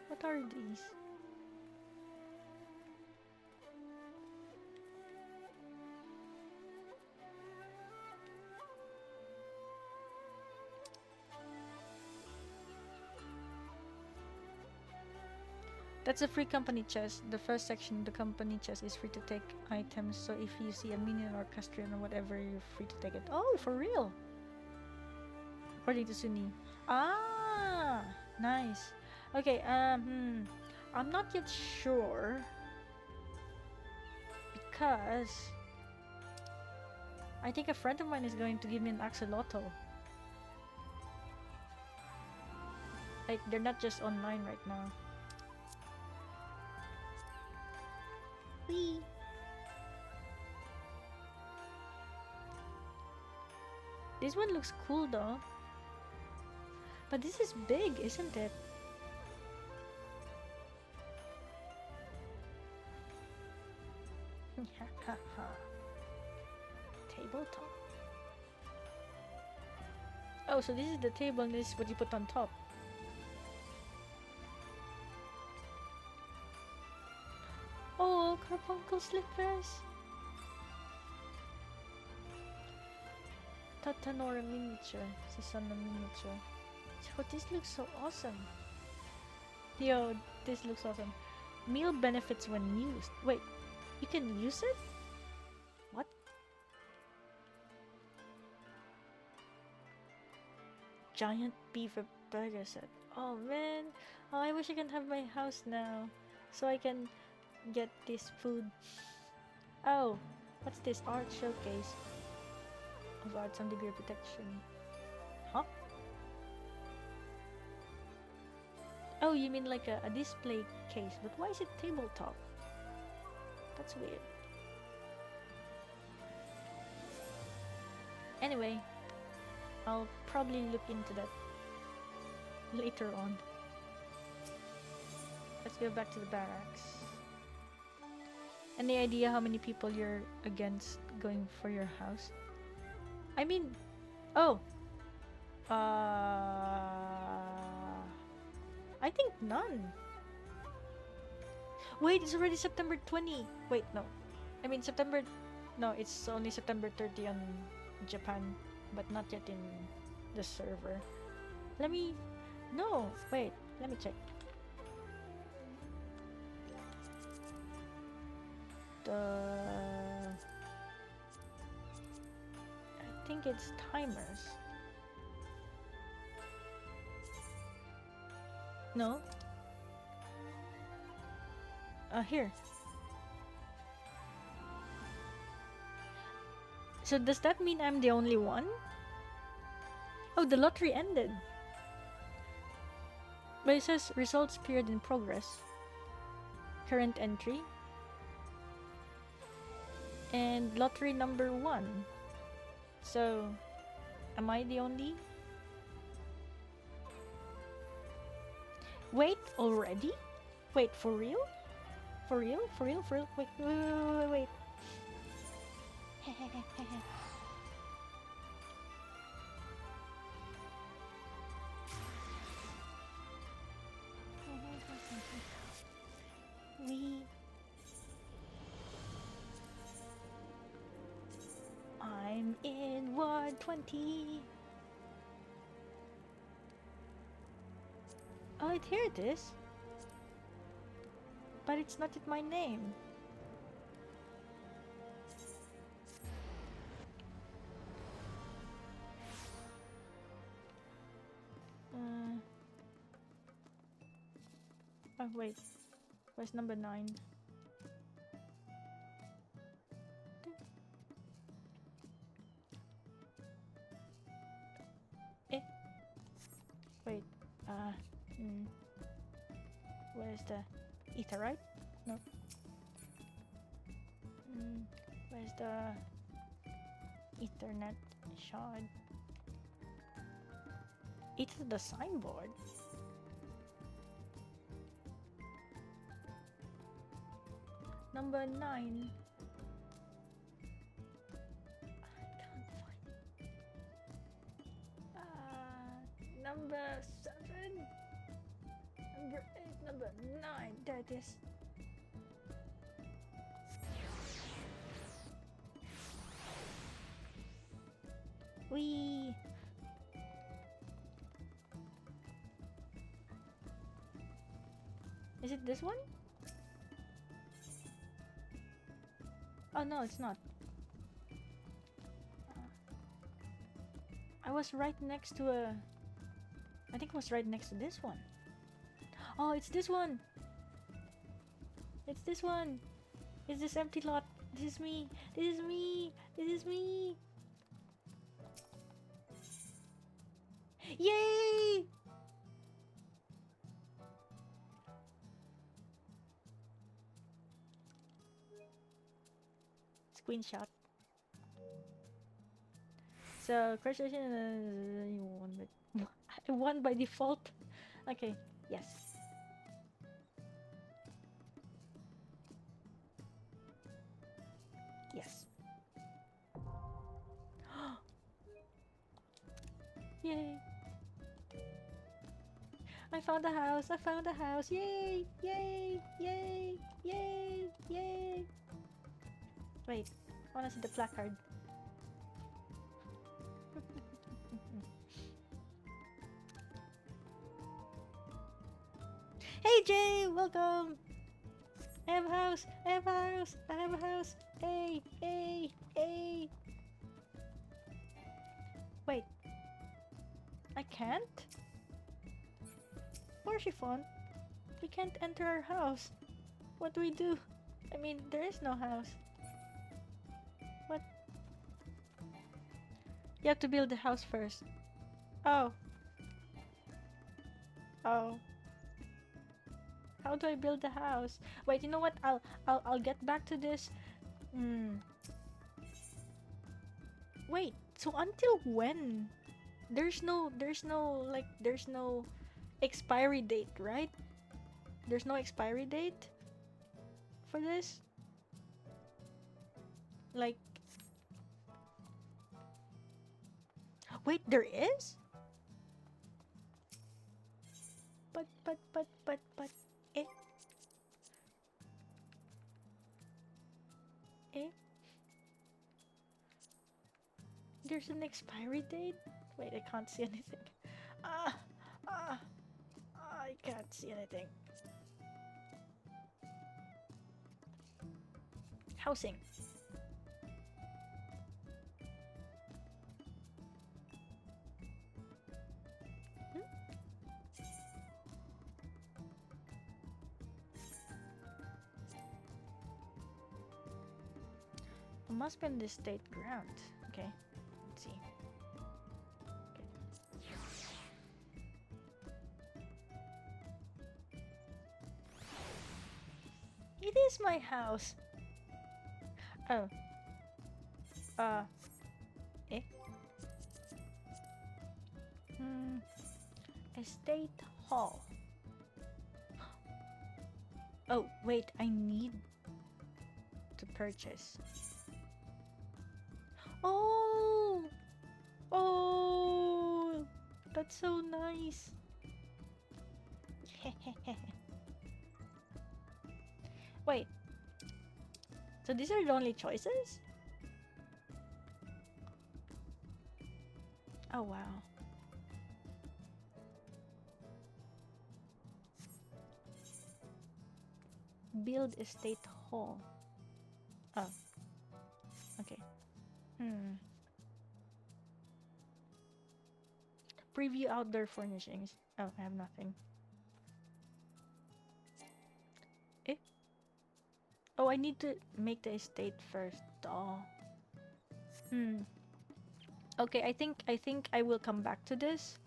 What are these? That's a free company chest. The first section, the company chest, is free to take items. So if you see a minion or castrian or whatever, you're free to take it. Oh, for real? According to Sunni. Ah, nice. Okay, I'm not yet sure because I think a friend of mine is going to give me an axolotl. Like, they're not just online right now. Whee! This one looks cool though. But this is big, isn't it? Tabletop. Oh, so this is the table and this is what you put on top. Oh, carbuncle slippers. Tatanora miniature. Susana miniature. Oh, this looks so awesome. Yo, this looks awesome. Meal benefits when used. Wait, you can use it? What? Giant beaver burger set. Oh man, oh, I wish I can have my house now, so I can get this food. Oh, what's this? Art showcase. Of art, some degree of protection. Huh? Oh, you mean like a display case, but why is it tabletop? That's weird. Anyway, I'll probably look into that later on. Let's go back to the barracks. Any idea how many people you're against going for your house? I mean, oh, I think none. Wait, it's already September 20. Wait, no. I mean September, no, it's only September 30 on Japan, but not yet in the server. Let me, no, wait, let me check. I think it's timers. No. Here. So does that mean I'm the only one? Oh, the lottery ended. But it says results period in progress. Current entry. And lottery number 1. So, am I the only? Wait, already? Wait, for real? For real? For real? For real? Wait, wait. I'm in Ward 20. Oh, here it is. But it's not my name. Oh wait, where's number 9? Wait, where's the aether, right? No. Where's the Ethernet shard? It's the signboard. Number 9. I can't find it. Number 7. Number 8. Number 9. There it is. Wee. Is it this one? Oh no, it's not. I was right next to a... I think I was right next to this one. Oh, it's this one! It's this one! It's this empty lot. This is me! This is me! This is me! Yay! Screenshot. So, congratulations. I won by default. Okay, yes. Yes. Yay! I found a house! I found a house! Yay! Yay! Yay! Yay! Yay! Wait, I wanna see the placard. Hey Jay! Welcome! I have a house! I have a house! I have a house! Hey! Hey! Hey! Wait. I can't? Poor Chiffon. We can't enter our house. What do we do? I mean, there is no house. What? You have to build the house first. Oh. Oh. How do I build the house? Wait, you know what? I'll get back to this. Wait, so until when? There's no expiry date, right? There's no expiry date for this? Like, wait, there is? But, eh? Eh? There's an expiry date? Wait, I can't see anything. I can't see anything. Housing. It must be on the state ground. Okay, let's see. It is my house. Oh. Eh? Estate Hall. Oh, wait, I need to purchase. Oh! Oh! That's so nice. Wait. So these are the only choices? Oh wow. Build estate hall. Oh. Okay. Preview outdoor furnishings. Oh, I have nothing. Eh? Oh, I need to make the estate first. Oh. Okay, I think I will come back to this.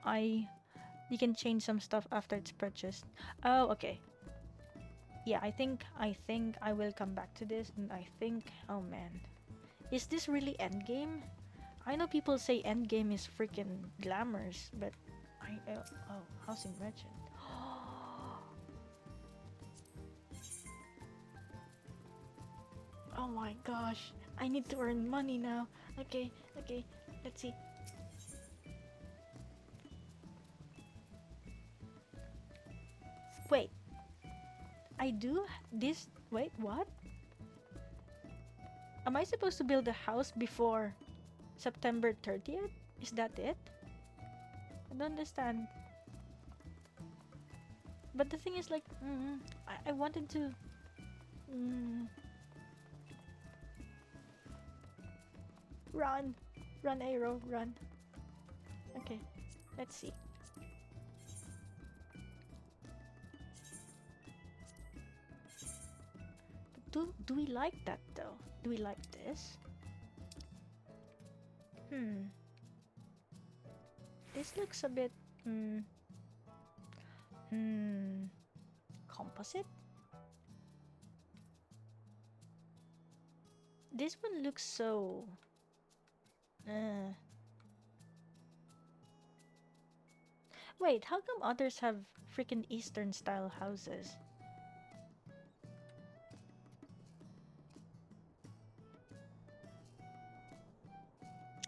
You can change some stuff after it's purchased. Oh, okay. Yeah, I think I will come back to this, and I think, oh man, is this really endgame? I know people say endgame is freaking glamorous, but oh, housing merchant. Oh my gosh, I need to earn money now. Okay, let's see. Wait, I do this. Wait, what? Am I supposed to build a house before September 30th? Is that it? I don't understand. But the thing is, like, I wanted to. Run, arrow, run. Okay, let's see. Do we like that though? Do we like this? This looks a bit composite. This one looks so Wait, how come others have freaking Eastern style houses?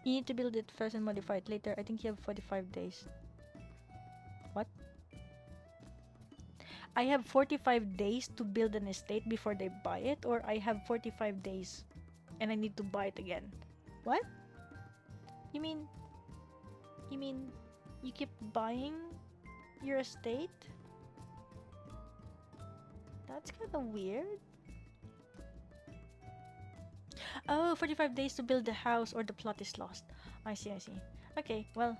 You need to build it first and modify it later. I think you have 45 days. What? I have 45 days to build an estate before they buy it, or I have 45 days and I need to buy it again. What? You mean you keep buying your estate? That's kind of weird. Oh, 45 days to build the house or the plot is lost. I see, I see. Okay, well,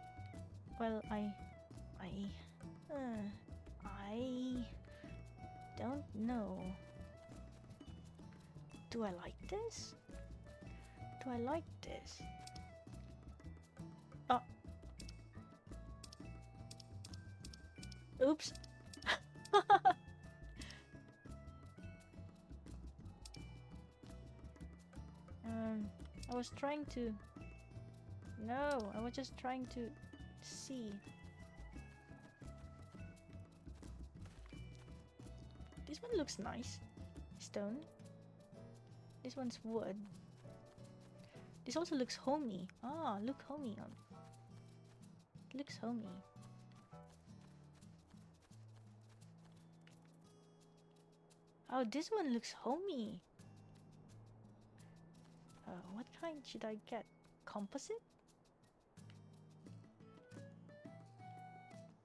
I don't know. Do I like this? Do I like this? Oh. Oops. I was trying to... No, I was just trying to see. This one looks nice. Stone. This one's wood. This also looks homey. Ah, look homey. Looks homey. Oh, this one looks homey. What kind should I get? Composite?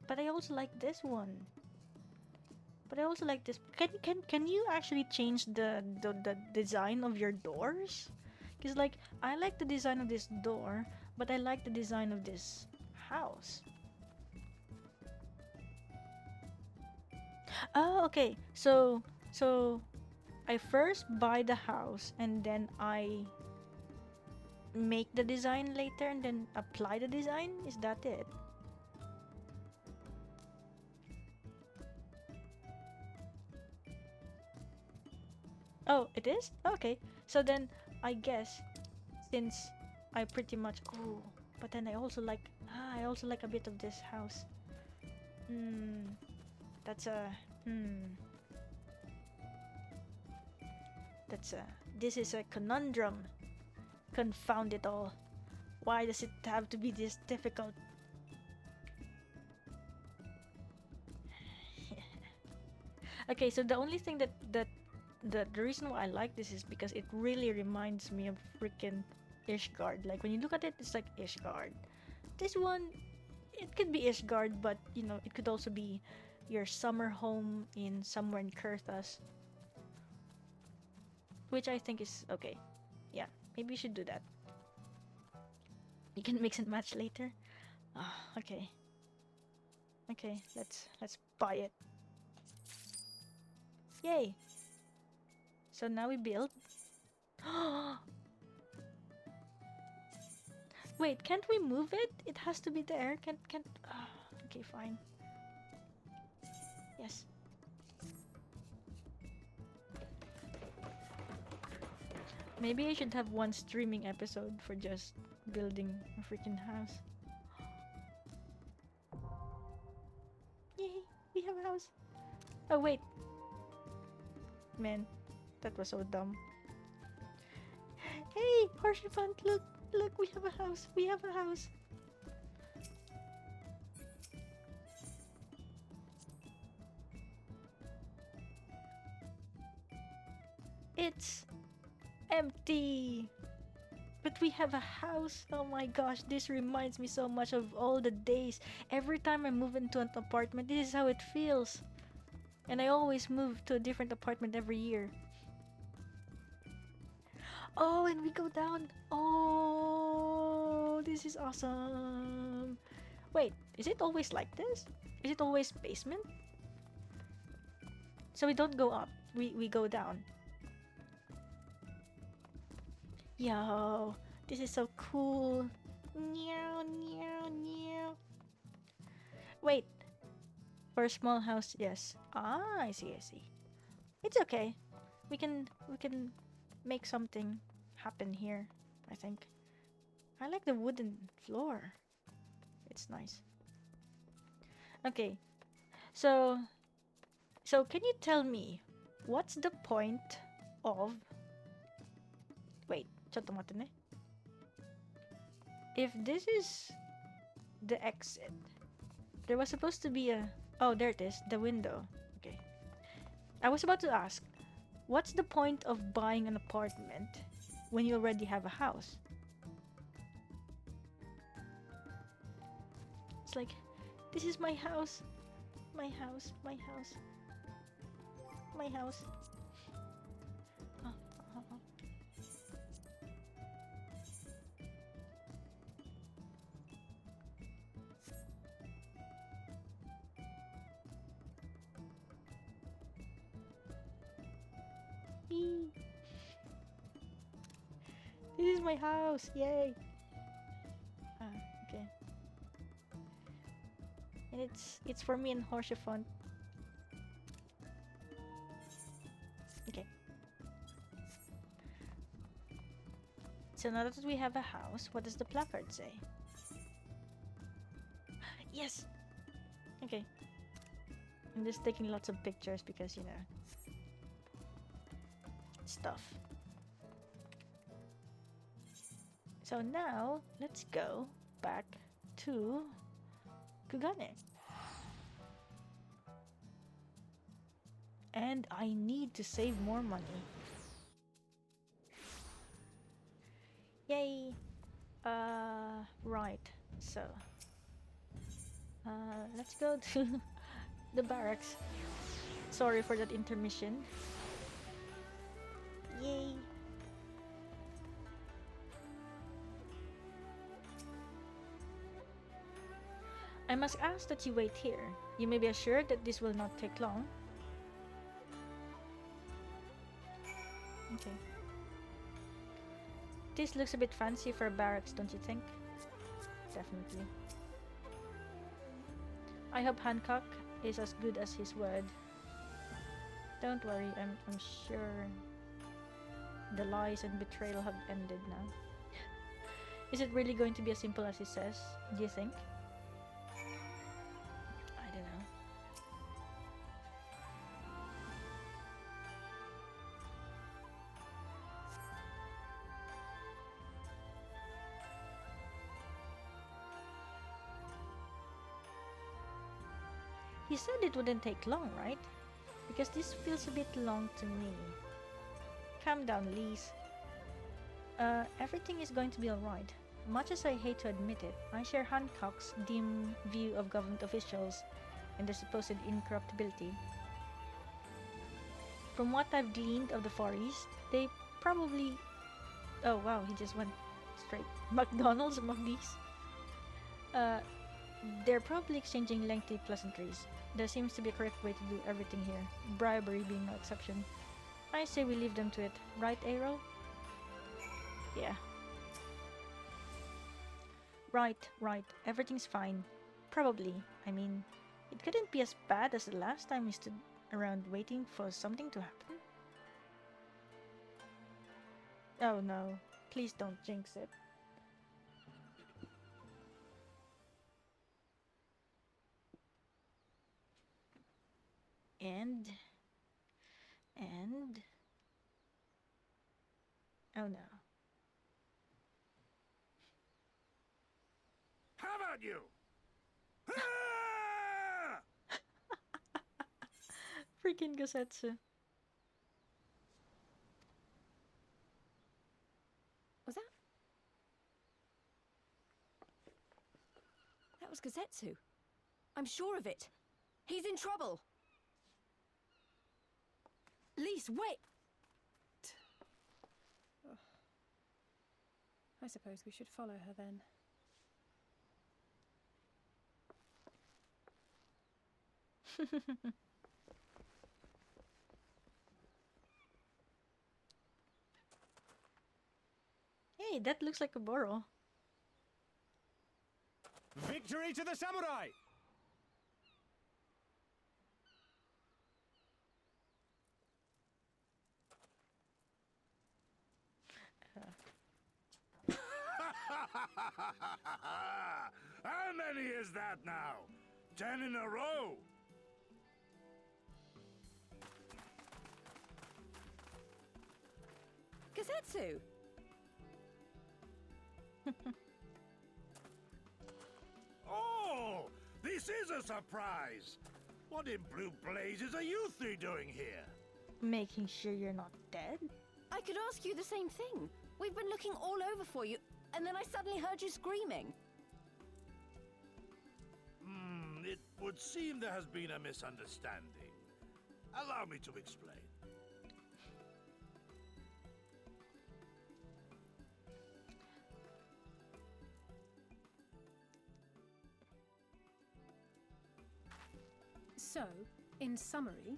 But I also like this one. But I also like this. Can you actually change the design of your doors? Because like I like the design of this door, but I like the design of this house. Oh, okay. So I first buy the house and then I make the design later and then apply the design? Is that it? Oh, it is? Okay. So then I guess since I pretty much but then I also like a bit of this house. This is a conundrum. Confound it all. Why does it have to be this difficult? Okay, so the only thing that the reason why I like this is because it really reminds me of freaking Ishgard. Like when you look at it, it's like Ishgard. This one, it could be Ishgard, but you know, it could also be your summer home in somewhere in Kurthas, which I think is okay. Yeah, maybe you should do that. You can mix and match later. Okay. Okay, let's buy it. Yay! So now we build. Wait, can't we move it? It has to be there. Can't. Okay, fine. Yes. Maybe I should have one streaming episode for just building a freaking house. Yay! We have a house. Oh wait. Man, that was so dumb. Hey, Horsefant, look, we have a house. We have a house. It's empty. But we have a house. Oh my gosh, this reminds me so much of all the days. Every time I move into an apartment, this is how it feels. And I always move to a different apartment every year. Oh, and we go down. Oh, this is awesome. Wait, is it always like this? Is it always basement? So we don't go up. We go down. Yo, this is so cool. Meow, meow, meow. Wait. For a small house, yes. Ah, I see. It's okay. We can make something happen here, I think. I like the wooden floor. It's nice. Okay. So can you tell me what's the point of... Wait, ちょっと待ってね. If this is the exit, there was supposed to be a... Oh, there it is, the window. Okay. I was about to ask, what's the point of buying an apartment when you already have a house? It's like, this is my house. My house, my house. My house. Oh, oh, oh. Eee. This is my house, yay! Okay. And it's for me in Horseshoe font. Okay. So now that we have a house, what does the placard say? Yes! Okay. I'm just taking lots of pictures because, you know, stuff. So now, let's go back to Kugane. And I need to save more money. Yay! Right. So, let's go to the barracks. Sorry for that intermission. Yay! I must ask that you wait here. You may be assured that this will not take long. Okay. This looks a bit fancy for a barracks, don't you think? Definitely. I hope Hancock is as good as his word. Don't worry, I'm sure the lies and betrayal have ended now. Is it really going to be as simple as he says, do you think? I don't know. He said it wouldn't take long, right? Because this feels a bit long to me. Calm down, Lise. Everything is going to be alright. Much as I hate to admit it, I share Hancock's dim view of government officials and their supposed incorruptibility. From what I've gleaned of the Far East, they probably... Oh wow, he just went straight. McDonald's, McDee's. They're probably exchanging lengthy pleasantries. There seems to be a correct way to do everything here, bribery being no exception. I say we leave them to it, right, Aero? Yeah. Right, everything's fine. Probably. I mean, it couldn't be as bad as the last time we stood around waiting for something to happen. Oh no, please don't jinx it. And... Oh no. How about you? Freaking Gosetsu. Was that? That was Gosetsu. I'm sure of it. He's in trouble. Lise, wait! I suppose we should follow her then. Hey, that looks like a burrow. Victory to the samurai! How many is that now? 10 in a row! Gosetsu! Oh! This is a surprise! What in blue blazes are you three doing here? Making sure you're not dead? I could ask you the same thing. We've been looking all over for you, and then I suddenly heard you screaming. It would seem there has been a misunderstanding. Allow me to explain. So, in summary,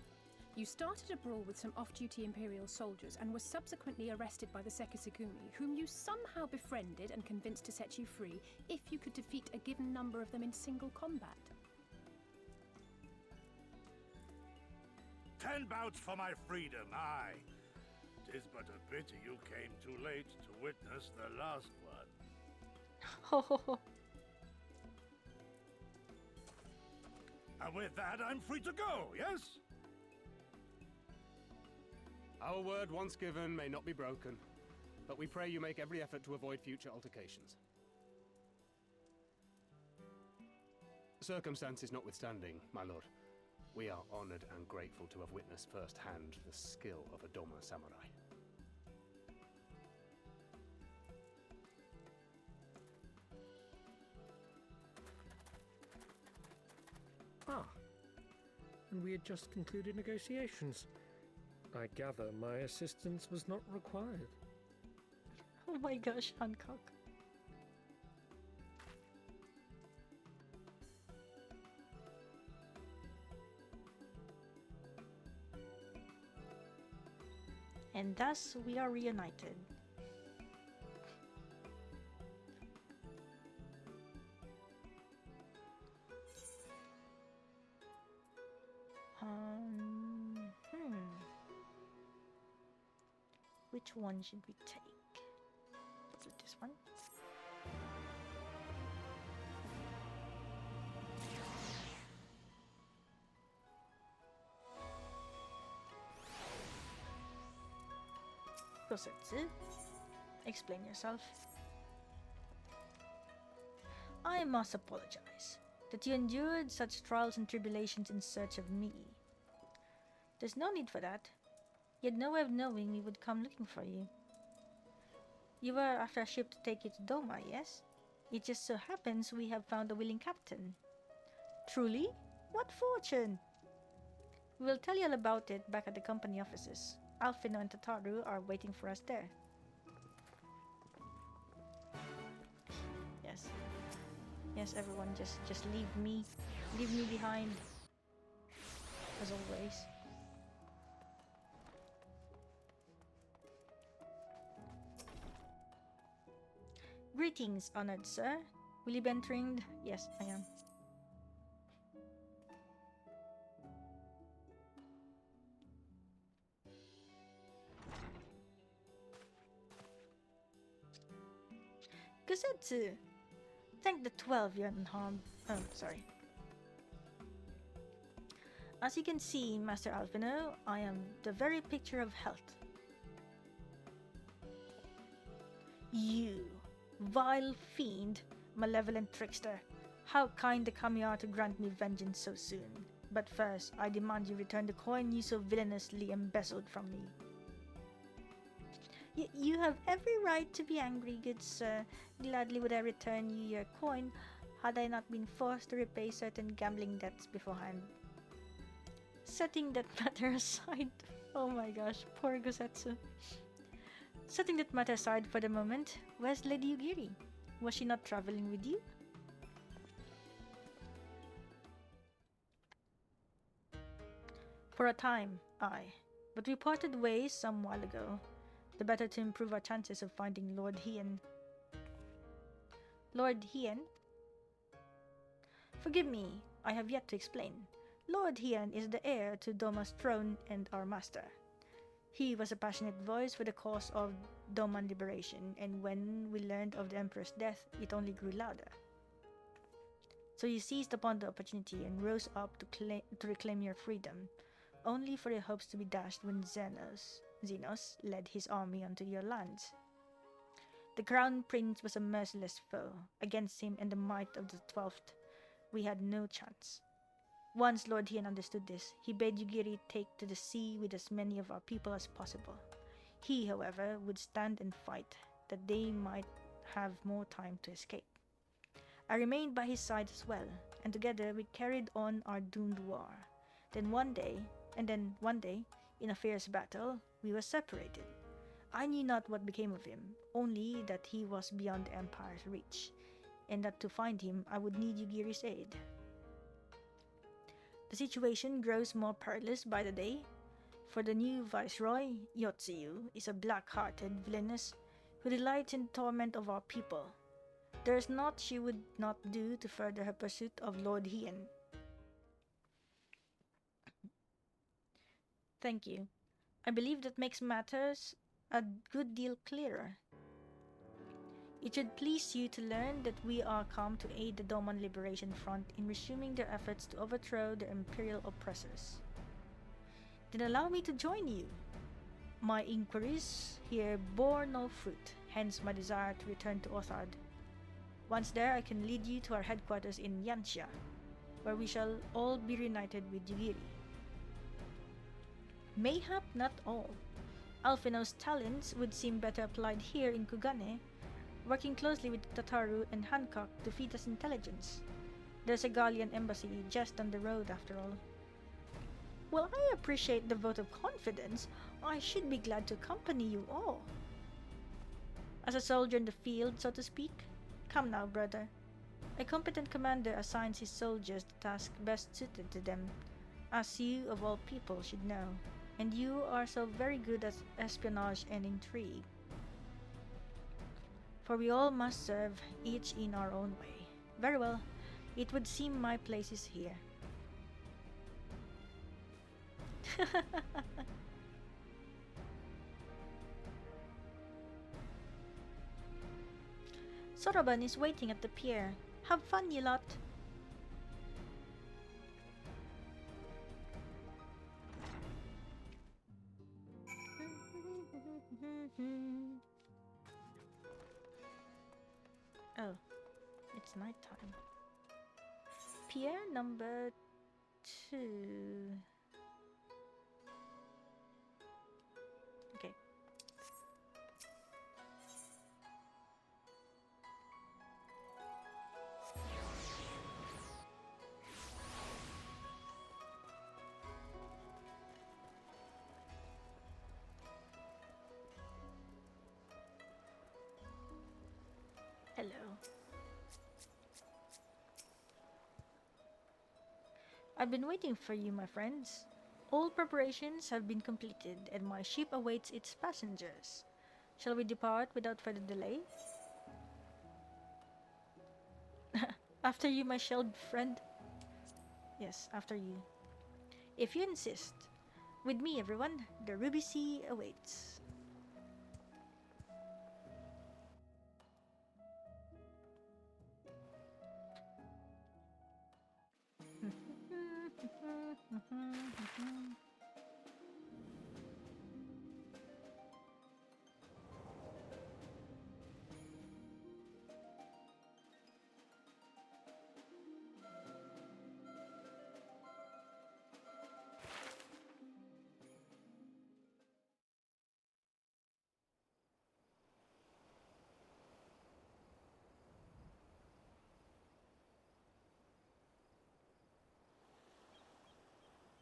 you started a brawl with some off-duty Imperial soldiers and were subsequently arrested by the Sekisugumi, whom you somehow befriended and convinced to set you free if you could defeat a given number of them in single combat. 10 bouts for my freedom, aye. 'Tis but a pity you came too late to witness the last one. And with that, I'm free to go, yes? Our word once given may not be broken, but we pray you make every effort to avoid future altercations. Circumstances notwithstanding, my lord, we are honored and grateful to have witnessed firsthand the skill of a Doman samurai. Ah, and we had just concluded negotiations. I gather my assistance was not required. Oh my gosh, Hancock. And thus we are reunited. Which one should we take? Let's do this one. Gosetsu, explain yourself. I must apologize that you endured such trials and tribulations in search of me. There's no need for that. You had no way of knowing we would come looking for you. You were after a ship to take you to Doma, yes? It just so happens we have found a willing captain. Truly? What fortune! We will tell you all about it back at the company offices. Alfino and Tataru are waiting for us there. Yes. Yes, everyone, just leave me. Leave me behind. As always. Greetings, honored sir. Will you be entering? Yes, I am. Gosetsu! Thank the 12 you're unharmed. Oh, sorry. As you can see, Master Alfino, I am the very picture of health. You, vile fiend, malevolent trickster, how kind the kami are to grant me vengeance so soon. But first, I demand you return the coin you so villainously embezzled from me. You have every right to be angry, good sir. Gladly would I return you your coin, had I not been forced to repay certain gambling debts beforehand. Setting that matter aside... Oh my gosh, poor Gosetsu. Setting that matter aside for the moment, where's Lady Yugiri? Was she not traveling with you? For a time, aye. But we parted ways some while ago. The better to improve our chances of finding Lord Hien. Lord Hien? Forgive me, I have yet to explain. Lord Hien is the heir to Doma's throne and our master. He was a passionate voice for the cause of Doman liberation, and when we learned of the Emperor's death, it only grew louder. So you seized upon the opportunity and rose up to reclaim your freedom, only for your hopes to be dashed when Xenos led his army onto your lands. The Crown Prince was a merciless foe. Against him and the might of the 12th, we had no chance. Once Lord Hien understood this, he bade Yugiri take to the sea with as many of our people as possible. He, however, would stand and fight, that they might have more time to escape. I remained by his side as well, and together we carried on our doomed war. Then one day, in a fierce battle, we were separated. I knew not what became of him, only that he was beyond the Empire's reach, and that to find him I would need Yugiri's aid. The situation grows more perilous by the day, for the new Viceroy, Yotsuyu, is a black-hearted villainess who delights in the torment of our people. There is naught she would not do to further her pursuit of Lord Hien. Thank you. I believe that makes matters a good deal clearer. It should please you to learn that we are come to aid the Doman Liberation Front in resuming their efforts to overthrow their imperial oppressors. Then allow me to join you. My inquiries here bore no fruit, hence my desire to return to Othard. Once there, I can lead you to our headquarters in Yanxia, where we shall all be reunited with Yugiri. Mayhap not all. Alphino's talents would seem better applied here in Kugane, working closely with Tataru and Hancock to feed us intelligence. There's a Gallian embassy just down the road after all. Well, I appreciate the vote of confidence. I should be glad to accompany you all. As a soldier in the field, so to speak. Come now, brother. A competent commander assigns his soldiers the task best suited to them, as you of all people should know, and you are so very good at espionage and intrigue. For we all must serve, each in our own way. Very well, it would seem my place is here. Soroban is waiting at the pier. Have fun, you lot. Oh, it's nighttime. Pier number 2. Okay. Hello. I've been waiting for you, my friends. All preparations have been completed, and my ship awaits its passengers. Shall we depart without further delay? After you, my shelled friend. Yes, after you. If you insist. With me, everyone, the Ruby Sea awaits.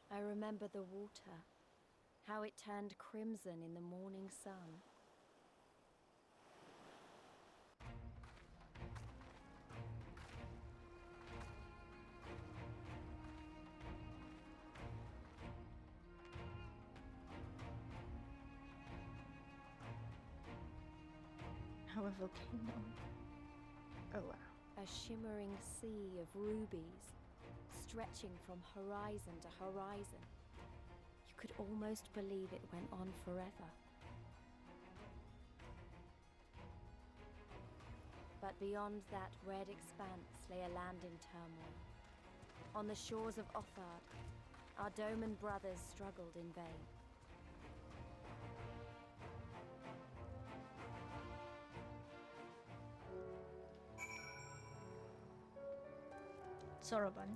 I remember the water, how it turned crimson in the morning sun. How a volcano. Oh wow. A shimmering sea of rubies, stretching from horizon to horizon. You could almost believe it went on forever. But beyond that red expanse lay a land in turmoil. On the shores of Othard, our Doman brothers struggled in vain. Soroban.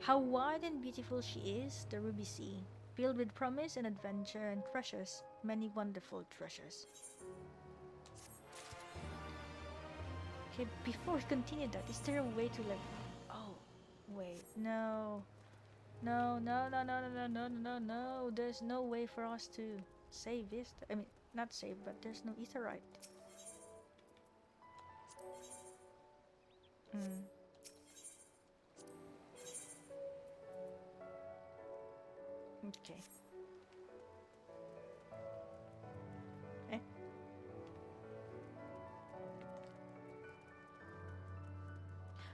How wide and beautiful she is, the Ruby Sea, filled with promise and adventure and treasures, many wonderful treasures. Okay, before we continue that, is there a way to like... Oh, wait, no. No, no, no, no, no, no, no, no, no. There's no way for us to save this. I mean, not save, but there's no aetherite. Hmm. Okay. Eh?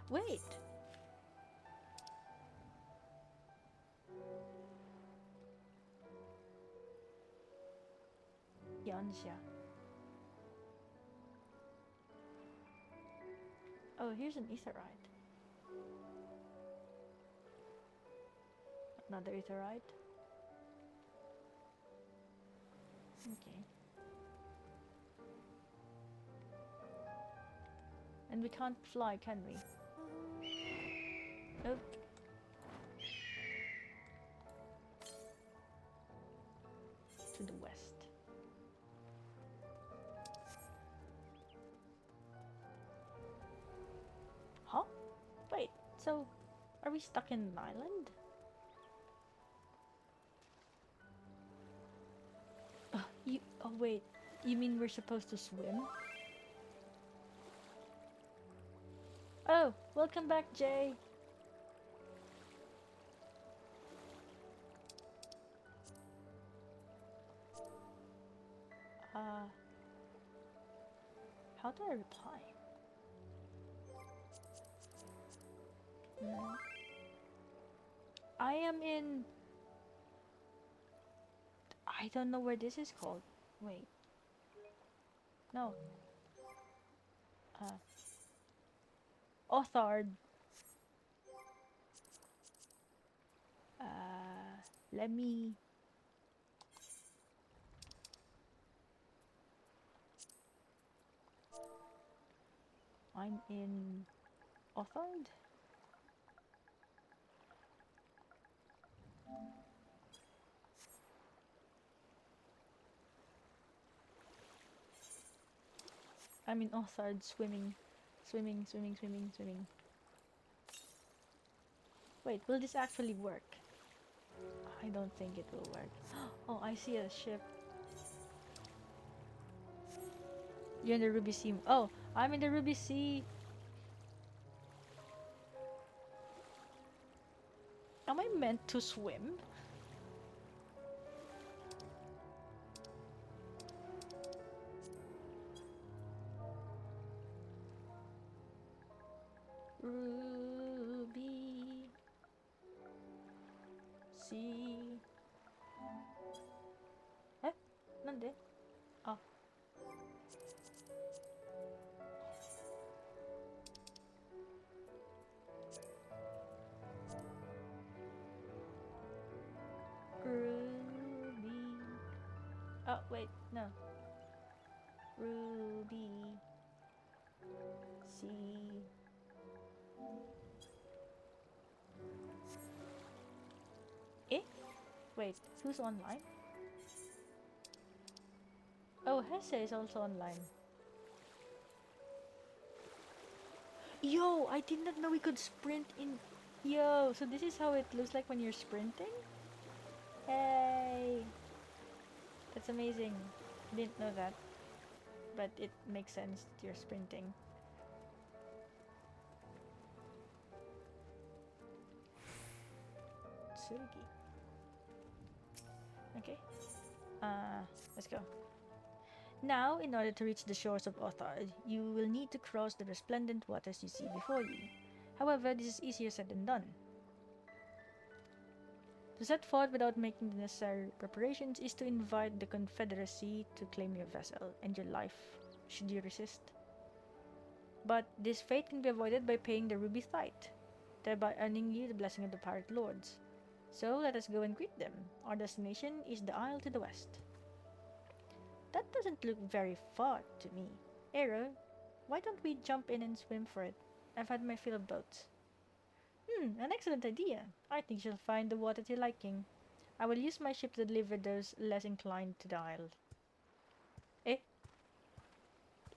Wait! Yan siya. Oh, here's an aetherite. Another aetherite. Okay. And we can't fly, can we? Nope. To the west. Huh? Wait, so are we stuck in an island? Oh wait, you mean we're supposed to swim? Oh, welcome back, Jay. How do I reply? No. I am in... I don't know where this is called. Wait. No. Othard. Let me... I'm in Othard? I'm in Othard swimming. Swimming. Wait, will this actually work? I don't think it will work. Oh, I see a ship. You're in the Ruby Sea. Oh, I'm in the Ruby Sea. Am I meant to swim? Ruby Sea. Eh? Nande? Ah. Ruby. Oh, wait, no. Ruby Sea. Eh? Wait, who's online? Oh, Hesse is also online. Yo, I did not know we could sprint in... Yo, so this is how it looks like when you're sprinting? Hey! That's amazing. Didn't know that. But it makes sense that you're sprinting. Tsurugi. Okay. Let's go. Now, in order to reach the shores of Othard, you will need to cross the resplendent waters you see before you. However, this is easier said than done. To set forth without making the necessary preparations is to invite the Confederacy to claim your vessel, and your life should you resist. But this fate can be avoided by paying the ruby tithe, thereby earning you the blessing of the pirate lords. So let us go and greet them. Our destination is the isle to the west. That doesn't look very far to me. Aero, why don't we jump in and swim for it? I've had my fill of boats. An excellent idea. I think you'll find the water to your liking. I will use my ship to deliver those less inclined to the isle. Eh?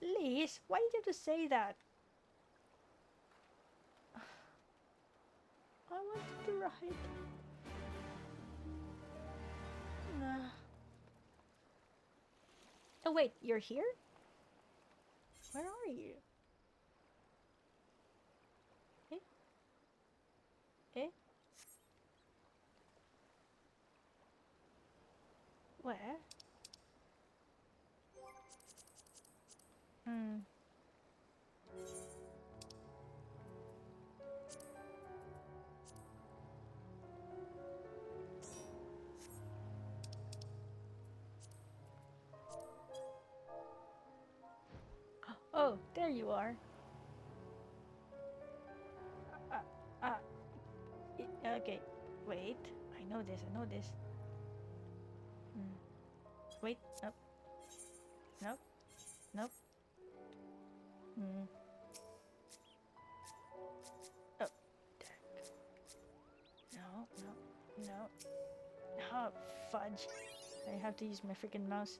Liz, why did you have to say that? I wanted to ride. Nah. Oh wait, you're here? Where are you? Eh? Eh? Where? Oh, there you are. Okay, wait. I know this, I know this. Wait, nope. Nope. Nope. Oh, no, no, no. Oh, fudge. I have to use my freaking mouse.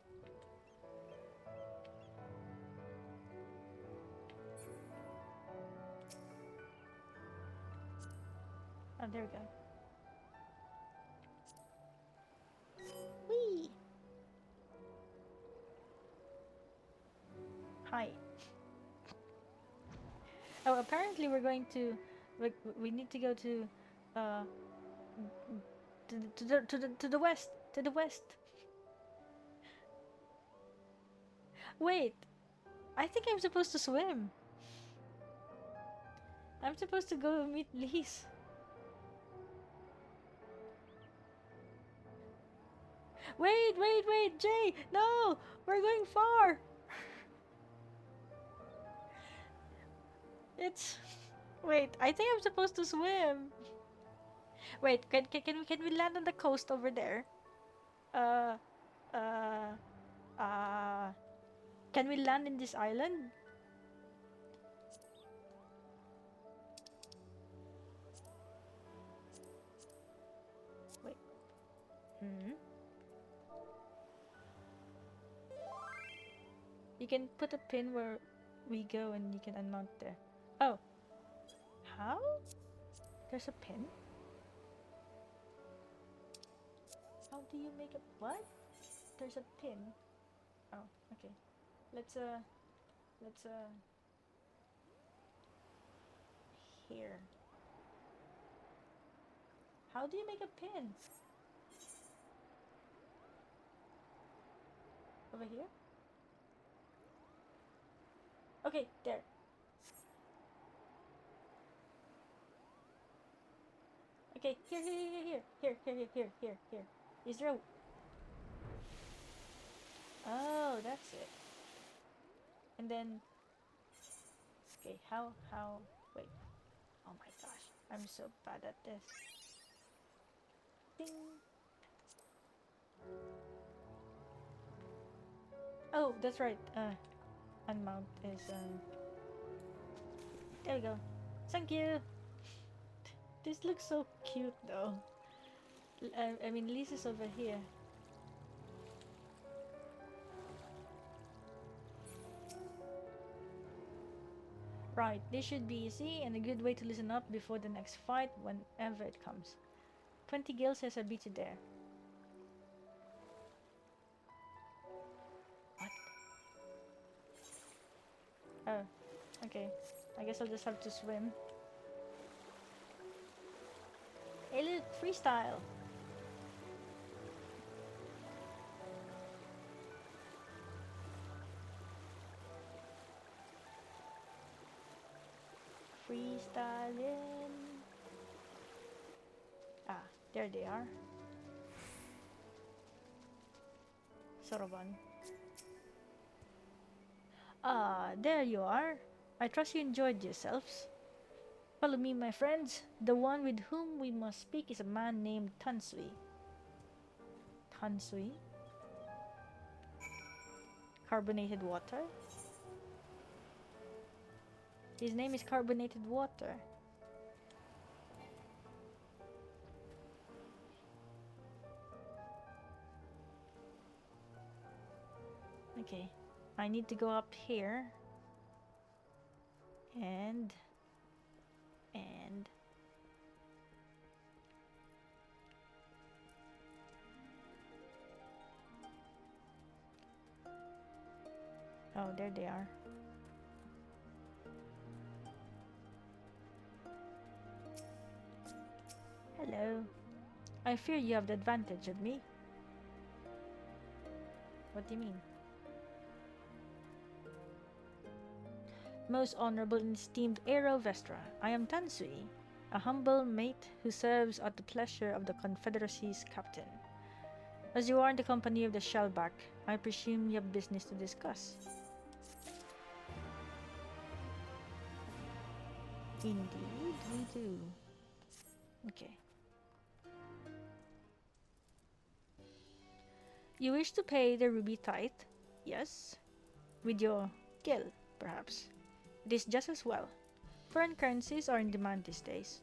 Oh, there we go. Whee! Hi. Oh, apparently we're going to... We need to go to... To the west! To the west! Wait! I think I'm supposed to swim! I'm supposed to go meet Lise. Wait, Jay! No! We're going far! It's... Wait, I think I'm supposed to swim. Wait, can we land on the coast over there? Can we land in this island? Wait. You can put a pin where we go and you can unmount there. Oh. How? There's a pin? How do you make a what? There's a pin. Oh, okay. Let's here. How do you make a pin? Over here? Okay, there. Okay, here. Is there a... Oh, that's it. And then... Okay, how... Wait. Oh my gosh, I'm so bad at this. Ding! Oh, that's right. Unmount is... There we go. Thank you! This looks so cute though. I mean, Lisa's over here. Right, this should be easy and a good way to listen up before the next fight whenever it comes. 20 gil says I'll beat you there. What? Oh, okay. I guess I'll just have to swim. Hey look, freestyle! Freestyling! Ah, there they are. Soroban. Ah, there you are. I trust you enjoyed yourselves. Follow me, my friends. The one with whom we must speak is a man named Tansui. Tansui? Carbonated water? His name is Carbonated Water. Okay, I need to go up here. And... Oh, there they are. Hello. I fear you have the advantage of me. What do you mean? Most honorable and esteemed Aero Vestra, I am Tansui, a humble mate who serves at the pleasure of the Confederacy's captain. As you are in the company of the Shellback, I presume you have business to discuss. Indeed, we do. Okay. You wish to pay the ruby tithe? Yes. With your gil, perhaps. It is just as well. Foreign currencies are in demand these days.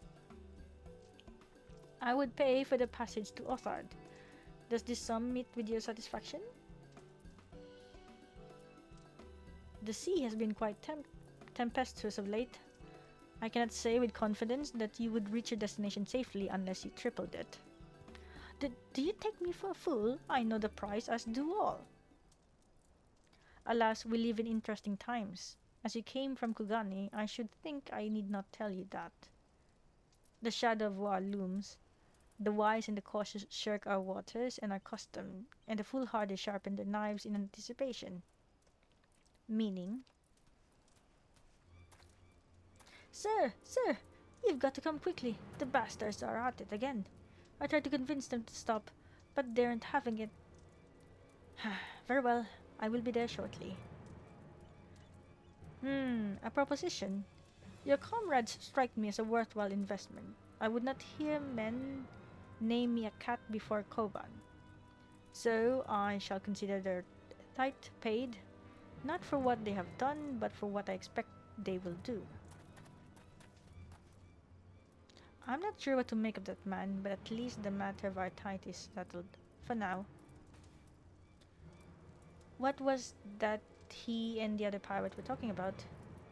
I would pay for the passage to Othard. Does this sum meet with your satisfaction? The sea has been quite tempestuous of late. I cannot say with confidence that you would reach your destination safely unless you tripled it. Do you take me for a fool? I know the price, as do all. Alas, we live in interesting times. As you came from Kugane, I should think I need not tell you that. The shadow of war looms. The wise and the cautious shirk our waters and our custom, and the foolhardy sharpen their knives in anticipation. Meaning... Sir! Sir! You've got to come quickly. The bastards are at it again. I tried to convince them to stop, but they aren't having it. Very well. I will be there shortly. A proposition. Your comrades strike me as a worthwhile investment. I would not hear men name me a cat before Koban. So I shall consider their tithe paid, not for what they have done, but for what I expect they will do. I'm not sure what to make of that man, but at least the matter of our tithe is settled, for now. What was that he and the other pirate were talking about?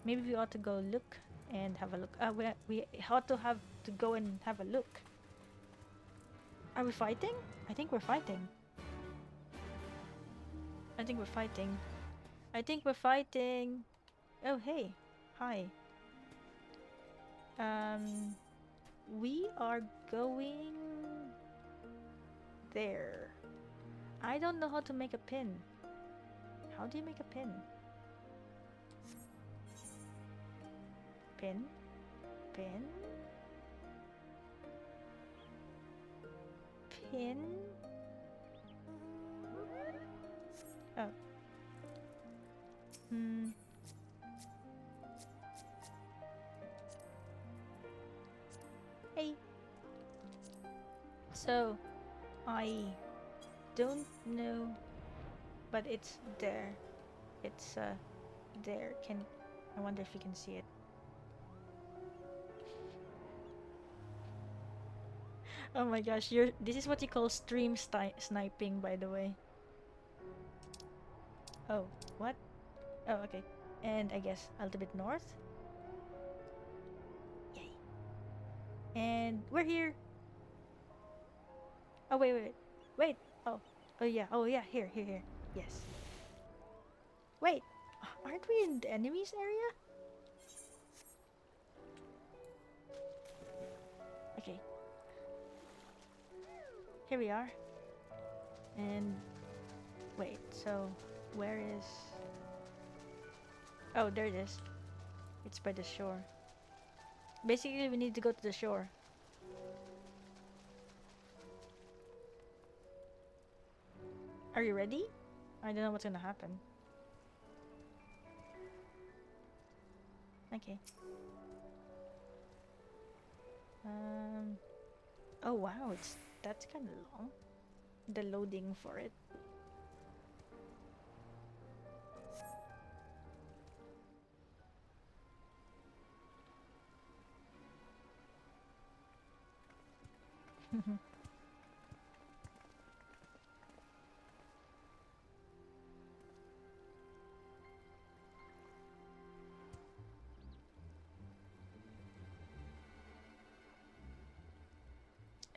Maybe we ought to go look and have a look. We ought to have to go and have a look. Are we fighting? I think we're fighting. I think we're fighting. I think we're fighting. Oh, hey. Hi. We are going there. I don't know how to make a pin. How do you make a pin? Pin? Pin? Pin? Oh. Hey. So, I don't know, but it's there. It's there. I wonder if you can see it. Oh my gosh, this is what you call stream sniping, by the way. Oh, what? Oh, okay. And I guess a little bit north. Yay. And we're here. Oh, wait. Oh yeah, here. Yes. Wait, aren't we in the enemy's area? Okay. Here we are. And wait, so where is... Oh, there it is. It's by the shore. Basically, we need to go to the shore. Are you ready? I don't know what's gonna happen. Okay. Oh wow, that's kind of long. The loading for it.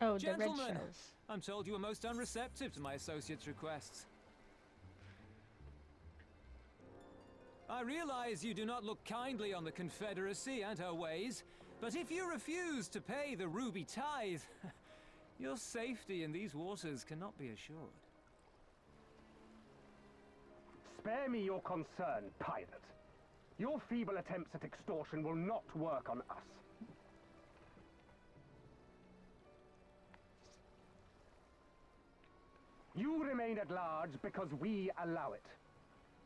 Oh, the red Gentlemen, shells. I'm told you were most unreceptive to my associate's requests. I realize you do not look kindly on the Confederacy and her ways, but if you refuse to pay the ruby tithe, your safety in these waters cannot be assured. Spare me your concern, pirate. Your feeble attempts at extortion will not work on us. You remain at large because we allow it.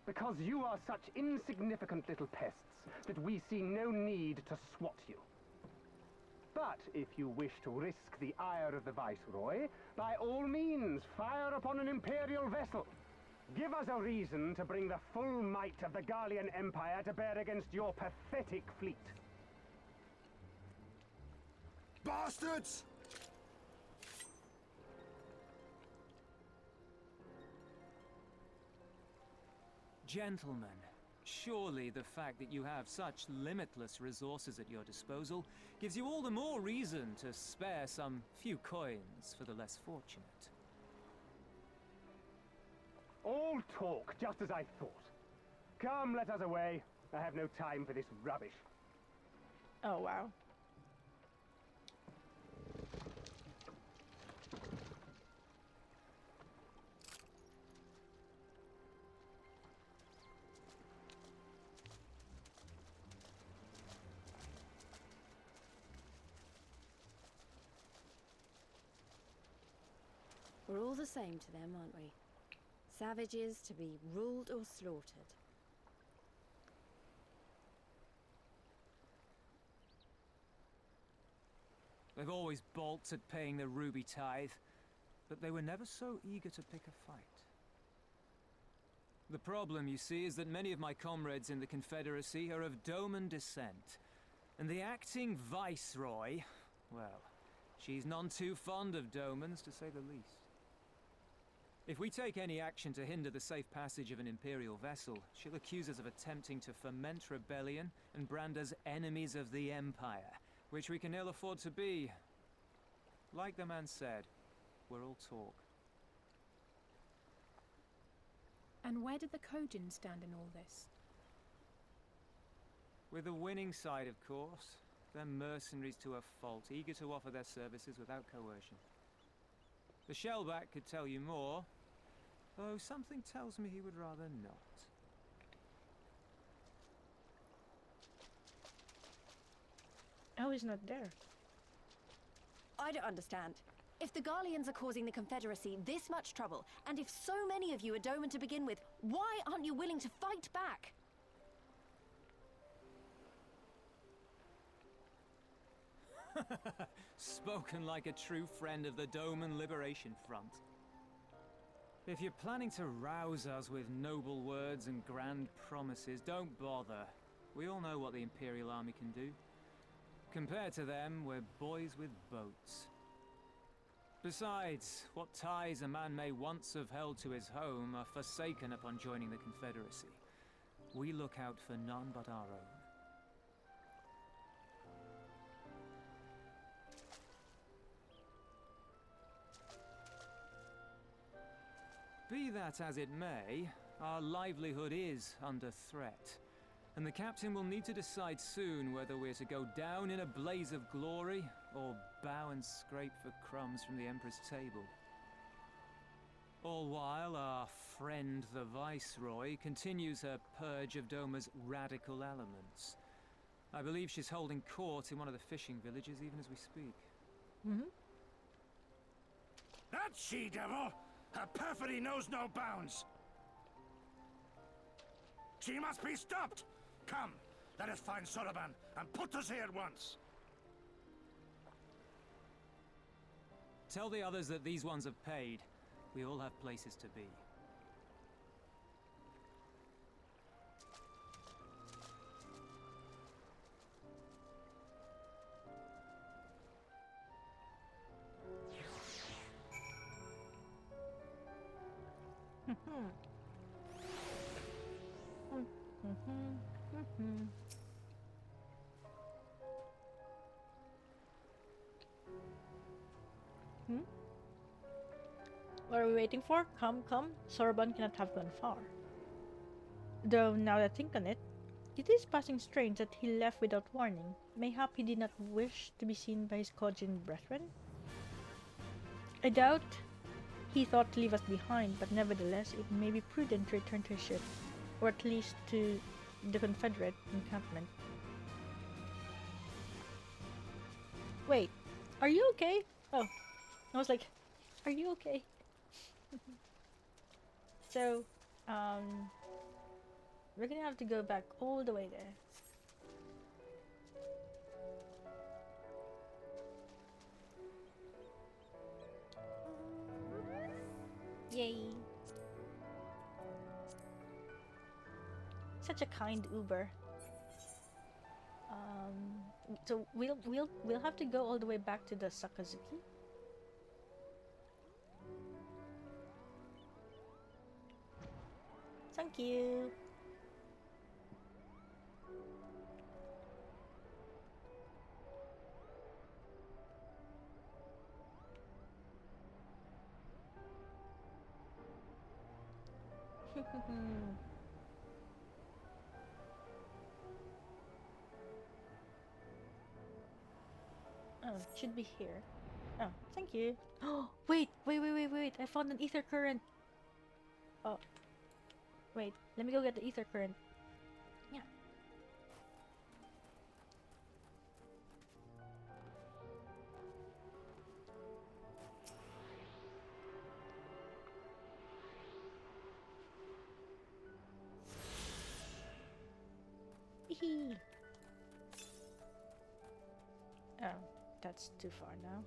Because you are such insignificant little pests that we see no need to swat you. But if you wish to risk the ire of the Viceroy, by all means, fire upon an Imperial vessel. Give us a reason to bring the full might of the Garlean Empire to bear against your pathetic fleet. Bastards! Gentlemen, surely the fact that you have such limitless resources at your disposal gives you all the more reason to spare some few coins for the less fortunate. All talk, just as I thought. Come, let us away. I have no time for this rubbish. Oh wow. We're all the same to them, aren't we? Savages to be ruled or slaughtered. They've always balked at paying the ruby tithe, but they were never so eager to pick a fight. The problem, you see, is that many of my comrades in the Confederacy are of Doman descent, and the acting Viceroy, well, she's none too fond of Domans, to say the least. If we take any action to hinder the safe passage of an Imperial vessel, she'll accuse us of attempting to foment rebellion and brand us enemies of the Empire, which we can ill afford to be. Like the man said, we're all talk. And where did the Kugane stand in all this? With the winning side, of course. They're mercenaries to a fault, eager to offer their services without coercion. The Shellback could tell you more, though something tells me he would rather not. Oh, he's not there. I don't understand. If the Garleans are causing the Confederacy this much trouble, and if so many of you are Doman to begin with, why aren't you willing to fight back? Spoken like a true friend of the Doman Liberation Front. If you're planning to rouse us with noble words and grand promises, don't bother. We all know what the Imperial Army can do. Compared to them, we're boys with boats. Besides, what ties a man may once have held to his home are forsaken upon joining the Confederacy. We look out for none but our own. Be that as it may, our livelihood is under threat, and the captain will need to decide soon whether we're to go down in a blaze of glory or bow and scrape for crumbs from the Emperor's table. All while our friend the Viceroy continues her purge of Doma's radical elements. I believe she's holding court in one of the fishing villages even as we speak. Mm-hmm. That she-devil! Her perfidy knows no bounds! She must be stopped! Come, Let us find Soroban and put us here at once. Tell the others that these ones have paid. We all have places to be. What are we waiting for? Come, come. Soroban cannot have gone far. Though, now that I think on it, it is passing strange that he left without warning. Mayhap he did not wish to be seen by his Kojin brethren? I doubt he thought to leave us behind, but nevertheless it may be prudent to return to his ship, or at least to the Confederate encampment. Wait, are you okay? Oh, I was like, are you okay? So, we're gonna have to go back all the way there. Yay! Such a kind Uber. So we'll have to go all the way back to the Sakazuki. Thank you. Oh, it should be here. Oh, thank you. Oh, wait. I found an ether current. Oh. Wait, let me go get the ether current. Yeah. Hee. Oh, that's too far now.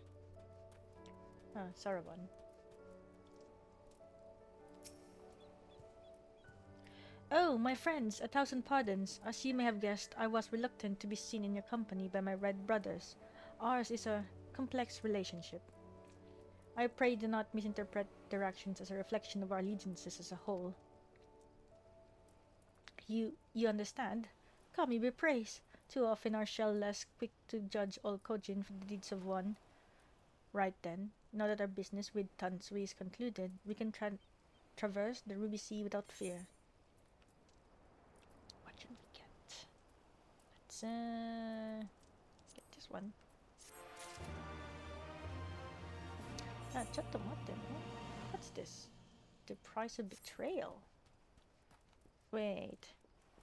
Oh, Soroban. Oh, my friends, 1,000 pardons. As you may have guessed, I was reluctant to be seen in your company by my red brothers. Ours is a complex relationship. I pray do not misinterpret their actions as a reflection of our allegiances as a whole. You understand? Kami be praised. Too often are shell less quick to judge all Kojin for the deeds of one. Right then, now that our business with Tansui is concluded, we can traverse the Ruby Sea without fear. What should we get? Let's get this one. What's this? The price of betrayal. Wait.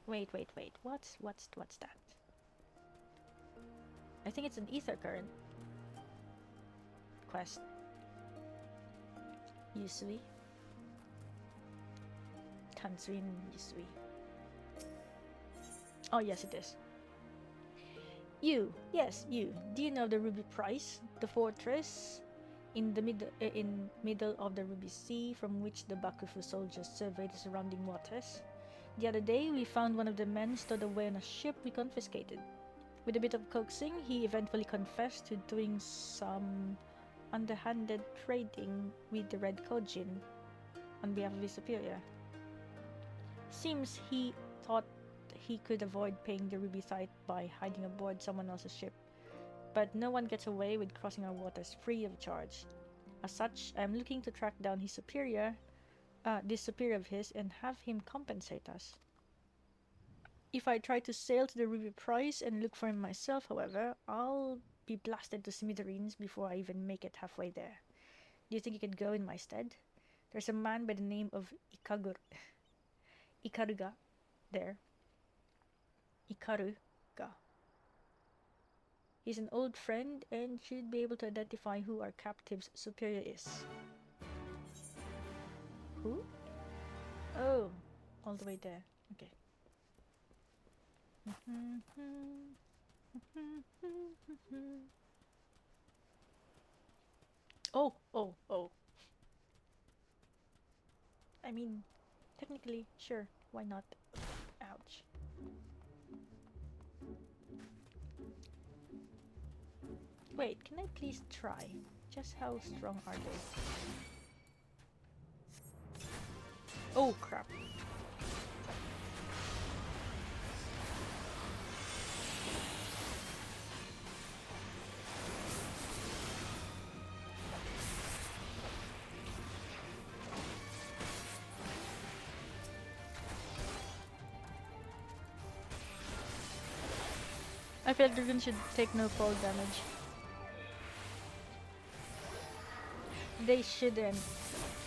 What's that? I think it's an ether current quest. Yusui. Tansui and Yusui. Oh yes, it is. Yes, you. Do you know the Ruby Prize, the fortress in the middle of the Ruby Sea, from which the Bakufu soldiers surveyed the surrounding waters? The other day, we found one of the men stowed away on a ship we confiscated. With a bit of coaxing, he eventually confessed to doing some underhanded trading with the Red Kojin on behalf of his superior. Seems he thought he could avoid paying the Ruby Site by hiding aboard someone else's ship. But no one gets away with crossing our waters free of charge. As such, I am looking to track down his superior, this superior of his, and have him compensate us. If I try to sail to the Ruby Prize and look for him myself, however, I'll be blasted to smithereens before I even make it halfway there. Do you think you could go in my stead? There's a man by the name of Ikaruga there. Ikaruga. He's an old friend and should be able to identify who our captive's superior is. Who? Oh, all the way there. Okay. Oh, oh, oh. I mean, technically, sure, why not? Ouch. Wait, can I please try? Just how strong are they? Oh crap. I feel like Dragon should take no fall damage. They shouldn't.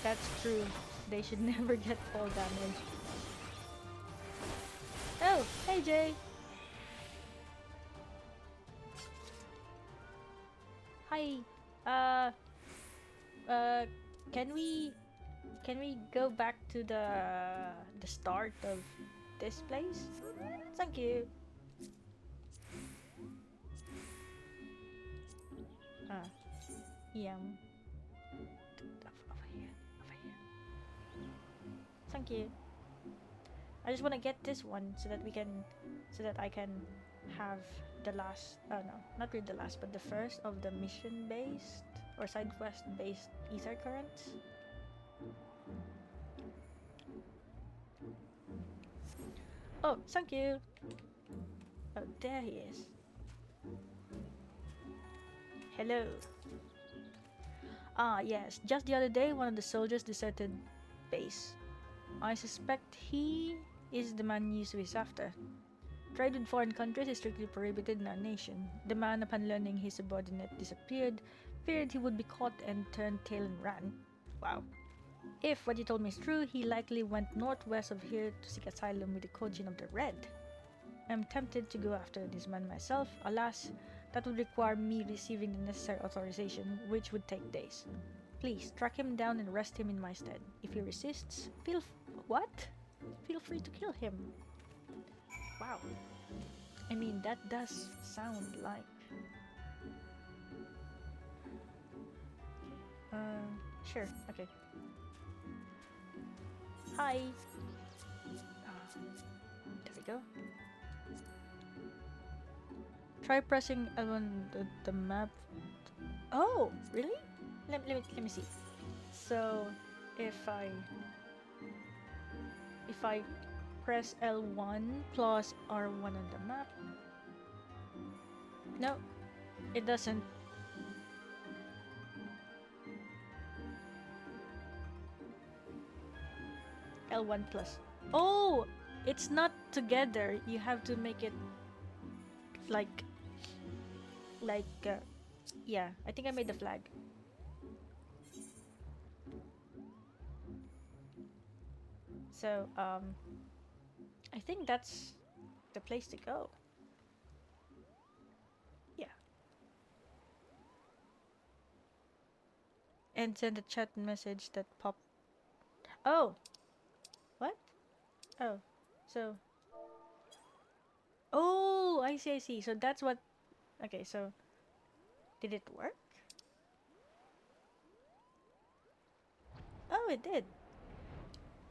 That's true. They should never get fall damage. Oh, hey Jay! Hi. Can we go back to the start of this place? Thank you. Yeah. Over here. Thank you. I just want to get this one so that I can have the last, no, not really the last, but the first of the mission based or side quest based ether currents. Oh, thank you. Oh, there he is. Hello. Ah, yes. Just the other day, one of the soldiers deserted base. I suspect he is the man Yuzu is after. Trade with foreign countries is strictly prohibited in our nation. The man, upon learning his subordinate disappeared, feared he would be caught and turned tail and ran. Wow. If what you told me is true, he likely went northwest of here to seek asylum with the Kogin of the Red. I'm tempted to go after this man myself. Alas, that would require me receiving the necessary authorization, which would take days. Please, track him down and arrest him in my stead. If he resists, feel free to kill him. Wow. I mean, that does sound like... Sure, okay. Hi! There we go. Try pressing L on the map. Oh, really? Let me see. So, if I press L1 plus R1 on the map. No, it doesn't. L1 plus. Oh, it's not together. You have to make it like yeah, I think I made the flag. So I think that's the place to go. Yeah. And send a chat message that popped. Oh, what? Oh, so oh, I see. So that's what. Okay, so did it work? Oh, it did.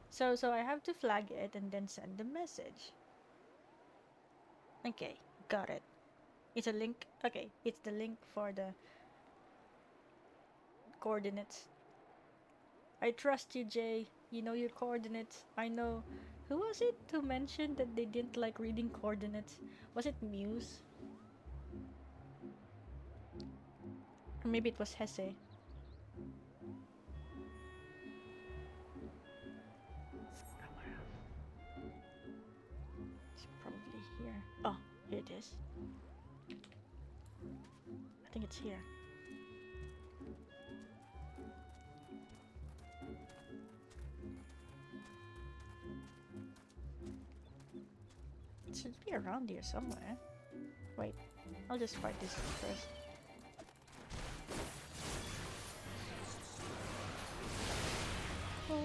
So I have to flag it and then send the message. Okay, got it. It's a link. Okay, it's the link for the coordinates. I trust you, Jay. You know your coordinates. I know. Who was it who mentioned that they didn't like reading coordinates? Was it Muse? Or maybe it was Hesse. It's probably here. Oh, here it is. I think it's here. It should be around here somewhere. Wait, I'll just fight this first. Oh.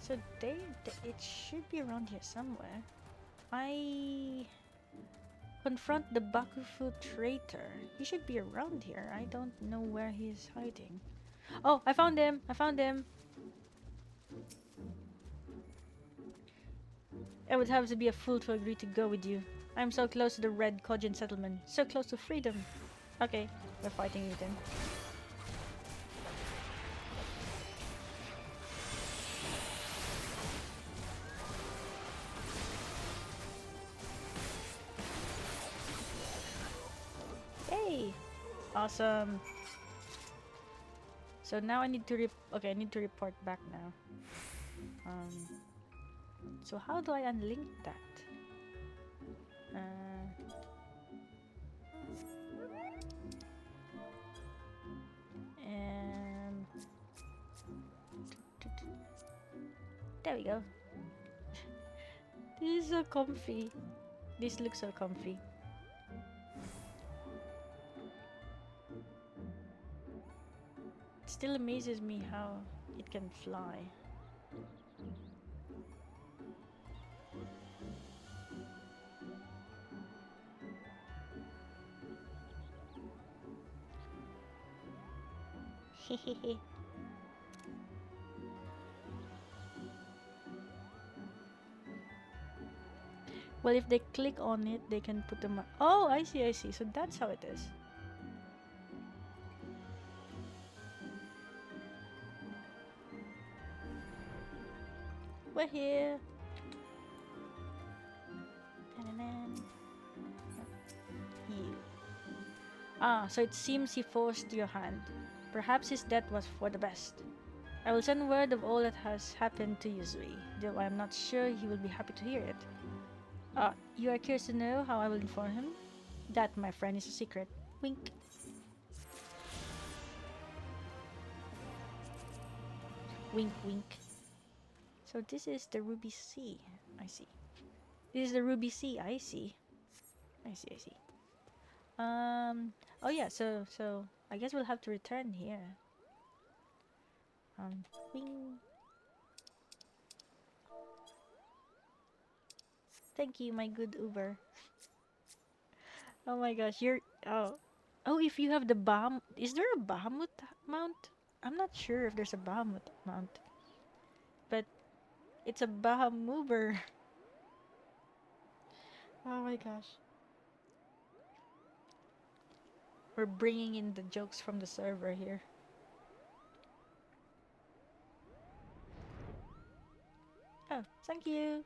So it should be around here somewhere. I confront the Bakufu traitor. He should be around here. I don't know where he is hiding. Oh, I found him! I found him! I would have to be a fool to agree to go with you. I'm so close to the Red Kojin settlement. So close to freedom. Okay, we're fighting with him. Hey! Awesome. So now I need to I need to report back now. So how do I unlink that? And there we go. This is so comfy. This looks so comfy. It still amazes me how it can fly. Hehehe. Well, if they click on it, they can put them. Oh, I see, I see. So that's how it is. We're here. You. Ah, so it seems he forced your hand. Perhaps his death was for the best. I will send word of all that has happened to Yuzui, though I am not sure he will be happy to hear it. You are curious to know how I will inform him? That, my friend, is a secret. Wink. Wink, wink. So this is the Ruby Sea. I see. This is the Ruby Sea. I see. I see, I see. Oh yeah, so I guess we'll have to return here. Wing. Thank you, my good Uber. Oh my gosh, oh, if you have the is there a Bahamut mount? I'm not sure if there's a Bahamut mount, but it's a Bahamuber. Oh my gosh. We're bringing in the jokes from the server here. Oh, thank you.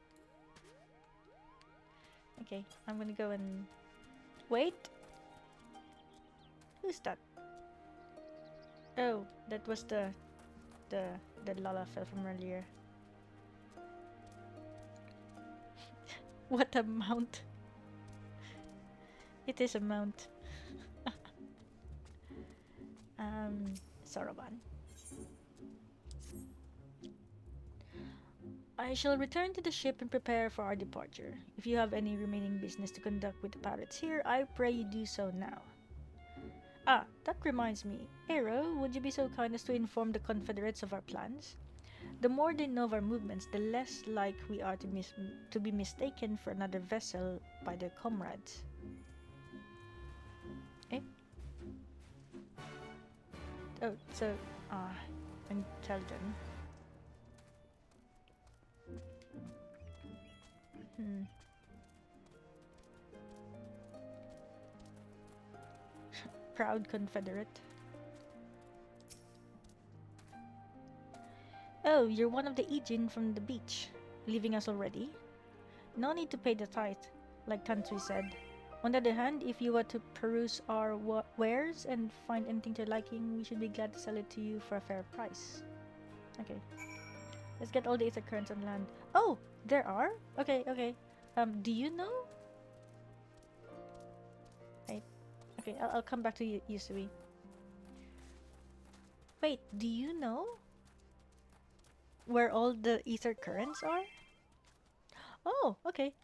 Okay, I'm gonna go and wait. Who's that? Oh, that was the Lalafell from earlier. What a mount. It is a mount. Soroban. I shall return to the ship and prepare for our departure. If you have any remaining business to conduct with the pirates here, I pray you do so now. Ah, that reminds me. Aero, would you be so kind as to inform the Confederates of our plans? The more they know of our movements, the less like we are to be mistaken for another vessel by their comrades. Eh? Oh, so, and tell them. Proud Confederate. Oh, you're one of the Ijin from the beach. Leaving us already? No need to pay the tithe, like Tansui said. On the other hand, if you were to peruse our wares and find anything to your liking, we should be glad to sell it to you for a fair price. Okay. Let's get all the aether currents on land. Oh, there are? Okay, okay. Do you know? Right. Okay, I'll come back to you, Yusui. Wait, do you know where all the aether currents are? Oh, okay.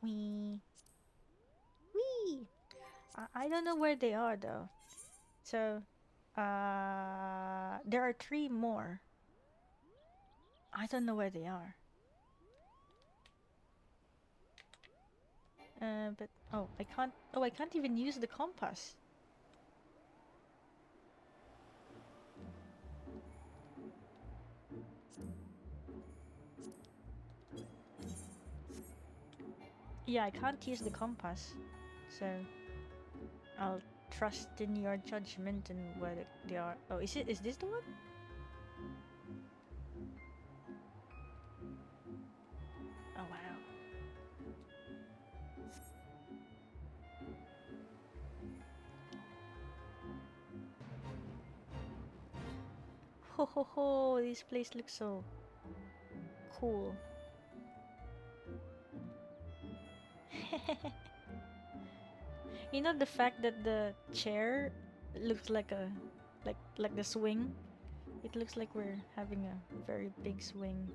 Wee. I don't know where they are though. So, There are 3 more. I don't know where they are. But oh, I can't. Oh, I can't even use the compass. Yeah, I can't use the compass. So I'll trust in your judgment and where they are. Oh, is this the one? Oh wow. Ho ho ho, this place looks so cool. You know the fact that the chair looks like a like the swing? It looks like we're having a very big swing.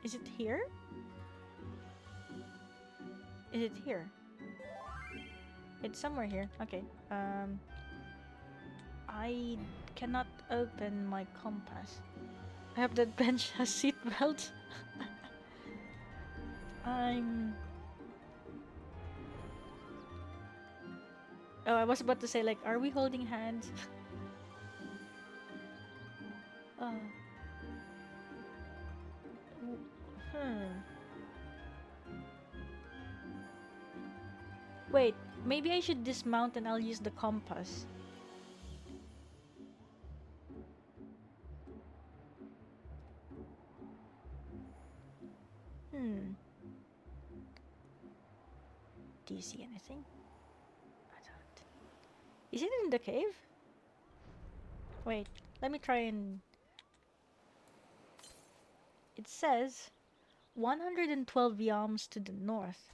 Is it here? Is it here? It's somewhere here. Okay. I cannot open my compass. I hope that bench has seatbelt. I'm... Oh, I was about to say, like, are we holding hands? Oh. Wait, maybe I should dismount and I'll use the compass. Do you see anything? I don't. Is it in the cave? Wait, let me try and... It says 112 yams to the north.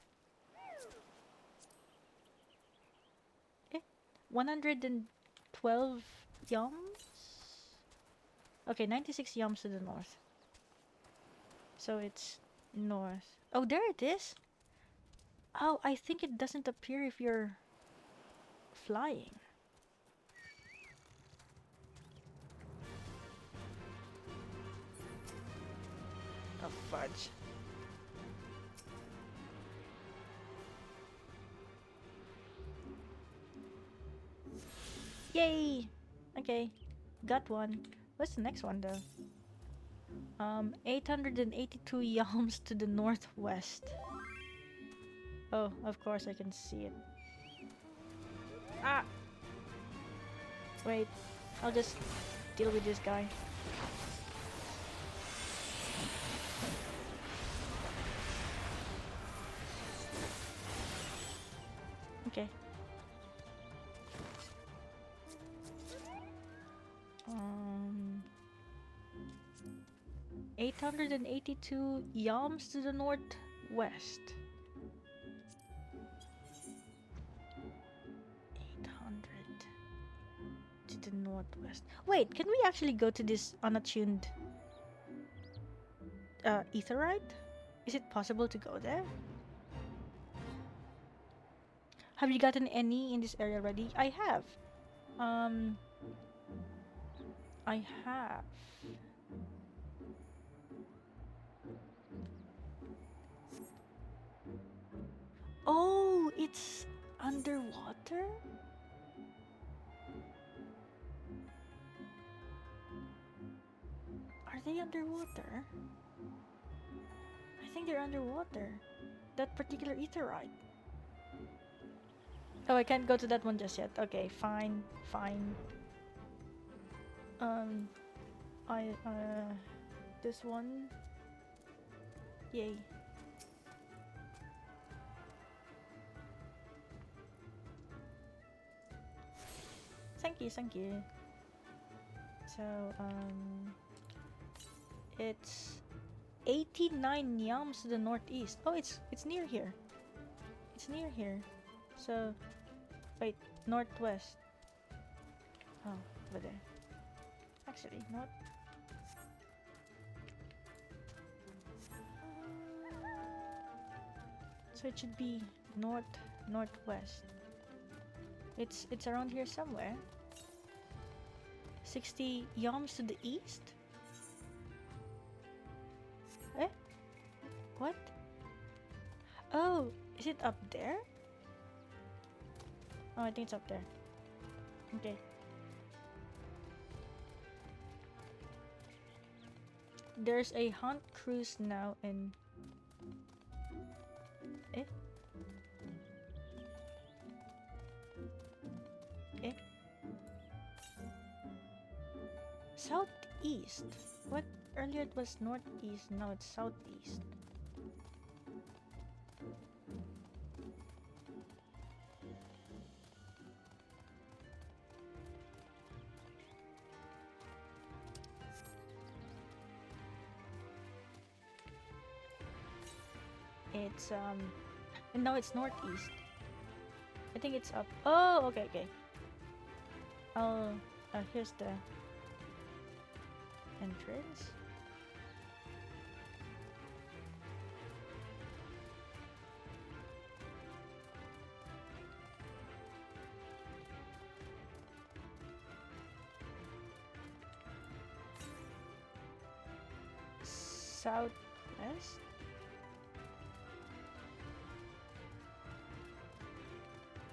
112 yams? Okay, 96 yams to the north. So it's north. Oh, there it is. Oh, I think it doesn't appear if you're flying. Oh, fudge. Yay! Okay, got one. What's the next one though? 882 yams to the northwest. Oh, of course I can see it. Ah! Wait, I'll just deal with this guy. Okay. 882 yams to the northwest. 800 to the northwest. Wait, can we actually go to this unattuned aetherite? Is it possible to go there? Have you gotten any in this area already? I have. I have. Oh, it's underwater? Are they underwater? I think they're underwater. That particular aetherite. Oh, I can't go to that one just yet. Okay, fine, fine. This one. Yay. Thank you, thank you. So, it's 89 yams to the northeast. Oh, it's near here. It's near here. So, wait, northwest. Oh, over there. Actually, not. So it should be northwest. It's around here somewhere. 60 yams to the east? Eh? What? Oh, is it up there? Oh, I think it's up there. Okay. There's a hunt cruise now in... Eh? Eh? Southeast? What? Earlier it was northeast, now it's southeast. It's and now it's northeast. I think it's up. Oh, okay, okay. Here's the entrance. Southwest.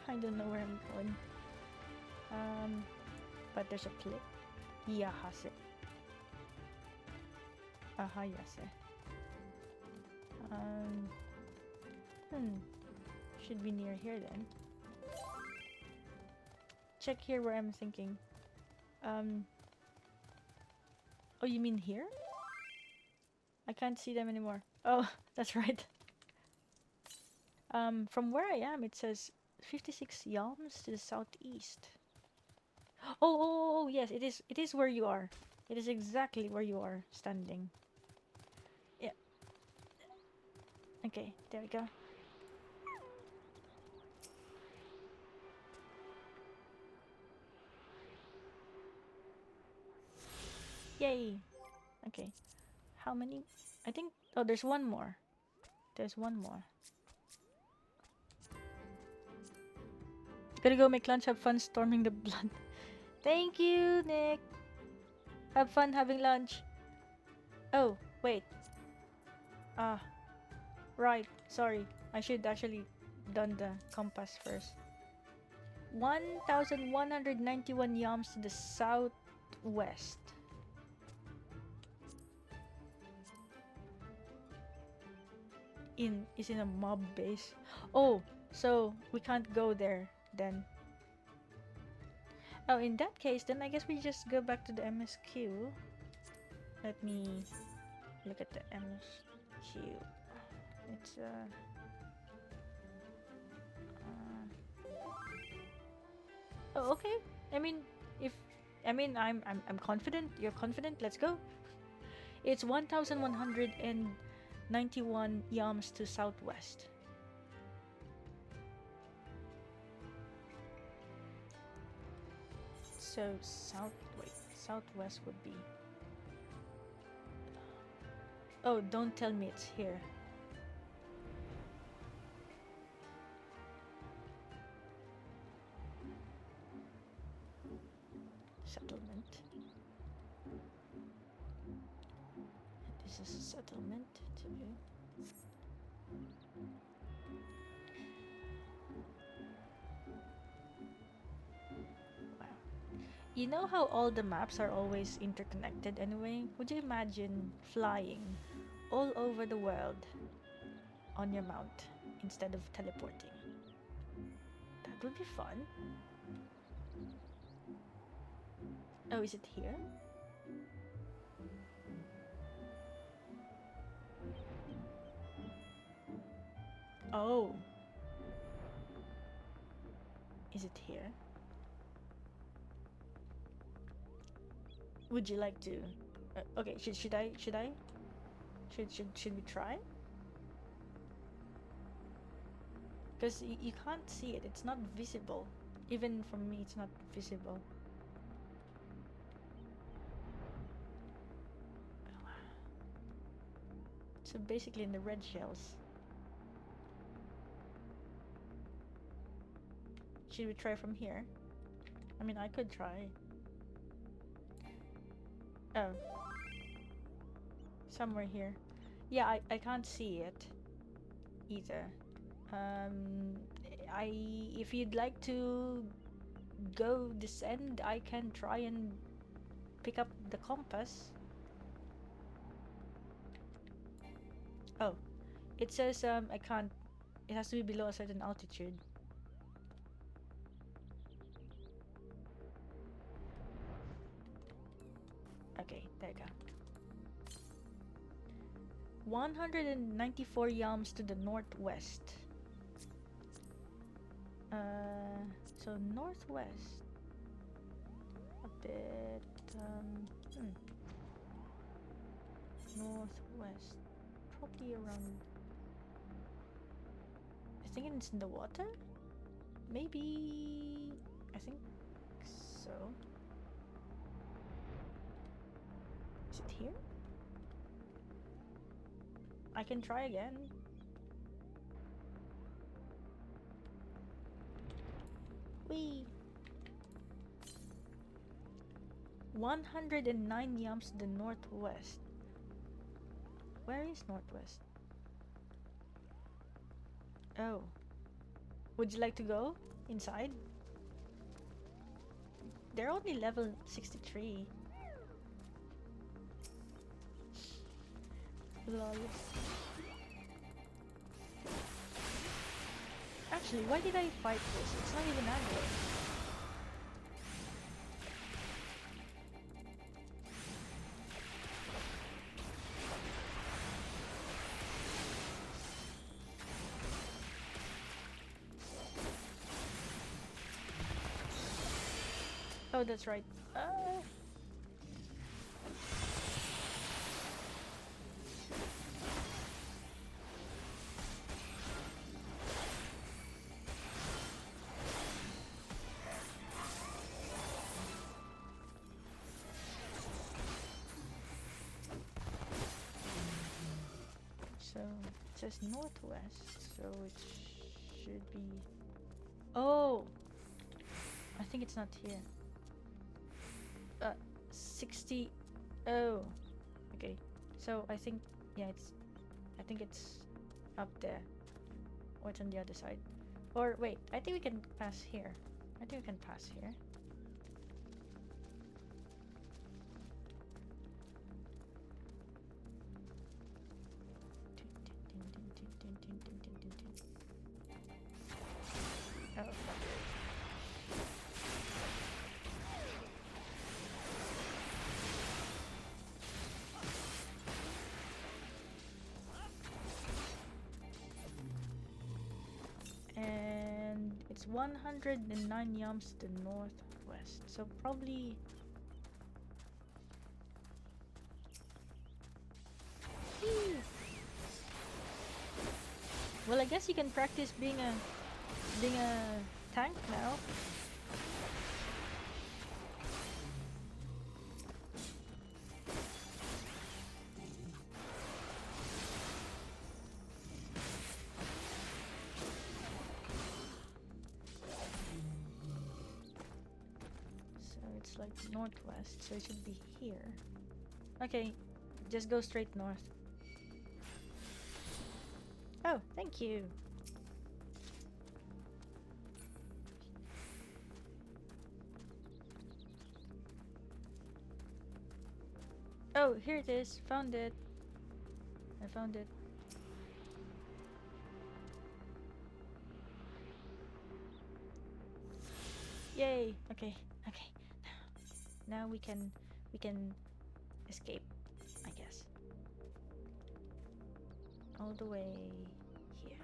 I don't know where I'm going. But there's a cliff. Yahase. Ahayase. Should be near here then. Check here where I'm thinking. Oh, you mean here? I can't see them anymore. Oh, that's right. From where I am, it says 56 yams to the southeast. Oh, yes, it is. It is where you are. It is exactly where you are standing. Yeah. Okay, there we go. Yay. Okay. How many? I think... Oh, there's one more. There's one more. Gotta go make lunch, have fun storming the blood. Thank you, Nick. Have fun having lunch. Oh, wait. Right. Sorry. I should actually done the compass first. 1,191 yams to the southwest. Is in a mob base. Oh, so we can't go there then. Oh, in that case, then I guess we just go back to the MSQ. Let me look at the MSQ. It's oh, okay. I mean, I'm confident. You're confident. Let's go. It's 1,191 yams to southwest. So southwest would be... Oh, don't tell me it's here. Settlement. This is a settlement too. You know how all the maps are always interconnected anyway? Would you imagine flying all over the world on your mount instead of teleporting? That would be fun. Oh, is it here? Oh. Is it here? Would you like to? Okay, should we try? Because you can't see it. It's not visible. Even from me, it's not visible. So basically, in the red shells. Should we try from here? I mean, I could try. Oh. Somewhere here. Yeah, I can't see it either. If you'd like to go descend, I can try and pick up the compass. Oh, it says I can't. It has to be below a certain altitude. Okay, there you go. 194 yams to the northwest. So northwest. A bit, northwest. Probably around... I think it's in the water? Maybe... I think so. Is it here? I can try again. Whee! 109 yams to the northwest. Where is northwest? Oh. Would you like to go inside? They're only level 63. Lol. Actually, why did I fight this? It's not even aggro. Oh, that's right. So it says northwest, so it should be... Oh! I think it's not here. 60... Oh! Okay, so I think... Yeah, I think it's up there. Or it's on the other side. Or wait, I think we can pass here. I think we can pass here. Oh, fuck. And it's 109 yams to the northwest, so probably... Well, I guess you can practice being a tank now. So it's like northwest, so it should be here. Okay, just go straight north. Oh, thank you. Oh, here it is. Found it. I found it. Yay. Okay. Okay. Now we can escape, I guess. All the way here.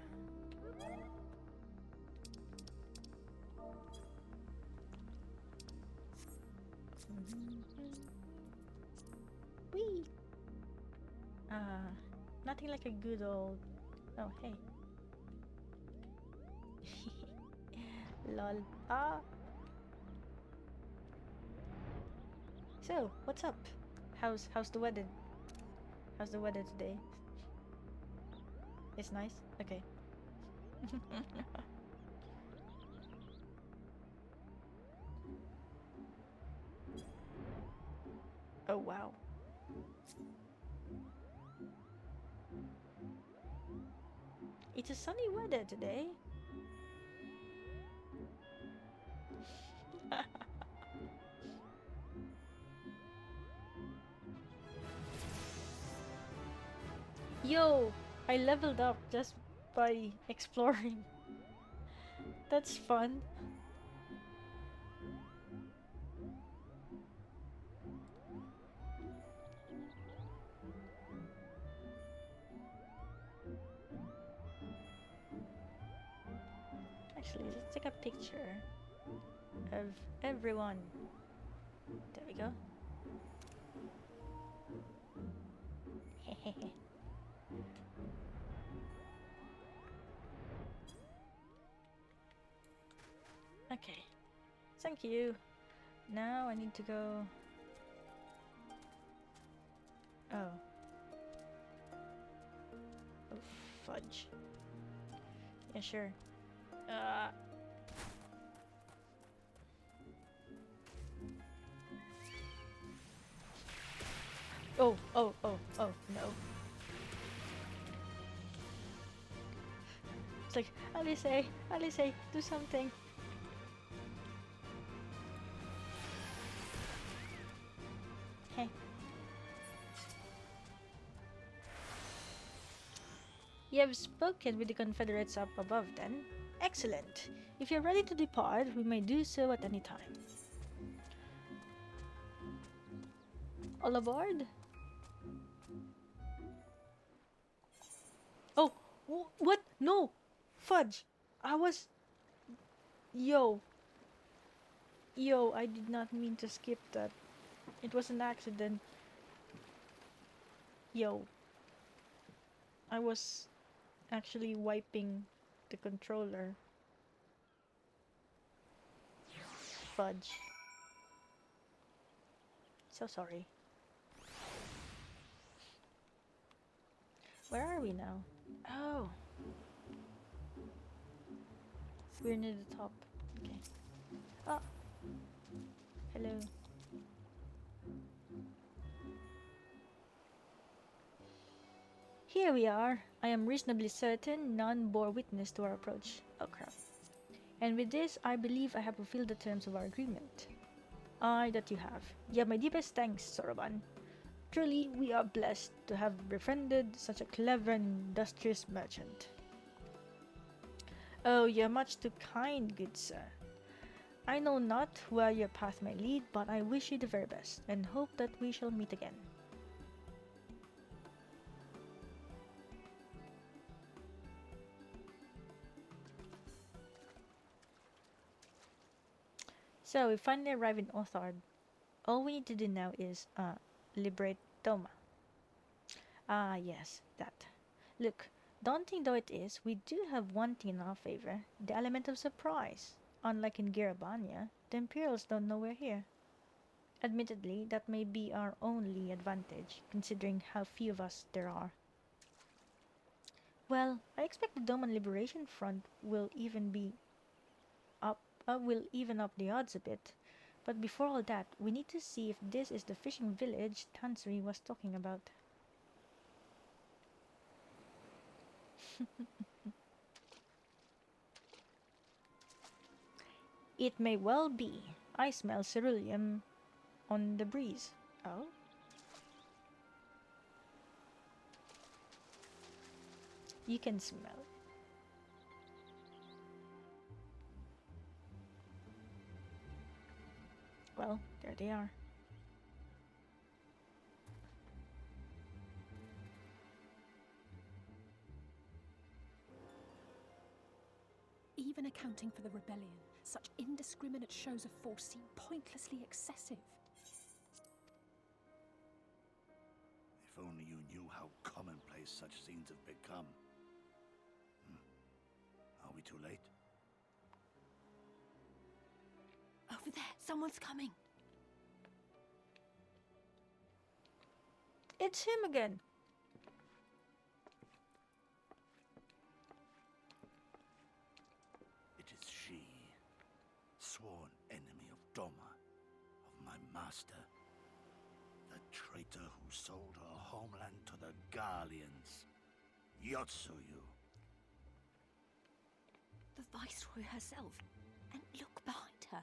Whee! Nothing like a good old... Oh, hey. Lol. So, what's up? How's the weather? How's the weather today? It's nice? Okay. Oh wow. It's a sunny weather today. Yo, I leveled up just by exploring. That's fun. Actually, let's take a picture of everyone. There we go. Okay. Thank you. Now I need to go. Oh. Oh, fudge. Yeah, sure. Oh, no. It's like, Alice, do something. Hey. You have spoken with the Confederates up above then. Excellent. If you're ready to depart, we may do so at any time. All aboard? Oh, what? No! Fudge! I was... Yo, I did not mean to skip that. It was an accident. Yo. I was actually wiping the controller. Fudge. So sorry. Where are we now? Oh. We're near the top. Okay. Oh. Hello. Here we are. I am reasonably certain none bore witness to our approach. Oh crap. And with this, I believe I have fulfilled the terms of our agreement. Aye, that you have. You have my deepest thanks, Soroban. Truly, we are blessed to have befriended such a clever and industrious merchant. Oh, you are much too kind, good sir. I know not where your path may lead, but I wish you the very best, and hope that we shall meet again. So, we finally arrive in Othard. All we need to do now is, liberate Doman. Ah, yes, that. Look, daunting though it is, we do have one thing in our favor, the element of surprise. Unlike in Girabania, the Imperials don't know we're here. Admittedly, that may be our only advantage, considering how few of us there are. Well, I expect the Doman Liberation Front will even up the odds a bit. But before all that, we need to see if this is the fishing village Tansri was talking about. It may well be. I smell ceruleum on the breeze. Oh? You can smell. Well, there they are. Even accounting for the rebellion, such indiscriminate shows of force seem pointlessly excessive. If only you knew how commonplace such scenes have become. Are we too late? Over there, someone's coming. It's him again. It is she, sworn enemy of Doma, of my master. The traitor who sold her homeland to the Garleans. Yotsuyu. The Viceroy herself. And look behind her.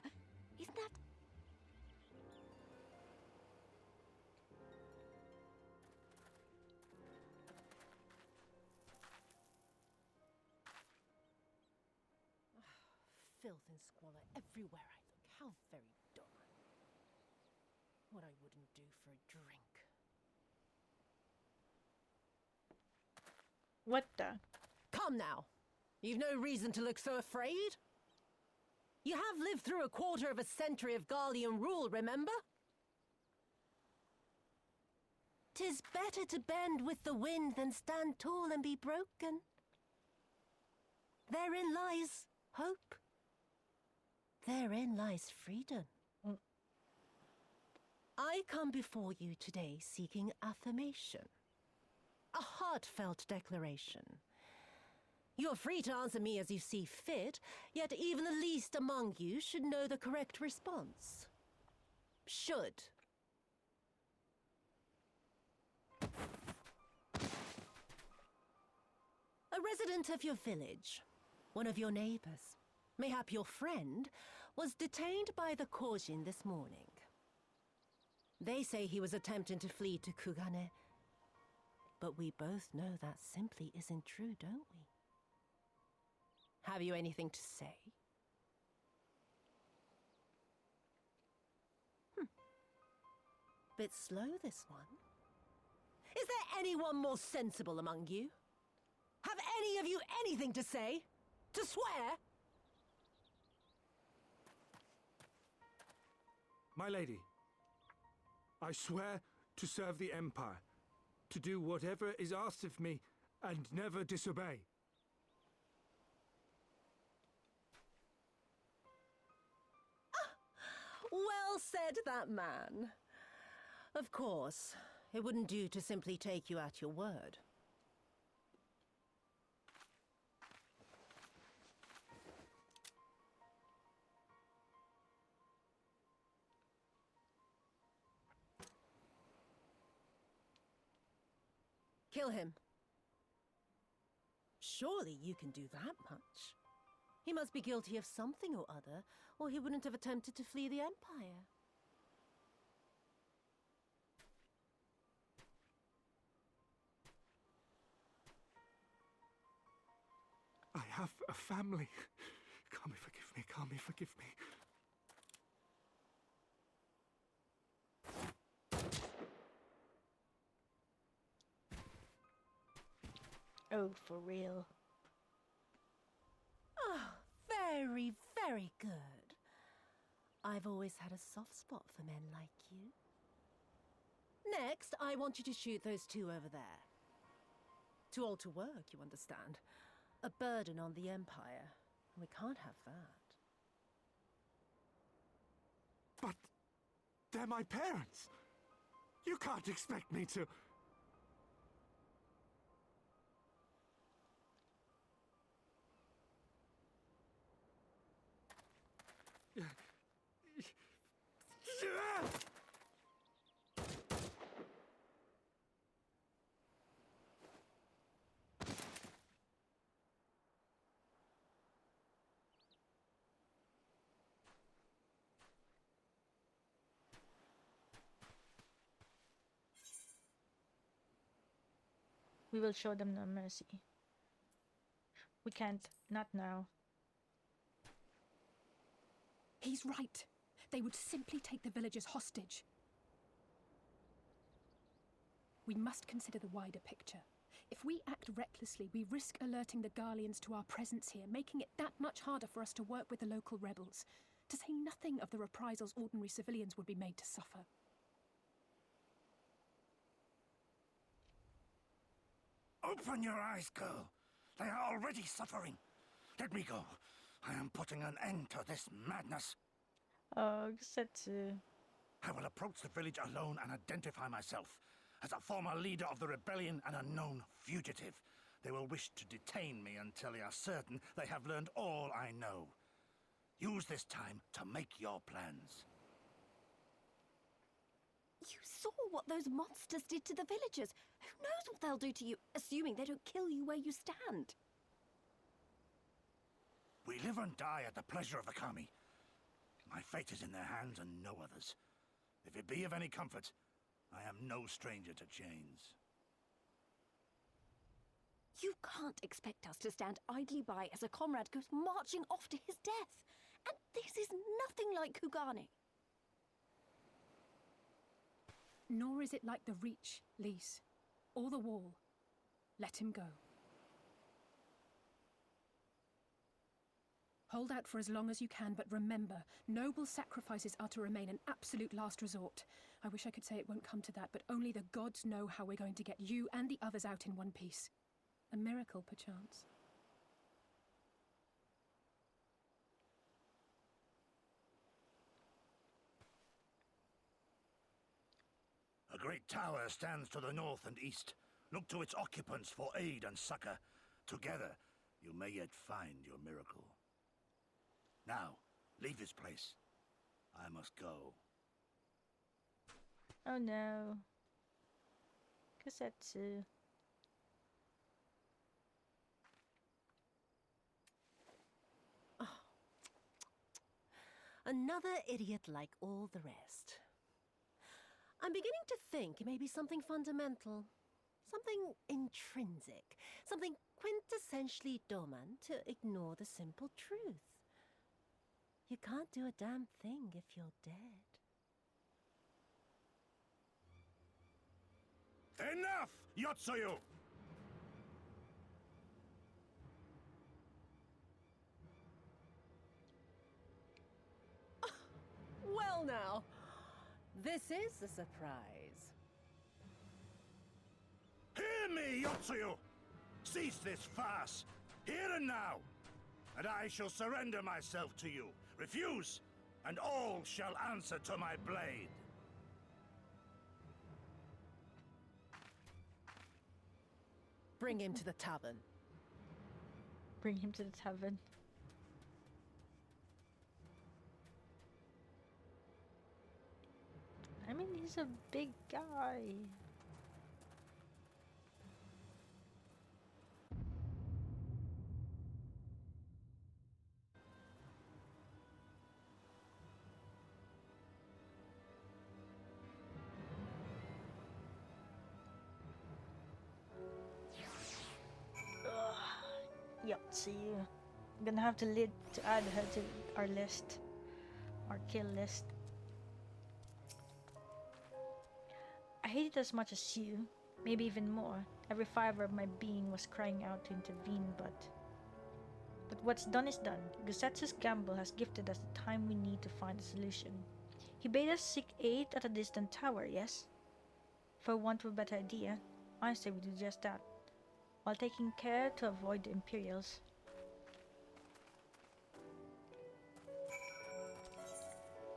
Isn't that... Filth and squalor everywhere I look. How very Doman. What I wouldn't do for a drink. What the? Come now. You've no reason to look so afraid. You have lived through a quarter of a century of Garlean rule, remember? 'Tis better to bend with the wind than stand tall and be broken. Therein lies hope. Therein lies freedom. I come before you today seeking affirmation. A heartfelt declaration. You are free to answer me as you see fit, yet even the least among you should know the correct response. Should. A resident of your village, one of your neighbors, mayhap your friend, was detained by the Kugane this morning. They say he was attempting to flee to Kugane, but we both know that simply isn't true, don't we? Have you anything to say? Bit slow, this one. Is there anyone more sensible among you? Have any of you anything to say? To swear? My lady, I swear to serve the Empire, to do whatever is asked of me, and never disobey. Well said, that man. Of course, it wouldn't do to simply take you at your word. Kill him. Surely you can do that much. He must be guilty of something or other, or he wouldn't have attempted to flee the Empire. I have a family. Kami, forgive me. Kami, forgive me. Oh, for real. Oh, very, very good. I've always had a soft spot for men like you. Next, I want you to shoot those two over there. Too old to work, you understand. A burden on the Empire. We can't have that. But they're my parents. You can't expect me to... We will show them no mercy. We can't. Not now. He's right. They would simply take the villagers hostage. We must consider the wider picture. If we act recklessly, we risk alerting the Garleans to our presence here, making it that much harder for us to work with the local rebels. To say nothing of the reprisals ordinary civilians would be made to suffer. Open your eyes, girl. They are already suffering. Let me go. I am putting an end to this madness. Oh, Gosetsu. I will approach the village alone and identify myself. As a former leader of the rebellion and a known fugitive, they will wish to detain me until they are certain they have learned all I know. Use this time to make your plans. You saw what those monsters did to the villagers. Who knows what they'll do to you, assuming they don't kill you where you stand? We live and die at the pleasure of the Kami. My fate is in their hands and no others. If it be of any comfort, I am no stranger to chains. You can't expect us to stand idly by as a comrade goes marching off to his death. And this is nothing like Kugane. Nor is it like the Reach, Lise, or the Wall. Let him go. Hold out for as long as you can, but remember, noble sacrifices are to remain an absolute last resort. I wish I could say it won't come to that, but only the gods know how we're going to get you and the others out in one piece. A miracle, perchance. A great tower stands to the north and east. Look to its occupants for aid and succor. Together, you may yet find your miracle. Now, leave this place. I must go. Oh no. Gosetsu. Another idiot like all the rest. I'm beginning to think it may be something fundamental. Something intrinsic. Something quintessentially Doman to ignore the simple truth. You can't do a damn thing if you're dead. Enough, Yotsuyu! Well now, this is a surprise. Hear me, Yotsuyu! Cease this farce, here and now, and I shall surrender myself to you. Refuse, and all shall answer to my blade. Bring him to the tavern. Bring him to the tavern. I mean, he's a big guy. Yep, see you. I'm gonna have to add her to our list. Our kill list. I hate it as much as you. Maybe even more. Every fiber of my being was crying out to intervene, but what's done is done. Gosetsu's gamble has gifted us the time we need to find a solution. He bade us seek aid at a distant tower, yes? For want of a better idea, I say we do just that, while taking care to avoid the Imperials.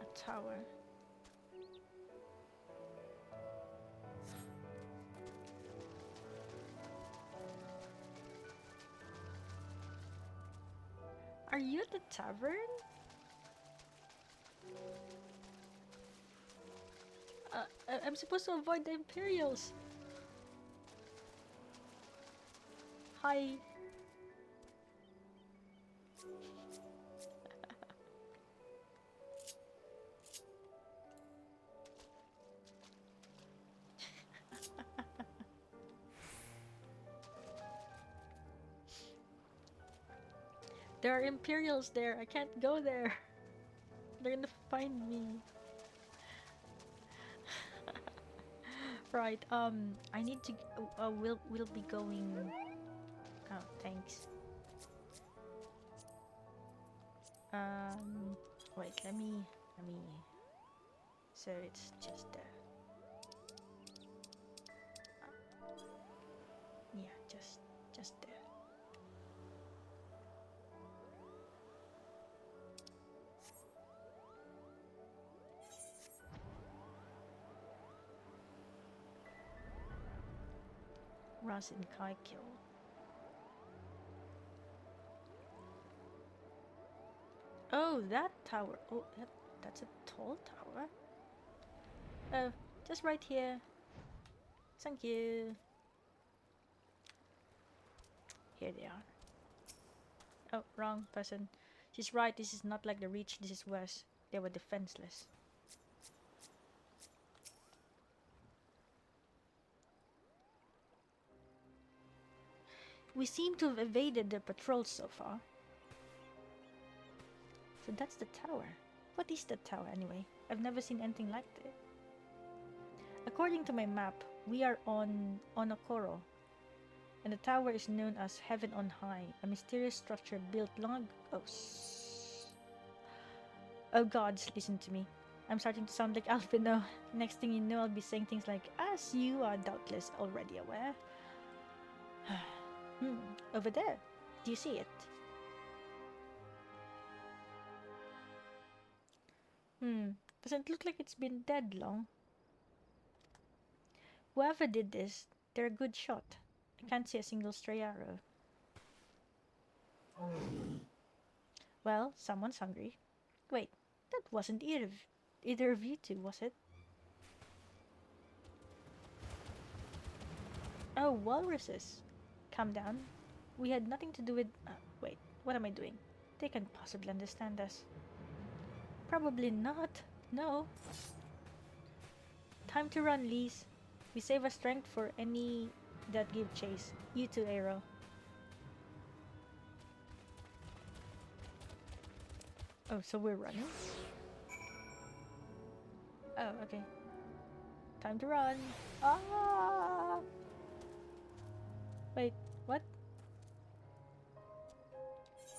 A tower. Are you at the tavern? I'm supposed to avoid the Imperials. Hi. There are Imperials there. I can't go there. They're gonna find me. Right. I need to. We'll be going. Oh, thanks. Wait. Let me. So it's just yeah, just there. Rasen Kai kill. Oh, that tower. Oh, that's a tall tower. Just right here. Thank you. Here they are. Oh, wrong person. She's right, this is not like the Reach, this is worse. They were defenseless. We seem to have evaded their patrols so far. So that's the tower. What is the tower anyway? I've never seen anything like it. According to my map, we are on Onokoro, and the tower is known as Heaven on High, a mysterious structure built long ago. Oh gods, listen to me. I'm starting to sound like Alpino. Next thing you know, I'll be saying things like, as you are doubtless already aware. Over there. Do you see it? Doesn't look like it's been dead long. Whoever did this, they're a good shot. I can't see a single stray arrow. Well, someone's hungry. Wait, that wasn't either of you two, was it? Oh, walruses. Calm down. We had nothing to do with... wait, what am I doing? They can't possibly understand us. Probably not. No. Time to run, Lise. We save our strength for any that give chase. You too, Aero. Oh, so we're running? Oh, okay. Time to run. Ah! Wait, what?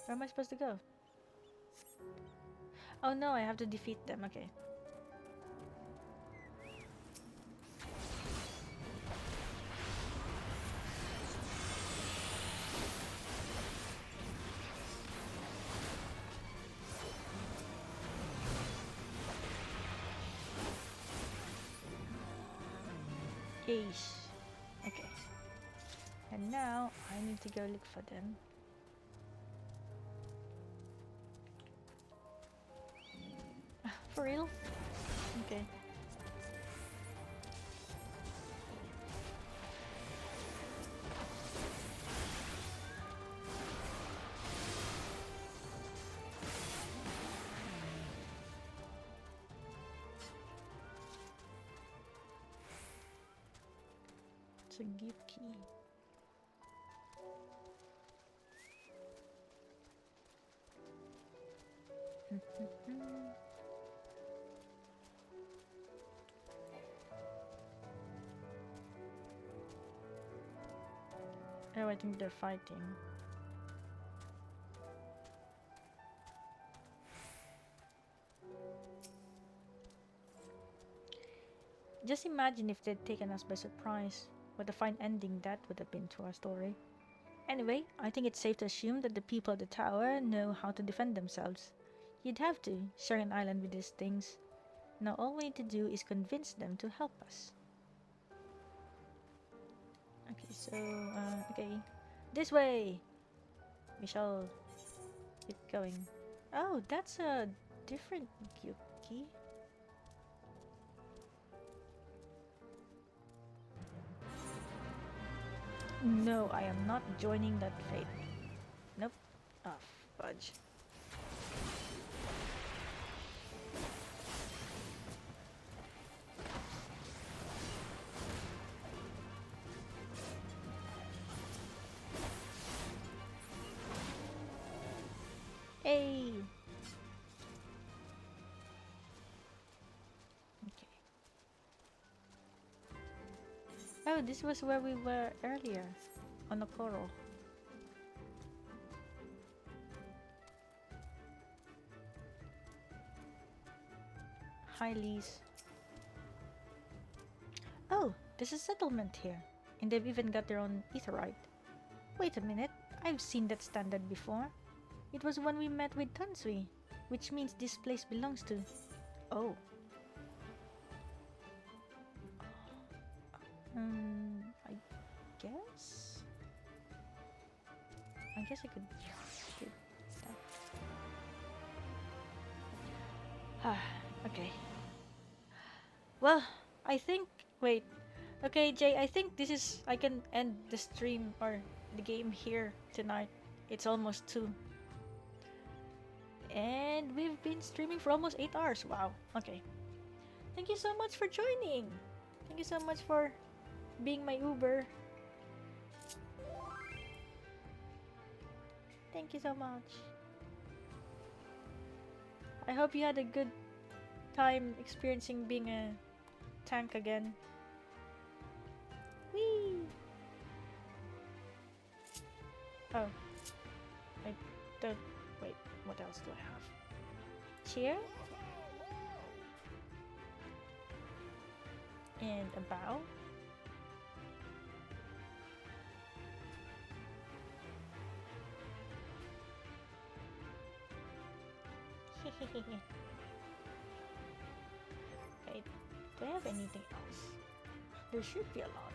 Where am I supposed to go? Oh no, I have to defeat them. Okay. Yeesh. Okay. And now I need to go look for them. For real? Okay. It's a gift key. Oh, I think they're fighting. Just imagine if they'd taken us by surprise. What a fine ending that would have been to our story. Anyway, I think it's safe to assume that the people of the tower know how to defend themselves. You'd have to, share an island with these things. Now all we need to do is convince them to help us. Okay, so, okay. This way! We shall keep going. Oh, that's a different Yuki. No, I am not joining that fate. Nope. Ah, fudge. Hey! Okay. Oh, this was where we were earlier. On the coral. Hi, Lise. Oh, there's a settlement here. And they've even got their own aetherite. Wait a minute. I've seen that standard before. It was when we met with Tansui, which means this place belongs to... Oh. I guess? I guess I could do that. Ah, okay. Well, I think, wait. Okay, Jay, I think this is, I can end the stream or the game here tonight. It's almost 2. And we've been streaming for almost 8 hours. Wow. Okay. Thank you so much for joining. Thank you so much for being my Uber. Thank you so much. I hope you had a good time experiencing being a tank again. Whee! Oh. I don't... Wait, what else do I have? Cheer? And a bow? Wait, do I have anything else? There should be a lot.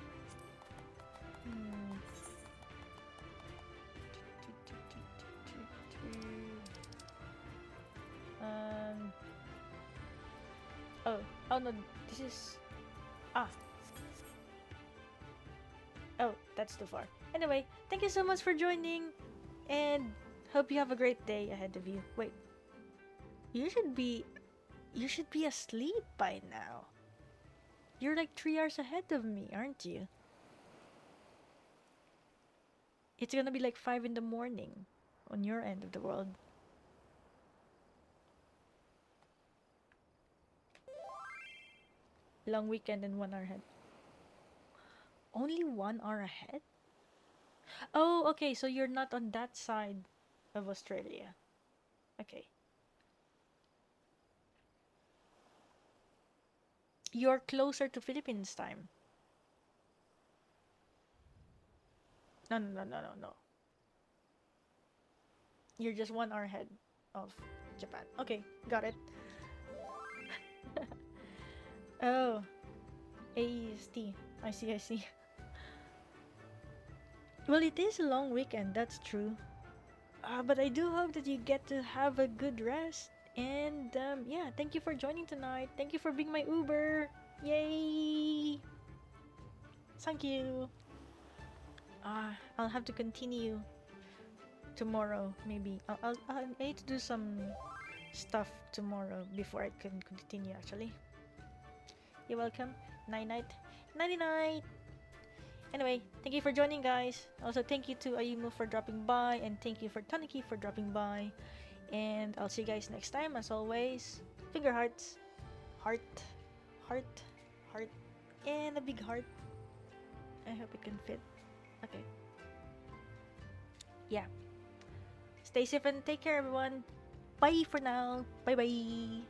Oh no, this is... Oh, that's too far. Anyway, thank you so much for joining, and hope you have a great day ahead of you. Wait, you should be asleep by now. You're like 3 hours ahead of me, aren't you? It's gonna be like 5 in the morning on your end of the world. Long weekend and 1 hour ahead. Only 1 hour ahead? Oh, okay, so you're not on that side of Australia. Okay. You're closer to Philippines time. No. You're just 1 hour ahead of Japan. Okay, got it. Oh, AEST. I see. Well, it is a long weekend, that's true. But I do hope that you get to have a good rest. And yeah, thank you for joining tonight. Thank you for being my Uber. Yay! Thank you. I'll have to continue tomorrow. Maybe I need to do some stuff tomorrow before I can continue. Actually, you're welcome. Night night. Anyway, thank you for joining, guys. Also, thank you to Ayumu for dropping by, and thank you for Taniki for dropping by. And I'll see you guys next time. As always, finger hearts, heart, and a big heart. I hope it can fit. Okay. Yeah. Stay safe and take care, everyone. Bye for now. Bye.